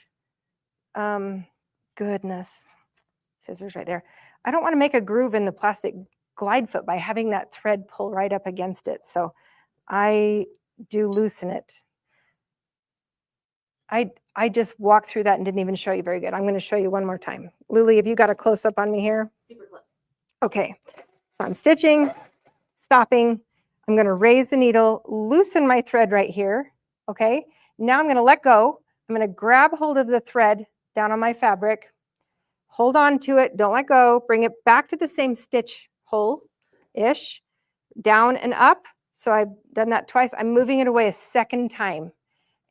goodness, scissors right there. I don't want to make a groove in the plastic glide foot by having that thread pull right up against it. So I do loosen it. I just walked through that and didn't even show you very good. I'm going to show you one more time. Lily, have you got a close up on me here? Super close. Okay, so I'm stitching, stopping. I'm going to raise the needle, loosen my thread right here. Okay, now I'm going to let go. I'm going to grab hold of the thread down on my fabric, hold on to it, don't let go, bring it back to the same stitch hole-ish, down and up. So I've done that twice. I'm moving it away a second time.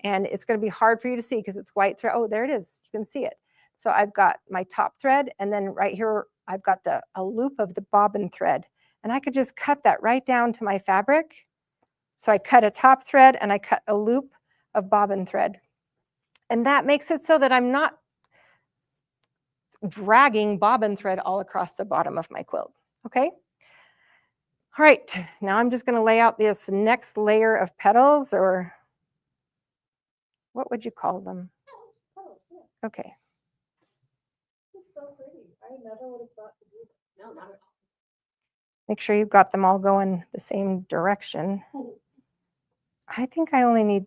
And it's going to be hard for you to see because it's white thread. Oh, there it is. You can see it. So I've got my top thread, and then right here, I've got a loop of the bobbin thread. And I could just cut that right down to my fabric. So I cut a top thread and I cut a loop of bobbin thread. And that makes it so that I'm not dragging bobbin thread all across the bottom of my quilt. Okay? All right, now I'm just going to lay out this next layer of petals, or what would you call them? Oh, yeah. Okay. This is so pretty. I never would have thought to do that. No, not at all. Make sure you've got them all going the same direction. I think I only need,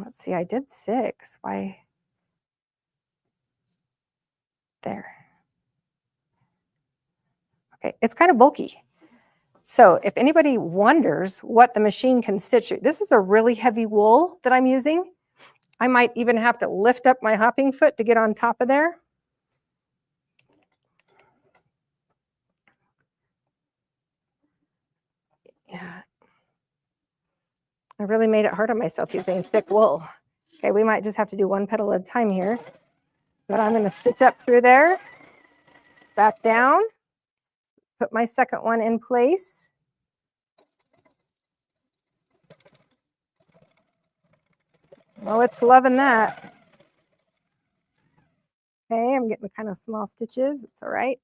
let's see, I did 6. Why? There. Okay, it's kind of bulky. So if anybody wonders what the machine can stitch, this is a really heavy wool that I'm using. I might even have to lift up my hopping foot to get on top of there. Yeah. I really made it hard on myself using thick wool. Okay, we might just have to do one petal at a time here. But I'm going to stitch up through there, back down, put my second one in place. Oh, it's loving that. Okay, I'm getting kind of small stitches. It's all right.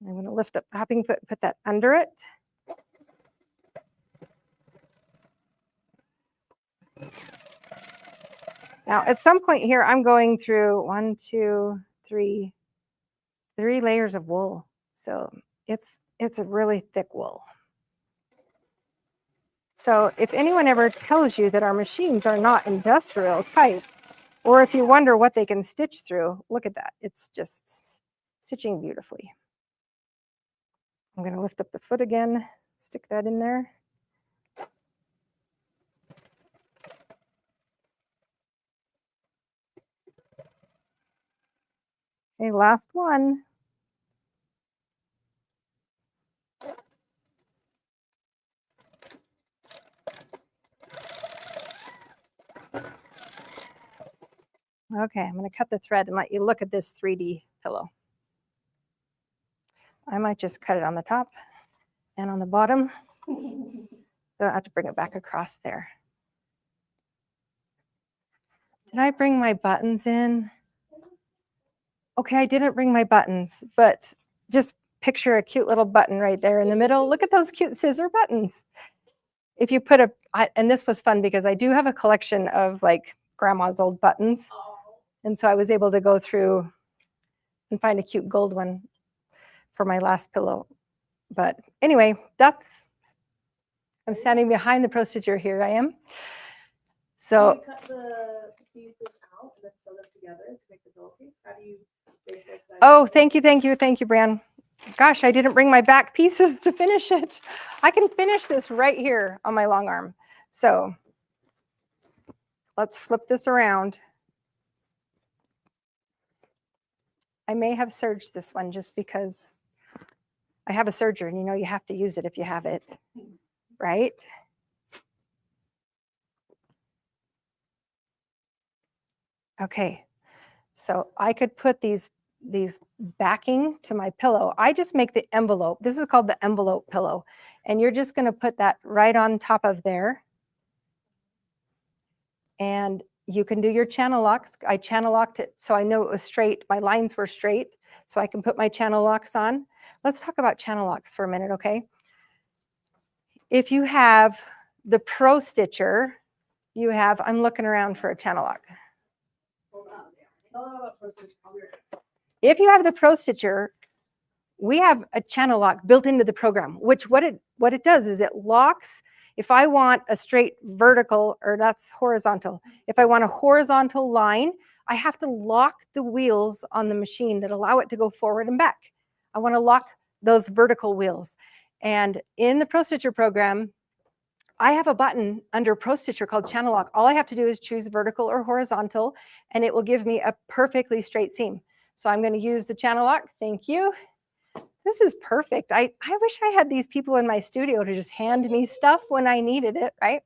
I'm going to lift up the hopping foot and put that under it. Now, at some point here, I'm going through 1, 2, 3 layers of wool. So it's a really thick wool. So if anyone ever tells you that our machines are not industrial type, or if you wonder what they can stitch through, look at that. It's just stitching beautifully. I'm going to lift up the foot again, stick that in there. Okay, last one. Okay, I'm going to cut the thread and let you look at this 3D pillow. I might just cut it on the top and on the bottom. So I have to bring it back across there. Did I bring my buttons in? Okay, I didn't bring my buttons, but just picture a cute little button right there in the middle. Look at those cute scissor buttons. If you put and this was fun because I do have a collection of like grandma's old buttons. And so I was able to go through and find a cute gold one for my last pillow. But anyway, I'm standing behind the Pro Stitcher. Here I am. So you cut the pieces out and then sew them together to make the doll piece. How do you make those? Oh, thank you, Bran. Gosh, I didn't bring my back pieces to finish it. I can finish this right here on my long arm. So let's flip this around. I may have serged this one just because I have a serger, and you know you have to use it if you have it, right? Okay, so I could put these backing to my pillow. I just make the envelope. This is called the envelope pillow. And you're just going to put that right on top of there. And you can do your channel locks. I channel locked it so I know it was straight. My lines were straight, so I can put my channel locks on. Let's talk about channel locks for a minute, okay? If you have the Pro Stitcher, you have, I'm looking around for a channel lock. Hold on. Tell them about Pro Stitcher. I'll be right back. If you have the Pro Stitcher, we have a channel lock built into the program, which what it does is it locks. If I want a straight vertical, or that's horizontal, if I want a horizontal line, I have to lock the wheels on the machine that allow it to go forward and back. I want to lock those vertical wheels. And in the Pro Stitcher program, I have a button under Pro Stitcher called Channel Lock. All I have to do is choose vertical or horizontal, and it will give me a perfectly straight seam. So I'm going to use the Channel Lock. Thank you. This is perfect. I wish I had these people in my studio to just hand me stuff when I needed it, right?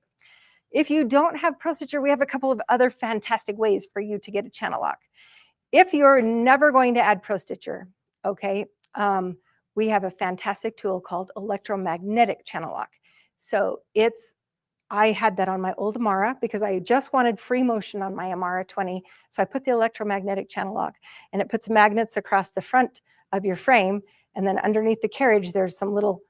If you don't have Pro Stitcher, we have a couple of other fantastic ways for you to get a channel lock. If you're never going to add Pro Stitcher, okay, we have a fantastic tool called electromagnetic channel lock. So I had that on my old Amara because I just wanted free motion on my Amara 20. So I put the electromagnetic channel lock, and it puts magnets across the front of your frame. And then underneath the carriage, there's some little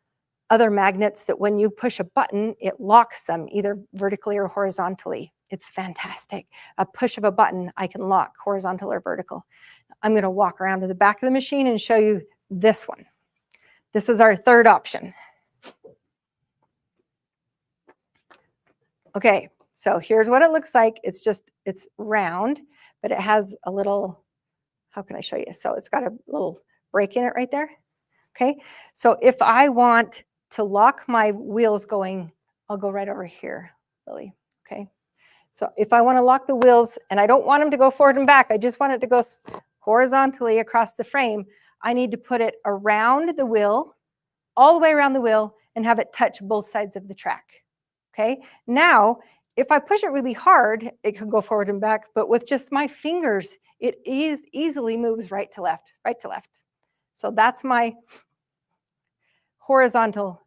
other magnets that when you push a button, it locks them either vertically or horizontally. It's fantastic. A push of a button, I can lock horizontal or vertical. I'm going to walk around to the back of the machine and show you this one. This is our third option. Okay, so here's what it looks like. It's round, but it has a little, how can I show you? So it's got a little break in it right there. Okay, so if I want to lock my wheels going, I'll go right over here, Lily. Okay, so if I want to lock the wheels and I don't want them to go forward and back, I just want it to go horizontally across the frame, I need to put it around the wheel, all the way around the wheel, and have it touch both sides of the track. Okay, now if I push it really hard, it can go forward and back, but with just my fingers, it easily moves right to left, right to left. So that's my horizontal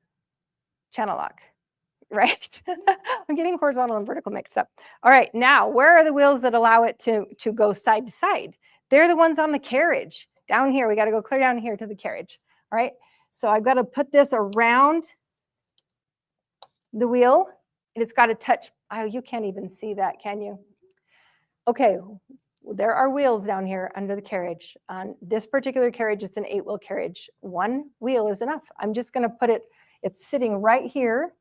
channel lock, right? I'm getting horizontal and vertical mixed up. All right, now where are the wheels that allow it to go side to side? They're the ones on the carriage. Down here, we got to go clear down here to the carriage. All right, so I've got to put this around the wheel, and it's got to touch. Oh, you can't even see that, can you? Okay, there are wheels down here under the carriage. On this particular carriage, it's an 8-wheel carriage. One wheel is enough. I'm just going to put it, it's sitting right here,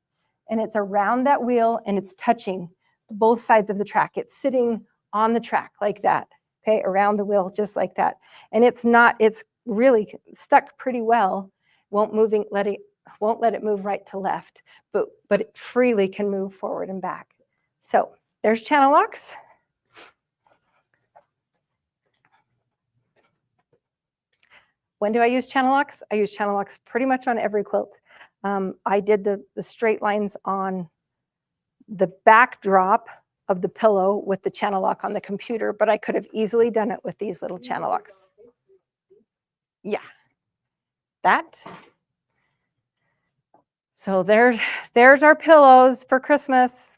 and it's around that wheel, and it's touching both sides of the track. It's sitting on the track like that, okay, around the wheel, just like that. And it's really stuck pretty well. Won't let it move right to left, but it freely can move forward and back. So there's channel locks. When do I use channel locks? I use channel locks pretty much on every quilt. I did the straight lines on the backdrop of the pillow with the channel lock on the computer, but I could have easily done it with these little channel locks. Yeah, that. So there's our pillows for Christmas.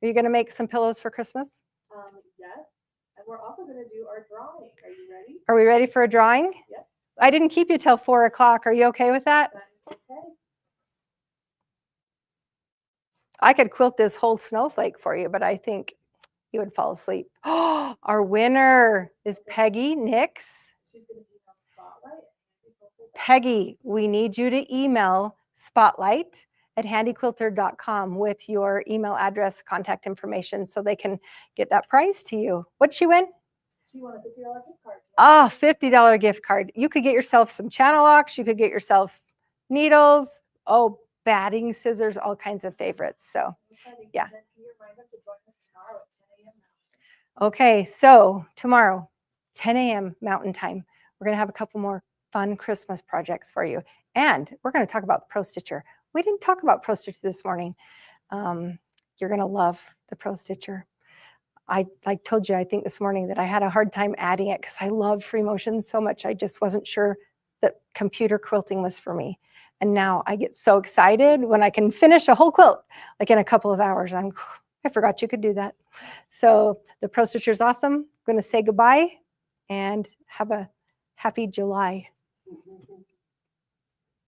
Are you going to make some pillows for Christmas? Yes, and we're also going to do our drawing. Are you ready? Are we ready for a drawing? Yes. I didn't keep you till 4 o'clock. Are you okay with that? That's okay. I could quilt this whole snowflake for you, but I think you would fall asleep. Oh, our winner is Peggy Nix. She's going to email Spotlight. Peggy, we need you to email spotlight@handyquilter.com with your email address, contact information, so they can get that prize to you. What'd she win? She won a $50 gift card. Oh, $50 gift card. You could get yourself some channel locks. You could get yourself needles. Oh, batting scissors, all kinds of favorites. So, yeah. Okay, so tomorrow, 10 a.m. Mountain Time, we're going to have a couple more fun Christmas projects for you. And we're going to talk about the Pro Stitcher. We didn't talk about Pro Stitcher this morning. You're going to love the Pro Stitcher. I told you, I think this morning, that I had a hard time adding it because I love free motion so much. I just wasn't sure that computer quilting was for me. And now I get so excited when I can finish a whole quilt, like in a couple of hours. I forgot you could do that. So the Pro Stitcher is awesome. I'm going to say goodbye and have a happy July.